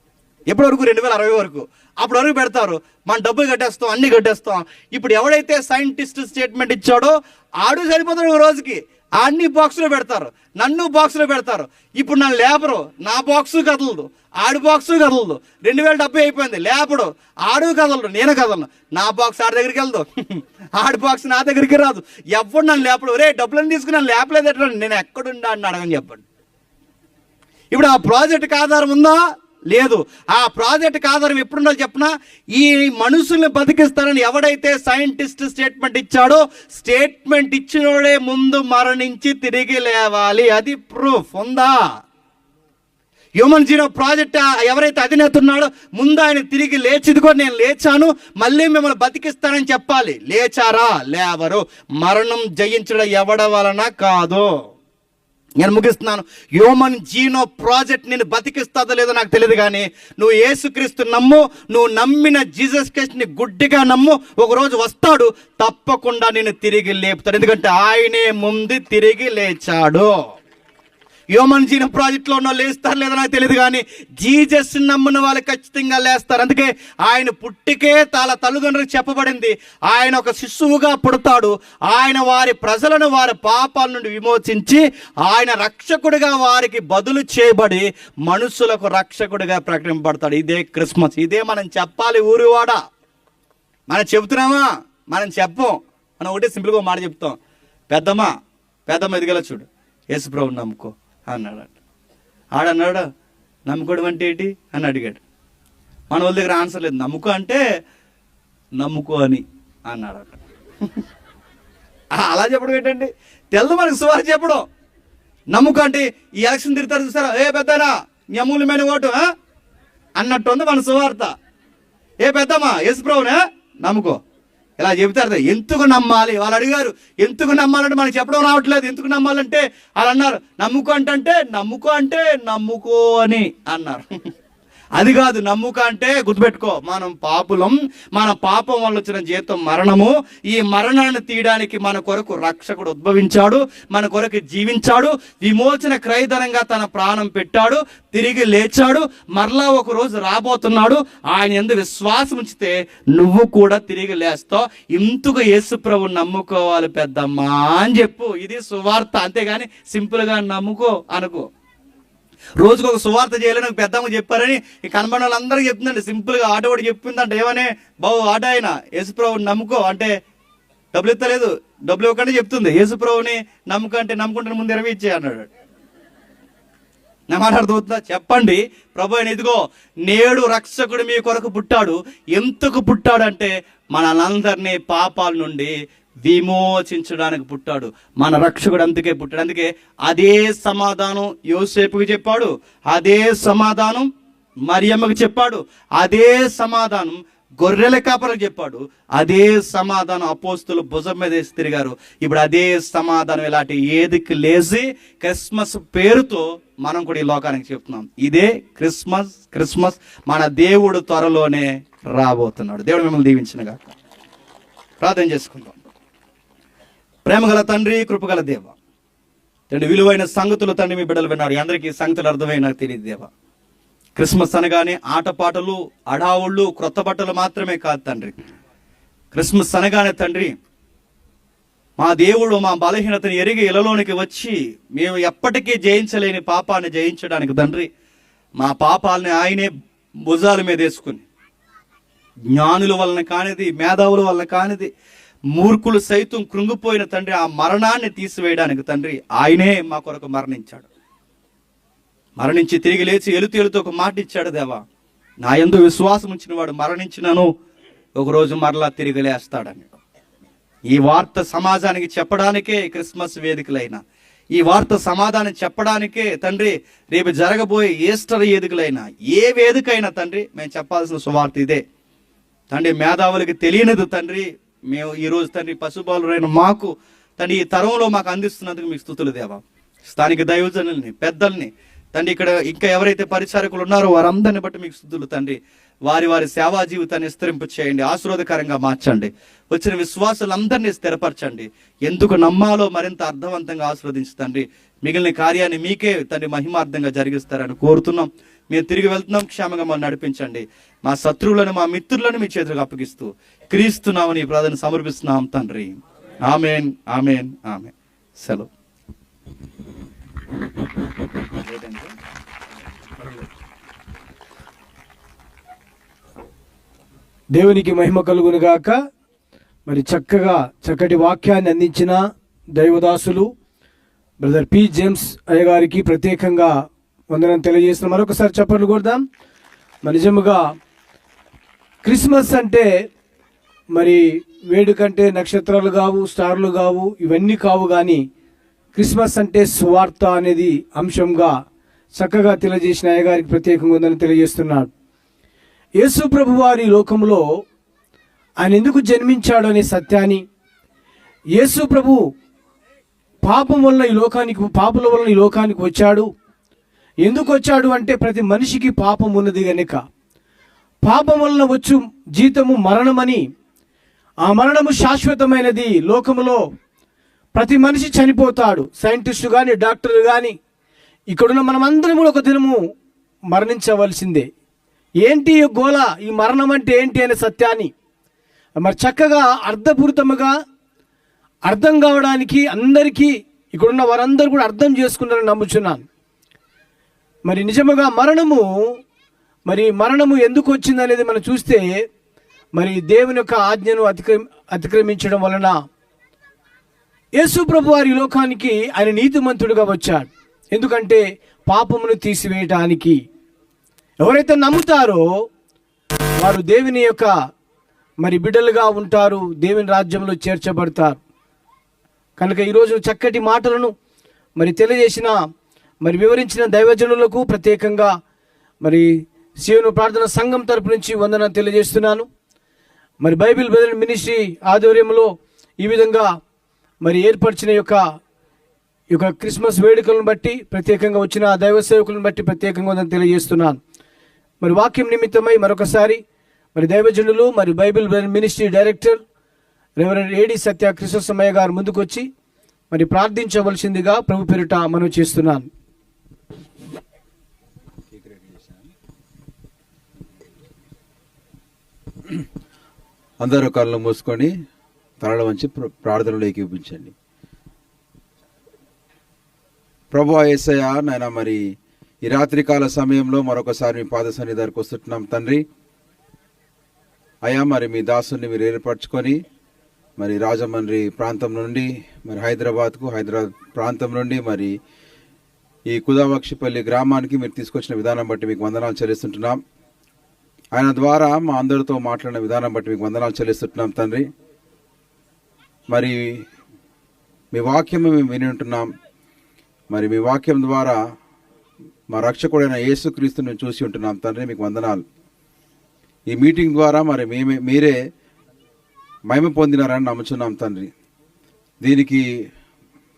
ఎప్పటి వరకు? 2060 వరకు. అప్పటి వరకు పెడతారు, మనం డబ్బులు కట్టేస్తాం, అన్ని కట్టేస్తాం. ఇప్పుడు ఎవడైతే సైంటిస్ట్ స్టేట్మెంట్ ఇచ్చాడో ఆడు చనిపోతాడు రోజుకి. అన్ని బాక్స్లో పెడతారు, నన్ను బాక్స్లో పెడతారు. ఇప్పుడు నన్ను లేపరు, నా బాక్సు కదలదు, ఆడు బాక్సు కదలదు. 2070 అయిపోయింది, లేపడు, ఆడు కదలడు, నేను కదలను. నా బాక్స్ ఆడి దగ్గరికి వెళ్దు, ఆడి బాక్స్ నా దగ్గరికి రాదు. ఎవడు నన్ను లేపడు. రే డబ్బులను తీసుకుని నన్ను లేపలేదు ఎట్లా, నేను ఎక్కడుండా అని అడగని చెప్పండి. ఇప్పుడు ఆ ప్రాజెక్టుకి ఆధారం ఉందా? లేదు. ఆ ప్రాజెక్టుకి ఆధారం ఎప్పుడుండాలి చెప్పినా, ఈ మనుషుల్ని బతికిస్తారని ఎవడైతే సైంటిస్ట్ స్టేట్మెంట్ ఇచ్చాడో స్టేట్మెంట్ ఇచ్చినోడే ముందు మరణించి తిరిగి లేవాలి. అది ప్రూఫ్ ఉందా? హ్యూమన్ జీనో ప్రాజెక్ట్ ఎవరైతే అధినేత ఉన్నాడో ముందు ఆయన తిరిగి లేచిదిగో నేను లేచాను, మళ్ళీ మిమ్మల్ని బతికిస్తానని చెప్పాలి. లేచారా? లేవరు. మరణం జయించడం ఎవడ వలన కాదు. నేను ముగిస్తున్నాను. హ్యూమన్ జీనో ప్రాజెక్ట్ నేను బతికిస్తుందో లేదో నాకు తెలియదు, కానీ నువ్వు యేసుక్రీస్తు నమ్ము, నువ్వు నమ్మిన జీసస్ క్రైస్ట్ని గుడ్డిగా నమ్ము, ఒకరోజు వస్తాడు, తప్పకుండా నేను తిరిగి లేపుతాడు. ఎందుకంటే ఆయనే ముందు తిరిగి లేచాడు. హ్యూమన్ జీనో ప్రాజెక్ట్లో ఉన్న వాళ్ళు లేస్తారు లేదో నాకు తెలియదు, కానీ జీసస్ నమ్మిన వాళ్ళు ఖచ్చితంగా లేస్తారు. అందుకే ఆయన పుట్టికే తల్లిదండ్రులకు చెప్పబడింది, ఆయన ఒక శిశువుగా పుడతాడు, ఆయన వారి ప్రజలను వారి పాపాల నుండి విమోచించి ఆయన రక్షకుడిగా వారికి బదులు చేయబడి మనుషులకు రక్షకుడిగా ప్రకటింపబడతాడు. ఇదే క్రిస్మస్. ఇదే మనం చెప్పాలి. ఊరివాడ మనం చెబుతున్నామా? మనం చెప్పం. మనం ఒకటే సింపుల్గా మాట చెప్తాం, పెద్దమ్మ ఎదిగల చూడు, యేసు ప్రభువుని నమ్ముకో అన్నాడు. ఆడన్నాడు నమ్ముకోవడం అంటే ఏంటి అని అడిగాడు. మన వాళ్ళ దగ్గర ఆన్సర్ లేదు. నమ్ముకో అంటే నమ్ముకో అని అన్నాడు. అలా చెప్పడం ఏంటండి? తెల్లు మనకు సువార్త చెప్పడం. నమ్ముకో అంటే ఈ ఎలక్షన్ తిరుగుతారు చూస్తారా, ఏ పెద్దనా నీ అమూల్యమైన ఓటు అన్నట్టు ఉంది మన సువార్త. ఏ పెద్దమ్మా యేసు ప్రభువునే నమ్ముకో ఇలా చెబుతారు. ఎందుకు నమ్మాలి? వాళ్ళు అడిగారు ఎందుకు నమ్మాలంటే మనకి చెప్పడం రావట్లేదు. ఎందుకు నమ్మాలంటే వాళ్ళు అన్నారు నమ్ముకో అంటే నమ్ముకో అని అన్నారు. అది కాదు, నమ్ముక అంటే గుర్తుపెట్టుకో, మనం పాపులం, మన పాపం వల్ల వచ్చిన జీతం మరణము. ఈ మరణాన్ని తీయడానికి మన కొరకు రక్షకుడు ఉద్భవించాడు, మన కొరకు జీవించాడు, విమోచన క్రయధనంగా తన ప్రాణం పెట్టాడు, తిరిగి లేచాడు, మరలా ఒక రోజు రాబోతున్నాడు. ఆయన యందు విశ్వాసం ఉంచితే నువ్వు కూడా తిరిగి లేస్తావు. ఇందుకు యేసు ప్రభువుని నమ్ముకోవాలి పెద్దమ్మా అని చెప్పు. ఇది సువార్త. అంతేగాని సింపుల్గా నమ్ముకో అనుకో. రోజుకు ఒక సువార్త చేయాలని పెద్దమ్మ చెప్పారని ఈ కనబడిన వాళ్ళందరికీ చెప్తుందండి. సింపుల్గా ఆటో కూడా చెప్పిందంట, ఏమని బాబు ఆటో ఆయన యేసుప్రభుని నమ్ముకో అంటే డబ్బులు ఇస్తలేదు, డబ్బులు ఇవ్వకుండా చెప్తుంది. యేసుప్రభుని నమ్ముకుంటే ముందు 20 ఇచ్చే అన్నాడు. నా మాట అర్థమవుతుందా? చెప్పండి. ప్రభు ఆయన ఇదిగో నేడు రక్షకుడు మీ కొరకు పుట్టాడు. ఎందుకు పుట్టాడంటే మనందరినీ పాపాల నుండి విమోచించడానికి పుట్టాడు. మన రక్షకుడు అందుకే పుట్టాడు. అందుకే అదే సమాధానం యోసేపుకి చెప్పాడు, అదే సమాధానం మరియమ్మకి చెప్పాడు, అదే సమాధానం గొర్రెల కాపరికి చెప్పాడు, అదే సమాధానం అపోస్తులు భుజం మీద వేసి తిరిగారు. ఇప్పుడు అదే సమాధానం ఇలాంటి ఏదికి లేచి క్రిస్మస్ పేరుతో మనం కూడా ఈ లోకానికి చెప్తున్నాం. ఇదే క్రిస్మస్. మన దేవుడు త్వరలోనే రాబోతున్నాడు. దేవుడు మిమ్మల్ని దీవించిన గాక. ప్రార్థన చేసుకుందాం. ప్రేమగల తండ్రి, కృపగల దేవ తండ్రి, విలువైన సంగతులు తండ్రి మీ బిడ్డలు విన్నారు. అందరికీ సంగతులు అర్థమై నాకు తెలియదు దేవ. క్రిస్మస్ అనగానే ఆటపాటలు, అడావుళ్ళు, క్రొత్త బట్టలు మాత్రమే కాదు తండ్రి. క్రిస్మస్ అనగానే తండ్రి మా దేవుడు మా బలహీనతను ఎరిగి ఇలలోనికి వచ్చి మేము ఎప్పటికీ జయించలేని పాపాన్ని జయించడానికి తండ్రి మా పాపాలని ఆయనే భుజాల మీద వేసుకుని, జ్ఞానుల వలన కానిది, మేధావుల వలన కానిది, మూర్ఖులు సైతం కృంగిపోయిన తండ్రి ఆ మరణాన్ని తీసివేయడానికి తండ్రి ఆయనే మా కొరకు మరణించాడు. మరణించి తిరిగి లేచి ఎలుతేలుతో ఒక మాట ఇచ్చాడు, దేవా నా యందు విశ్వాసం ఉంచిన వాడు మరణించినను ఒకరోజు మరలా తిరిగి లేస్తాడని. ఈ వార్త సమాజానికి చెప్పడానికే క్రిస్మస్ వేదికలైనా, ఈ వార్త సమాధానం చెప్పడానికే తండ్రి రేపు జరగబోయే ఈస్టర్ వేదికలైనా, ఏ వేదికైనా తండ్రి మేము చెప్పాల్సిన సువార్త ఇదే తండ్రి. మేధావులకి తెలియనిది తండ్రి మేము ఈరోజు తండ్రి పశుబాలురైన మాకు తండ్రి ఈ తరంలో మాకు అందిస్తున్నందుకు మీకు స్తుతులు దేవా. స్థానిక దైవజనుల్ని, పెద్దల్ని తండ్రి, ఇక్కడ ఇంకా ఎవరైతే పరిచారకులు ఉన్నారో వారందరిని బట్టి మీకు స్తుతులు తండ్రి. వారి వారి సేవా జీవితాన్ని విస్తరింపు చేయండి, ఆశీర్వాదకరంగా మార్చండి. వచ్చిన విశ్వాసులందరినీ స్థిరపరచండి. ఎందుకు నమ్మాలో మరింత అర్థవంతంగా ఆశీర్వదించండి. మిగిలిన కార్యాన్ని మీకే తండ్రి మహిమార్థంగా జరిగిస్తారని కోరుతున్నాం. మేము తిరిగి వెళ్తున్నాం, క్షేమంగా మనం నడిపించండి. మా శత్రువులను, మా మిత్రులను మీ చేతులకు అప్పగిస్తూ క్రీస్తున్నామని ప్రార్థన సమర్పిస్తున్నాం తండ్రి. Amen, amen, amen. సెలవు. దేవునికి మహిమ కలుగును గాక. మరి చక్కటి వాక్యాన్ని అందించిన దైవదాసులు బ్రదర్ పి జేమ్స్ అయ్య గారికి ప్రత్యేకంగా వందనం తెలియజేసిన మరొకసారి చప్పట్లు కొడదాం. మరి నిజముగా క్రిస్మస్ అంటే మరి వేడుకంటే నక్షత్రాలు కావు, స్టార్లు కావు, ఇవన్నీ కావు, కానీ క్రిస్మస్ అంటే సువార్త అనేది అంశంగా చక్కగా తెలియజేసిన అయ్య గారికి ప్రత్యేకంగా ఉందని తెలియజేస్తున్నాడు. యేసు ప్రభు వారి లోకంలో ఆయన ఎందుకు జన్మించాడు అనే సత్యాన్ని, యేసు ప్రభు పాపుల వలన ఈ లోకానికి వచ్చాడు. ఎందుకు వచ్చాడు అంటే ప్రతి మనిషికి పాపం ఉన్నది గనుక. పాపం వలన వచ్చు జీతము మరణమని, ఆ మరణము శాశ్వతమైనది. లోకములో ప్రతి మనిషి చనిపోతాడు. సైంటిస్టు కానీ, డాక్టర్లు కానీ, ఇక్కడున్న మనమందరం కూడా ఒక దినము మరణించవలసిందే. ఏంటి ఈ గోల, ఈ మరణం అంటే ఏంటి అనే సత్యాన్ని మరి చక్కగా అర్థపూరితముగా అర్థం కావడానికి అందరికీ ఇక్కడున్న వారందరూ కూడా అర్థం చేసుకున్నారని నమ్ముచున్నాను. మరి నిజముగా మరణము ఎందుకు వచ్చింది అనేది మనం చూస్తే, మరి దేవుని యొక్క ఆజ్ఞను అతిక్రమించడం వలన యేసు ప్రభు వారి లోకానికి ఆయన నీతిమంతుడుగా వచ్చాడు. ఎందుకంటే పాపమును తీసివేయటానికి. ఎవరైతే నమ్ముతారో వారు దేవుని యొక్క మరి బిడ్డలుగా ఉంటారు, దేవుని రాజ్యంలో చేర్చబడతారు. కనుక ఈరోజు చక్కటి మాటలను మరి తెలియజేసిన, మరి వివరించిన దైవజనులకు ప్రత్యేకంగా మరి శివుని ప్రార్థన సంఘం తరపు నుంచి వందనాలు తెలియజేస్తున్నాను. మరి బైబిల్ బ్రదర్ మినిస్ట్రీ ఆధ్వర్యంలో ఈ విధంగా మరి ఏర్పరిచిన యొక్క క్రిస్మస్ వేడుకలను బట్టి, ప్రత్యేకంగా వచ్చిన దైవ సేవకులను బట్టి ప్రత్యేకంగా వందనాలు తెలియజేస్తున్నాను. మరి వాక్యం నిమిత్తమై మరొకసారి మరి దైవజనులు, మరి Bible brother ministry director reverend A D Satya Krishnasamayya గారు ముందుకొచ్చి మరి ప్రార్థించవలసిందిగా ప్రభు పేరిట మనవి చేస్తున్నాను. అందరూ కళ్ళు మూసుకొని తలల వంచి ప్రార్థనలో ఏకీపించండి. ప్రభువా యేసయ్య, నాయన మరి ఈ రాత్రికాల సమయంలో మరొకసారి మీ పాద సన్నిధానికి వస్తున్నాం తండ్రి. అయ్యా, మరి మీ దాసుని మీరు ఏర్పరచుకొని మరి రాజమండ్రి ప్రాంతం నుండి మరి హైదరాబాద్ ప్రాంతం నుండి మరి ఈ కుదావక్షిపల్లి గ్రామానికి మీరు తీసుకొచ్చిన విధానం బట్టి మీకు వందనాలు చెల్లిస్తుంటున్నాం. ఆయన ద్వారా మా అందరితో మాట్లాడిన విధానం బట్టి మీకు వందనాలు చెల్లిస్తుంటున్నాం తండ్రి. మరి మీ వాక్యం మేము విని ఉంటున్నాం. మరి మీ వాక్యం ద్వారా మా రక్షకుడైన యేసుక్రీస్తుని మేము చూసి ఉంటున్నాం తండ్రి. మీకు వందనాలు. ఈ మీటింగ్ ద్వారా మరి మీరే మహిమ పొందినారని నమ్ముచున్నాం తండ్రి. దీనికి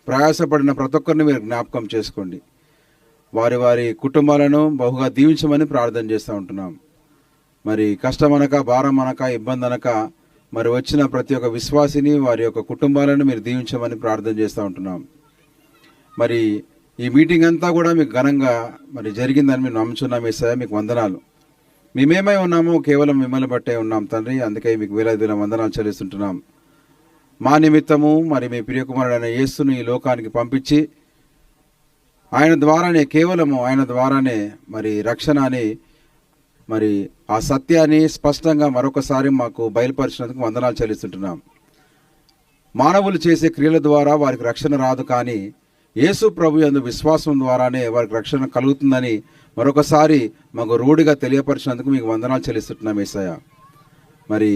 ప్రయాసపడిన ప్రతి ఒక్కరిని మీరు జ్ఞాపకం చేసుకోండి. వారి వారి కుటుంబాలను బహుగా దీవించమని ప్రార్థన చేస్తూ ఉంటున్నాం. మరి కష్టం అనక, భారం అనక, ఇబ్బంది అనక మరి వచ్చిన ప్రతి ఒక్క విశ్వాసిని, వారి యొక్క కుటుంబాలను మీరు దీవించమని ప్రార్థన చేస్తూ ఉంటున్నాం. మరి ఈ మీటింగ్ అంతా కూడా మీకు ఘనంగా మరి జరిగిందని మేము నమ్ముచున్నాం. యేసయ్య, మీకు వందనాలు. మేమేమై ఉన్నామో కేవలం మిమ్మల్ని బట్టే ఉన్నాం తండ్రి. అందుకే మీకు వేల వందనాలు చెల్లిస్తుంటున్నాం. మా నిమిత్తము మరి మీ ప్రియకుమారుడైన యేసును ఈ లోకానికి పంపించి ఆయన ద్వారానే మరి రక్షణ అని, మరి ఆ సత్యాన్ని స్పష్టంగా మరొకసారి మాకు బయలుపరిచినందుకు వందనాలు చెల్లిస్తుంటున్నాం. మానవులు చేసే క్రియల ద్వారా వారికి రక్షణ రాదు, కానీ యేసు ప్రభు యందు విశ్వాసం ద్వారానే వారికి రక్షణ కలుగుతుందని మరొకసారి మాకు రూఢిగా తెలియపరిచినందుకు మీకు వందనాలు చెల్లిస్తుంటున్నాం యేసయ్య. మరి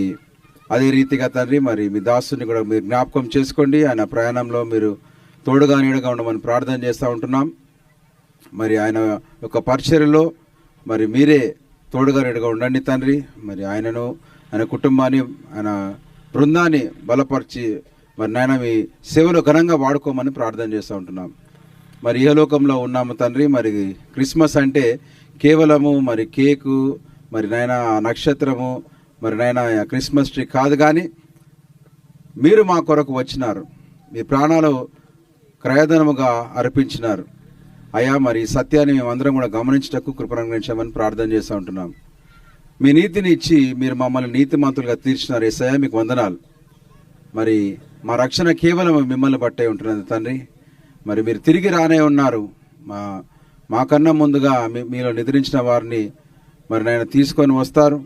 అదే రీతిగా తండ్రి, మరి మీ దాసుని కూడా మీరు జ్ఞాపకం చేసుకోండి. ఆయన ప్రయాణంలో మీరు తోడుగా నీడగా ఉండమని ప్రార్థన చేస్తూ ఉంటున్నాం. మరి ఆయన యొక్క పరిచర్యలో మరి మీరే తోడుగా నీడగా ఉండండి తండ్రి. మరి ఆయనను, ఆయన కుటుంబాన్ని, ఆయన బృందాన్ని బలపరిచి మరి నాయన మీ సేవలో ఘనంగా వాడుకోమని ప్రార్థన చేస్తూ ఉంటున్నాం. మరి ఇహలోకంలో ఉన్నాము తండ్రి. మరి క్రిస్మస్ అంటే కేవలము మరి కేకు, మరి నాయన నక్షత్రము, మరి నాయన క్రిస్మస్ ట్రీ కాదు, కానీ మీరు మా కొరకు వచ్చినారు, మీ ప్రాణాలు క్రయధనముగా అర్పించినారు. అయ్యా, మరి ఈ సత్యాన్ని మేమందరం కూడా గమనించటకు కృపణించామని ప్రార్థన చేస్తూ ఉంటున్నాం. మీ నీతిని ఇచ్చి మీరు మమ్మల్ని నీతిమంతులుగా తీర్చినారు యేసయ్య, మీకు వందనాలు. మరి మా రక్షణ కేవలం మిమ్మల్ని బట్టే ఉంటున్నది తండ్రి. మరి మీరు తిరిగి రానే ఉన్నారు. మాకన్నా ముందుగా మీలో నిద్రించిన వారిని మరి నాయన తీసుకొని వస్తారు.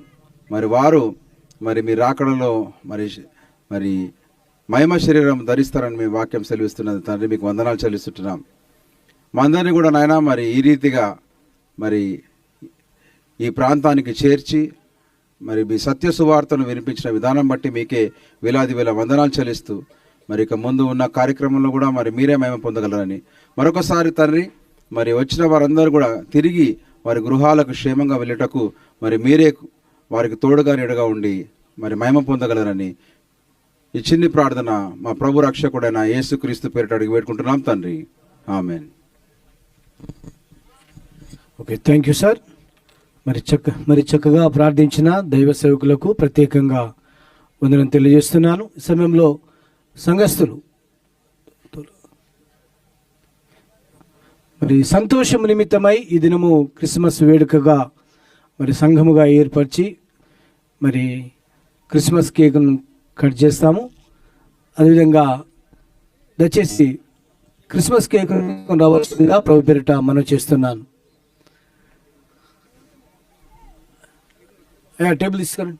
మరి వారు మరి మీ రాకడలో మరి మహిమ శరీరం ధరిస్తారని మీ వాక్యం సెలవిస్తున్నది తండ్రి. మీకు వందనాలు చెల్లిస్తుంటున్నాం. మా అందరినీ కూడా నాయన మరి ఈ రీతిగా మరి ఈ ప్రాంతానికి చేర్చి మరి మీ సత్య సువార్తను వినిపించిన విధానం బట్టి మీకే వేల వందనాలు చెల్లిస్తూ మరి ఇక ముందు ఉన్న కార్యక్రమంలో కూడా మరి మీరే మహిమ పొందగలరని మరొకసారి తండ్రి, మరి వచ్చిన వారందరూ కూడా తిరిగి వారి గృహాలకు క్షేమంగా వెళ్ళేటకు మరి మీరే వారికి తోడుగా నీడగా ఉండి మరి మహిమ పొందగలరని ఈ చిన్ని ప్రార్థన మా ప్రభు రక్షకుడైన యేసుక్రీస్తు పేరిట అడిగి వేడుకుంటున్నాం తండ్రి, amen. Okay, thank you sir. మరి చక్కగా ప్రార్థించిన దైవ సేవకులకు ప్రత్యేకంగా వందనం తెలియజేస్తున్నాను. ఈ సమయంలో సంఘస్థులు మరి సంతోషం నిమిత్తమై ఈ దినము క్రిస్మస్ వేడుకగా మరి సంఘముగా ఏర్పరిచి మరి క్రిస్మస్ కేక్ను కట్ చేస్తాము. అదేవిధంగా దయచేసి క్రిస్మస్ కేక్ రావాల్సిందిగా ప్రభు పేరిట మనం చేస్తున్నాను. టేబుల్ తీసుకురండి.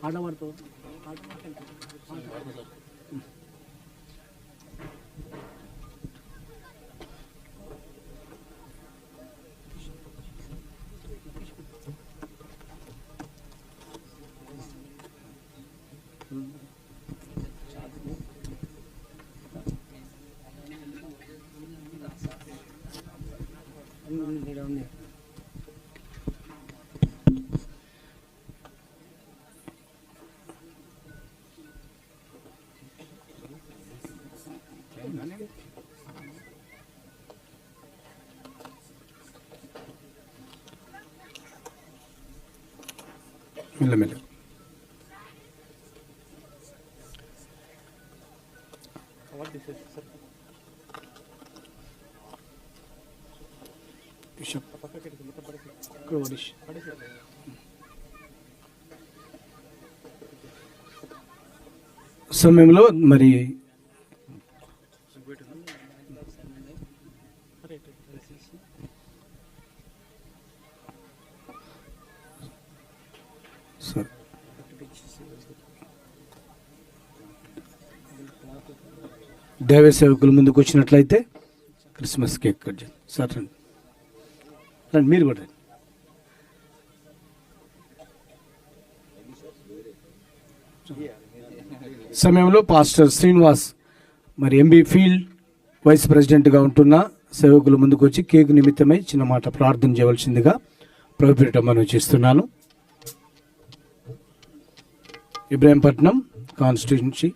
ఆడవాడుతో మెల్లమెల్ల సమయంలో మరి దైవ సేవకులు ముందుకు వచ్చినట్లయితే క్రిస్మస్ కేక్ కట్ చేయండి. సార్ రండి, రండి మీరు కూడా రండి. సమయంలో పాస్టర్ శ్రీనివాస్ మరి ఎంబీ ఫీల్డ్ వైస్ ప్రెసిడెంట్గా ఉంటున్న సేవకులు ముందుకు వచ్చి కేక్ నిమిత్తమై చిన్న మాట ప్రార్థన చేయవలసిందిగా ప్రభుపేట మనం చేస్తున్నాను. ఇబ్రాహీంపట్నం కాన్స్టిట్యూన్సీ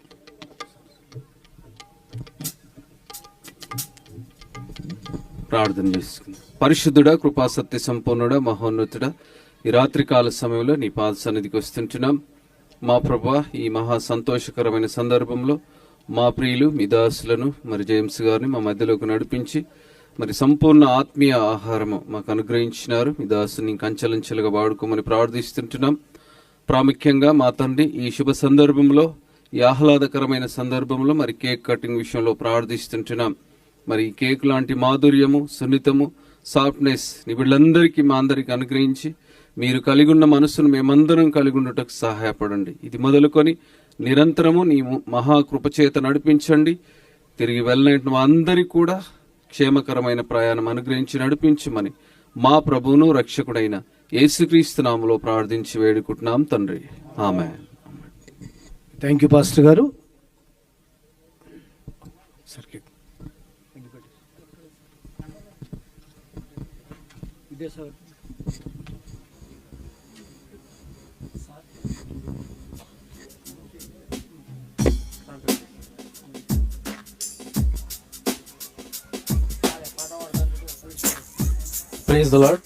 ప్రార్థన చేసుకుందాం. పరిశుద్ధుడా, కృపా సత్య సంపూర్ణుడా, మహోన్నతుడా, ఈ రాత్రికాల సమయంలో నీ పాద సన్నిధికి వస్తుంటున్నాం. మా ప్రభా, ఈ మహా సంతోషకరమైన సందర్భంలో మా ప్రియులు మీ దాసులను మరి జేమ్స్ గారిని మా మధ్యలోకి నడిపించి మరి సంపూర్ణ ఆత్మీయ ఆహారము మాకు అనుగ్రహించినారు. మీ దాసుని కంచెలంచెలుగా వాడుకోమని ప్రార్థిస్తుంటున్నాం. ప్రాముఖ్యంగా మా తండ్రి ఈ శుభ సందర్భంలో, ఈ ఆహ్లాదకరమైన సందర్భంలో మరి కేక్ కటింగ్ విషయంలో ప్రార్థిస్తుంటున్నాం. మరి కేక్ లాంటి మాధుర్యము, సున్నితము, సాఫ్ట్నెస్ నీ వీళ్ళందరికీ మా అందరికి అనుగ్రహించి మీరు కలిగి ఉన్న మనసును మేమందరం కలిగి ఉండటకు సహాయపడండి. ఇది మొదలుకొని నిరంతరము నీ మహాకృపచేత నడిపించండి. తిరిగి వెళ్ళిన మా అందరికీ కూడా క్షేమకరమైన ప్రయాణం అనుగ్రహించి నడిపించమని మా ప్రభువును రక్షకుడైన యేసుక్రీస్తు నామములో ప్రార్థించి వేడుకుంటున్నాం తండ్రి, ఆమేన్. థ్యాంక్ యూ పాస్టర్ గారు. Praise the Lord.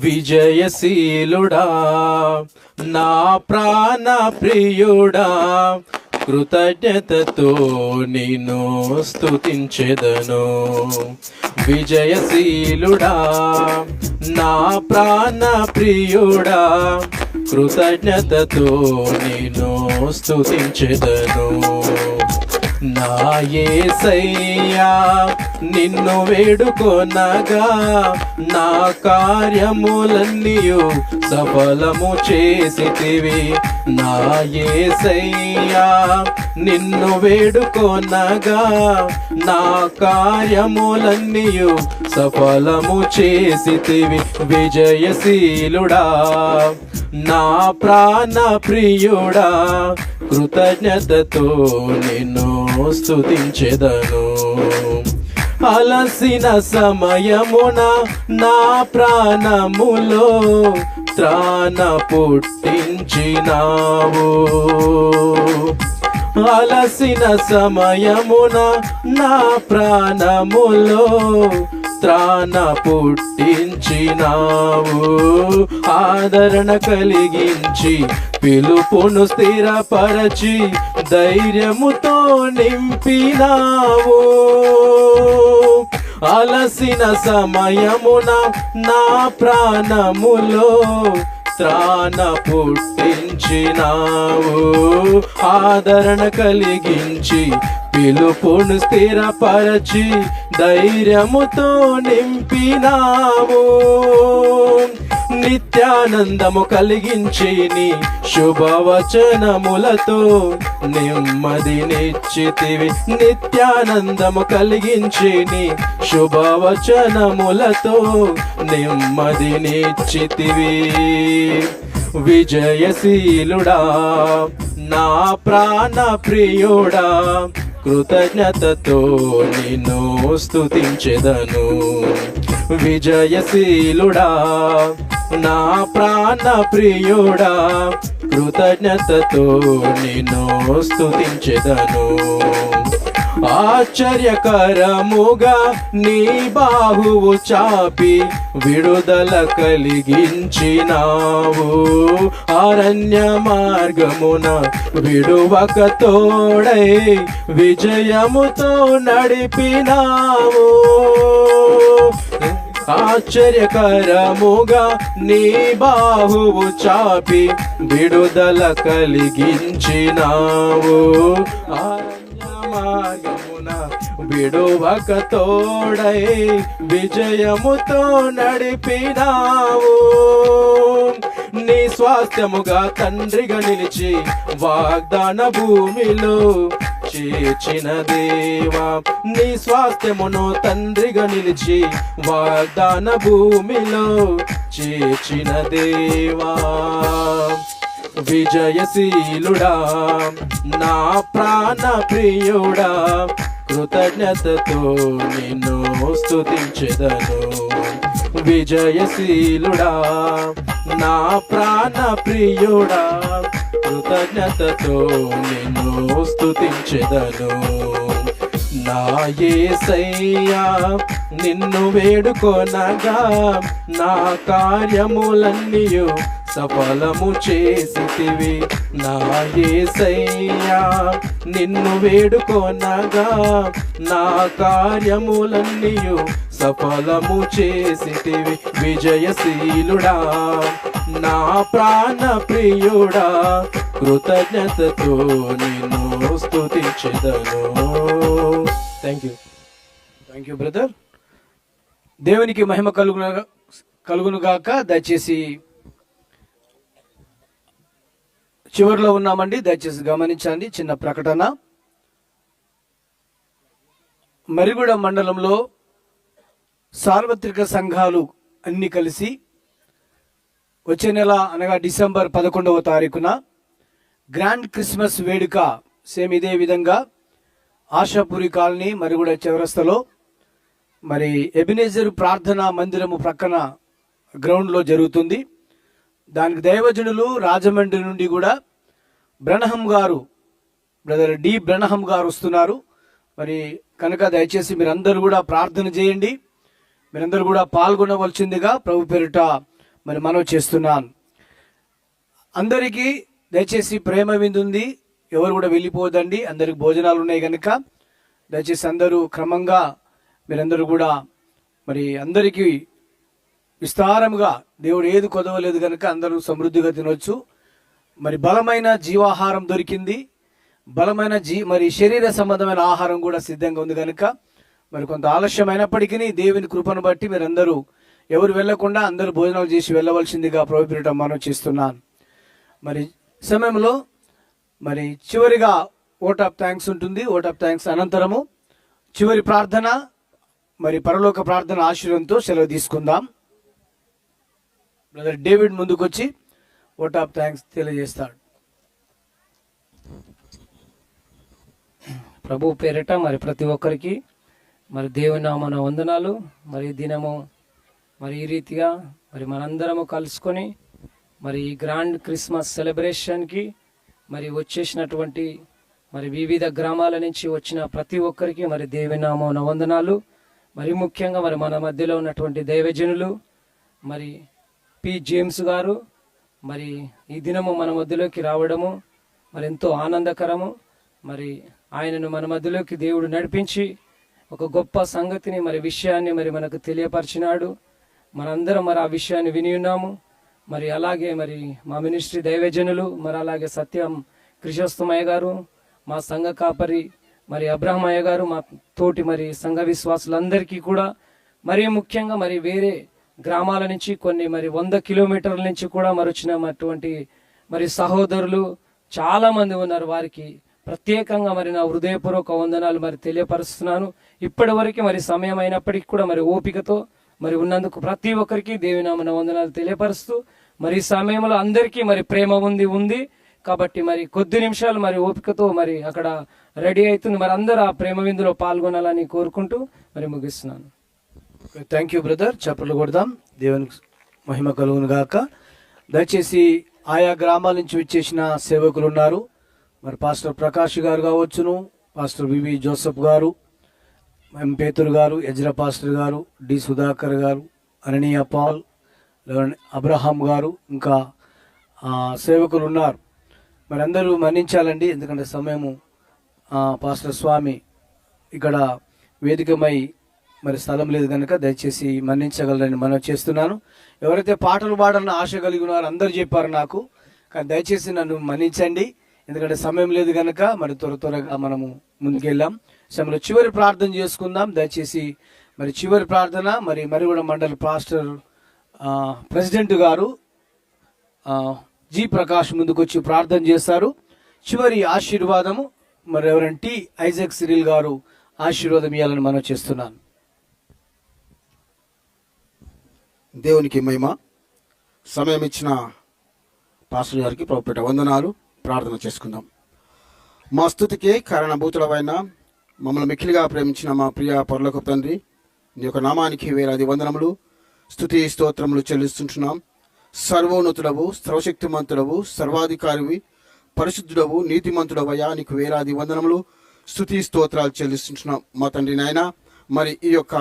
విజయశీలుడా నా ప్రాణ ప్రియుడా, కృతజ్ఞతతో నిన్ను స్తుతించెదను. విజయశీలుడా నా ప్రాణ ప్రియుడా, కృతజ్ఞతతో నిన్ను స్తుతించెదను. నా యేసయ్యా నిన్ను వేడుకొనగా, నా కార్యములన్నీయు సఫలము చేసితివి. నా యేసయ్యా నిన్ను వేడుకొనగా, నా కార్యములన్నీయు సఫలము చేసితివి. విజయశీలుడా నా ప్రాణ ప్రియుడా, కృతజ్ఞతతో నిన్ను స్తుతించెదను. అలసిన సమయమున నా ప్రాణములో త్రాణ పుట్టించినావు. అలసిన సమయమున నా ప్రాణములో త్రాణ పుట్టించినావు. ఆదరణ కలిగించి పిలుపును స్థిరపరచి ధైర్యముతో నింపినావు. అలసిన సమయమున నా ప్రాణములో త్రాణ పుట్టించినావు. ఆదరణ కలిగించి పిలుపును స్థిరపరచి ధైర్యముతో నింపినావు. నిత్యానందము కలిగించి నీ శుభవచనములతో నెమ్మదినిచ్చితివి. నిత్యానందము కలిగించి నీ శుభవచనములతో నెమ్మదినిచ్చితివి. విజయశీలుడా నా ప్రాణ ప్రియుడా, కృతజ్ఞతతో నిన్ను స్తుతించెదను. విజయశీలుడా నా ప్రాణ ప్రియుడా, కృతజ్ఞతతో నిన్ను స్తుతించెదను. ఆశ్చర్యకరముగా నీ బాహువు చాపి విడుదల కలిగించినావు. అరణ్య మార్గమున విడువక తోడై విజయముతో నడిపినావు. ఆశ్చర్యకరముగా నీ బాహువు చాపి విడుదల కలిగించినావు. మార్గమున విడువక తోడై విజయముతో నడిపినావు. నీ స్వాస్థ్యముగా తండ్రిగా నిలిచి వాగ్దాన భూమిలో చేర్చిన దేవా. నీ స్వాస్థ్యమును తండ్రిగా నిలిచి వాగ్దాన భూమిలో చేర్చిన దేవా. విజయశీలుడా నా ప్రాణ ప్రియుడా, కృతజ్ఞతతో నిన్ను స్తుతించెదను. విజయశీలుడా నా ప్రాణ ప్రియుడా, కృతజ్ఞతతో నిన్ను స్తుతించెదను. నా యేసయ్యా నిన్ను వేడుకొనగా నా కార్యములన్నీయు సఫలము చేసితివి. నా యేసయ్యా నిన్ను వేడుకొనగా నా కార్యములన్నీయు సఫలము చేసితివి. విజయశీలుడా నా ప్రాణ ప్రియుడా, కృతజ్ఞతతో నిన్ను స్తుతించెదను. Thank you brother. దేవునికి మహిమ కలుగునుగాక. దయచేసి చివరిలో ఉన్నామండి, దయచేసి గమనించండి. చిన్న ప్రకటన. మరిగూడ మండలంలో సార్వత్రిక సంఘాలు అన్ని కలిసి వచ్చే నెల అనగా డిసెంబర్ 11వ తారీఖున గ్రాండ్ క్రిస్మస్ వేడుక సేమ్ ఇదే విధంగా ఆశాపురి కాలనీ మరిగూడ చౌరస్తలో మరి ఎబినేజర్ ప్రార్థనా మందిరము ప్రక్కన గ్రౌండ్లో జరుగుతుంది. దానికి దైవజనులు రాజమండ్రి నుండి కూడా బ్రనహం గారు, బ్రదర్ డి బ్రనహం గారు వస్తున్నారు. మరి కనుక దయచేసి మీరందరూ కూడా ప్రార్థన చేయండి. మీరందరూ కూడా పాల్గొనవలసిందిగా ప్రభు పేరిట మరి మనవి చేస్తున్నాను. అందరికీ దయచేసి ప్రేమ విందుంది, ఎవరు కూడా వెళ్ళిపోదండి. అందరికి భోజనాలు ఉన్నాయి కనుక దయచేసి అందరూ క్రమంగా మీరందరూ కూడా మరి అందరికీ విస్తారముగా దేవుడు ఏది కొదవలేదు కనుక అందరూ సమృద్ధిగా తినొచ్చు. మరి బలమైన జీవాహారం దొరికింది, బలమైన మరి శరీర సంబంధమైన ఆహారం కూడా సిద్ధంగా ఉంది కనుక మరి కొంత ఆలస్యమైనప్పటికీ దేవుని కృపను బట్టి మీరందరూ ఎవరు వెళ్లకుండా అందరూ భోజనాలు చేసి వెళ్ళవలసిందిగా ప్రభు పేరిట మనవి చేస్తున్నాను. మరి సమయంలో మరి చివరిగా ఓట్ ఆఫ్ థ్యాంక్స్ ఉంటుంది. ఓట్ ఆఫ్ థ్యాంక్స్ అనంతరము చివరి ప్రార్థన, మరి పరలోక ప్రార్థన ఆశీర్వాదంతో సెలవు తీసుకుందాం. బ్రదర్ డేవిడ్ ముందుకొచ్చి ఓట్ ఆఫ్ థ్యాంక్స్ తెలియజేస్తాడు. ప్రభు పేరిట మరి ప్రతి ఒక్కరికి మరి దేవుని నామన వందనాలు. మరి ఈ దినము మరి ఈ రీతిగా మరి మనందరము కలుసుకొని మరి ఈ గ్రాండ్ క్రిస్మస్ సెలబ్రేషన్కి మరి వచ్చేసినటువంటి మరి వివిధ గ్రామాల నుంచి వచ్చిన ప్రతి ఒక్కరికి మరి దేవుని నామన వందనాలు. మరి ముఖ్యంగా మరి మన మధ్యలో ఉన్నటువంటి దైవజనులు మరి పి జేమ్స్ గారు మరి ఈ దినము మన మధ్యలోకి రావడము మరి ఎంతో ఆనందకరము. మరి ఆయనను మన మధ్యలోకి దేవుడు నడిపించి ఒక గొప్ప సంగతిని మరి విషయాన్ని మరి మనకు తెలియపరిచినాడు. మనందరం మరి ఆ విషయాన్ని విని ఉన్నాము. మరి అలాగే మరి మా మినిస్ట్రీ దైవజనులు మరి అలాగే సత్యం కృషోస్తమయ్య గారు, మా సంఘ కాపరి మరి అబ్రహమయ్య గారు, మా తోటి మరి సంఘ విశ్వాసులందరికీ కూడా మరి ముఖ్యంగా మరి వేరే గ్రామాల నుంచి కొన్ని మరి 100 కిలోమీటర్ల నుంచి కూడా మరి వచ్చినటువంటి మరి సహోదరులు చాలా మంది ఉన్నారు. వారికి ప్రత్యేకంగా మరి నా హృదయపూర్వక వందనాలు మరి తెలియపరుస్తున్నాను. ఇప్పటి వరకు మరి సమయం అయినప్పటికీ కూడా మరి ఓపికతో మరి ఉన్నందుకు ప్రతి ఒక్కరికి దేవుని నామన వందనాలు తెలియపరుస్తూ మరి ఈ సమయంలో అందరికీ మరి ప్రేమ ఉంది కాబట్టి మరి కొద్ది నిమిషాలు మరి ఓపికతో మరి అక్కడ రెడీ అవుతుంది. మరి అందరూ ఆ ప్రేమ విందులో పాల్గొనాలని కోరుకుంటూ మరి ముగిస్తున్నాను. Thank you brother. చప్పట్లు కొడదాం. దేవునికి మహిమ కలుగును గాక. దయచేసి ఆయా గ్రామాల నుంచి వచ్చేసిన సేవకులు ఉన్నారు. మరి పాస్టర్ ప్రకాష్ గారు కావచ్చును, పాస్టర్ వివి జోసఫ్ గారు, ఎం పేతురు గారు, ఎజ్రా పాస్టర్ గారు, డి సుధాకర్ గారు, అననీయ పాల్, అబ్రహాం గారు, ఇంకా సేవకులు ఉన్నారు. మరి అందరూ మన్నించాలండి, ఎందుకంటే సమయము పాస్టర్ స్వామి ఇక్కడ వేదికమై మరి స్థలం లేదు కనుక దయచేసి మన్నించగలరని మనం చేస్తున్నాను. ఎవరైతే పాటలు పాడాలని ఆశ కలిగి ఉన్నారో అందరూ చెప్పారు నాకు, కానీ దయచేసి నన్ను మన్నించండి, ఎందుకంటే సమయం లేదు కనుక మరి త్వరగా మనము ముందుకెళ్ళాం. సమయంలో చివరి ప్రార్థన చేసుకుందాం. దయచేసి మరి చివరి ప్రార్థన మరి మరిగూడ మండలి పాస్టర్ ప్రెసిడెంట్ గారు జి ప్రకాష్ ముందుకొచ్చి ప్రార్థన చేస్తారు. చివరి ఆశీర్వాదము మరి ఎవరంటే టి ఐజాక్ సిరిల్ గారు ఆశీర్వాదం ఇవ్వాలని మనం చేస్తున్నాను. దేవునికి మహిమ. సమయం ఇచ్చిన పాస్టర్ గారికి ప్రభుపేట వందనాలు. ప్రార్థన చేసుకుందాం. మా స్తుతికి కారణభూతులమైన మమ్మల్ని మిక్కిలిగా ప్రేమించిన మా ప్రియ పరలోకపు తండ్రి, నీ యొక్క నామానికి వేలాది వందనములు, స్తుతి స్తోత్రములు చెల్లిస్తుంటున్నాం. సర్వోన్నతుడవు, సర్వశక్తిమంతుడవు, సర్వాధికారివి, పరిశుద్ధుడవు, నీతిమంతుడవయ్యా, నీకు వేలాది వందనములు, స్తుతి స్తోత్రాలు చెల్లిస్తుంటున్నాం మా తండ్రి నాయన. మరి ఈ యొక్క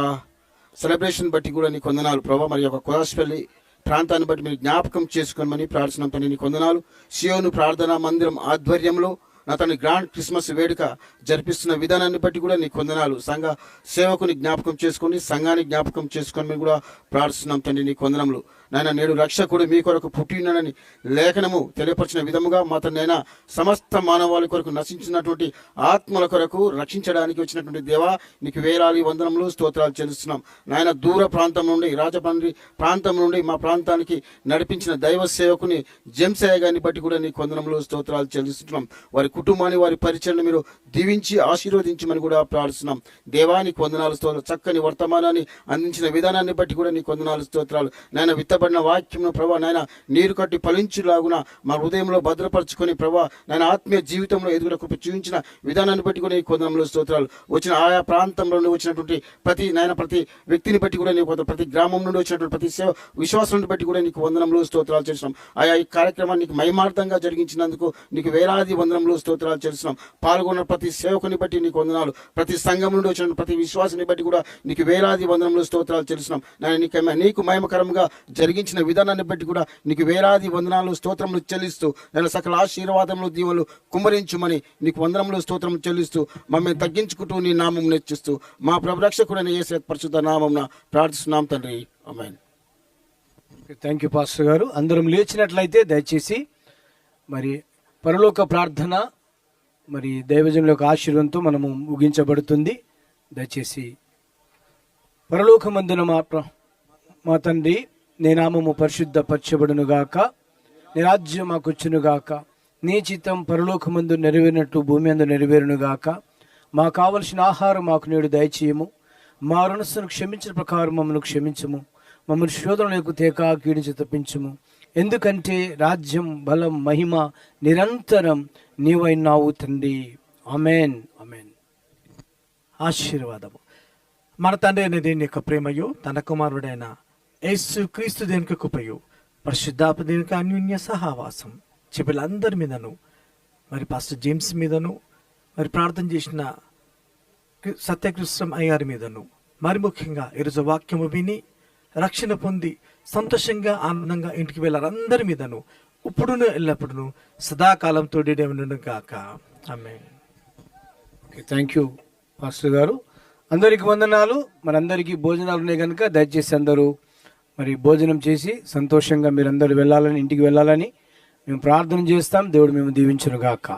సెలబ్రేషన్ బట్టి కూడా నీకు వందనాలు ప్రభావ. మరి యొక్క కులాస్పల్లి ప్రాంతాన్ని బట్టి మీరు జ్ఞాపకం చేసుకోమని ప్రార్థన తండ్రి నీకు వందనాలు. సియోను ప్రార్థనా మందిరం ఆధ్వర్యంలో నా తండ్రి గ్రాండ్ క్రిస్మస్ వేడుక జరిపిస్తున్న విధానాన్ని బట్టి కూడా నీకు వందనాలు. సంఘ సేవకుని జ్ఞాపకం చేసుకొని సంఘాన్ని జ్ఞాపకం చేసుకొని కూడా ప్రార్థిస్తున్నాం తండ్రి నీకు వందనములు. నాయన నేడు రక్షకుడు మీ కొరకు పుట్టినని లేఖనము తెలియపరిచిన విధముగా మా తండ్రి సమస్త మానవాళి కొరకు నశించినటువంటి ఆత్మల కొరకు రక్షించడానికి వచ్చినటువంటి దేవా నీకు వేలాది వందనములు, స్తోత్రాలు చెల్లిస్తున్నాం. నాయన దూర ప్రాంతం నుండి రాజమండ్రి ప్రాంతం నుండి మా ప్రాంతానికి నడిపించిన దైవ సేవకుని జంసయ్య గారిని బట్టి కూడా నీకు వందనములు, స్తోత్రాలు చెల్లిస్తున్నాం. వారి కుటుంబాన్ని వారి పరిచయను మీరు దీవించి ఆశీర్వదించమని కూడా ప్రార్థిస్తున్నాం. దేవానికి వందనాలు, స్తోత్రాలు. చక్కని వర్తమానాన్ని అందించిన విధానాన్ని బట్టి కూడా నీకు వందనాలు, స్తోత్రాలు. నాయన విత్తబడిన వాక్యమును ప్రభా నాయన నీరు కట్టి ఫలించులాగున మా హృదయంలో భద్రపరచుకొని ప్రభా నాయన ఆత్మీయ జీవితంలో ఎదుగుల కృప చూపించిన విధానాన్ని బట్టి కూడా నీకు వందనములు, స్తోత్రాలు. వచ్చిన ఆయా ప్రాంతంలో నుండి వచ్చినటువంటి ప్రతి వ్యక్తిని బట్టి కూడా నీకు, ప్రతి గ్రామం నుండి వచ్చినటువంటి ప్రతి సేవ విశ్వాసం బట్టి కూడా నీకు వందనములు, స్తోత్రాలు చేస్తున్నాం. ఆయా ఈ కార్యక్రమాన్ని నీకు మహిమార్థంగా జరిగించినందుకు నీకు వేలాది వందనములు, స్తోత్రాలు చేస్తున్నాం. పాల్గొన్న ప్రతి సేవకుని బట్టి నీకు వందనాలు. ప్రతి సంఘం నుండి వచ్చిన ప్రతి విశ్వాసాన్ని బట్టి కూడా నీకు వేలాది వందనములు, స్తోత్రాలు చేస్తున్నాం. నీకు మహిమకరంగా జరిగించిన విధానాన్ని బట్టి కూడా నీకు వేలాది వందనాలు, స్తోత్రములు చెల్లిస్తూ నేను సకల ఆశీర్వాదములు దీవులు కుమ్మరించుమని నీకు వందనములు, స్తోత్రములు చెల్లిస్తూ మమ్మల్ని తగ్గించుకుంటూ నీ నామం నెచ్చిస్తూ మా ప్రభు రక్షకుడైన యేసు పరిశుద్ధ నామమున ప్రార్థిస్తున్నాం తండ్రి. ఆమేన్. థ్యాంక్ యూ పాస్టర్ గారు. అందరం లేచినట్లయితే దయచేసి మరి పరలోక ప్రార్థన మరి దైవజనుల యొక్క ఆశీర్వాదంతో మనము ముగించబడుతుంది. దయచేసి పరలోకమందున మా తండ్రి, నీ నామము పరిశుద్ధపరచబడును గాక, నీ రాజ్యం మాకొచ్చును గాక, నీ చిత్తం పరలోకమందు నెరవేరినట్టు భూమి అందు నెరవేరును గాక. మాకు కావలసిన ఆహారం మాకు నేడు దయచేయము, మా రుణస్థులను క్షమించిన ప్రకారం మమ్మల్ని క్షమించము, మమ్మల్ని శోధనలకు తేక కీడించి తప్పించము. ఎందుకంటే రాజ్యం, బలం, మహిమ నిరంతరం నీవైనావు తండ్రి. ఆమేన్. ఆమేన్. ఆశీర్వాదము. మన తండ్రి అయిన దేవుని యొక్క ప్రేమయు, తన కుమారుడైన యేసు క్రీస్తు దేవుని యొక్క కృపయు, పరిశుద్ధాత్మ దేవుని యొక్క అన్యోన్య సహవాసం చెప్పులందరి మీదను, మరి పాస్టర్ జేమ్స్ మీదను, మరి ప్రార్థన చేసిన సత్యకృష్ణ అయ్యారి మీదను, మరి ముఖ్యంగా ఈరోజు వాక్యము విని రక్షణ పొంది సంతోషంగా ఆనందంగా ఇంటికి వెళ్ళారు అందరి మీదను ఇప్పుడును ఎల్లప్పుడూ సదాకాలం తోడేదేమను గాక. ఆమేన్. థ్యాంక్ యూ పాస్టర్ గారు. అందరికి వందనాలు. మనందరికీ భోజనాలు ఉన్నాయి కనుక దయచేసి అందరూ మరి భోజనం చేసి సంతోషంగా మీరందరూ వెళ్ళాలని, ఇంటికి వెళ్ళాలని మేము ప్రార్థన చేస్తాం. దేవుడు మేము దీవించును గాక.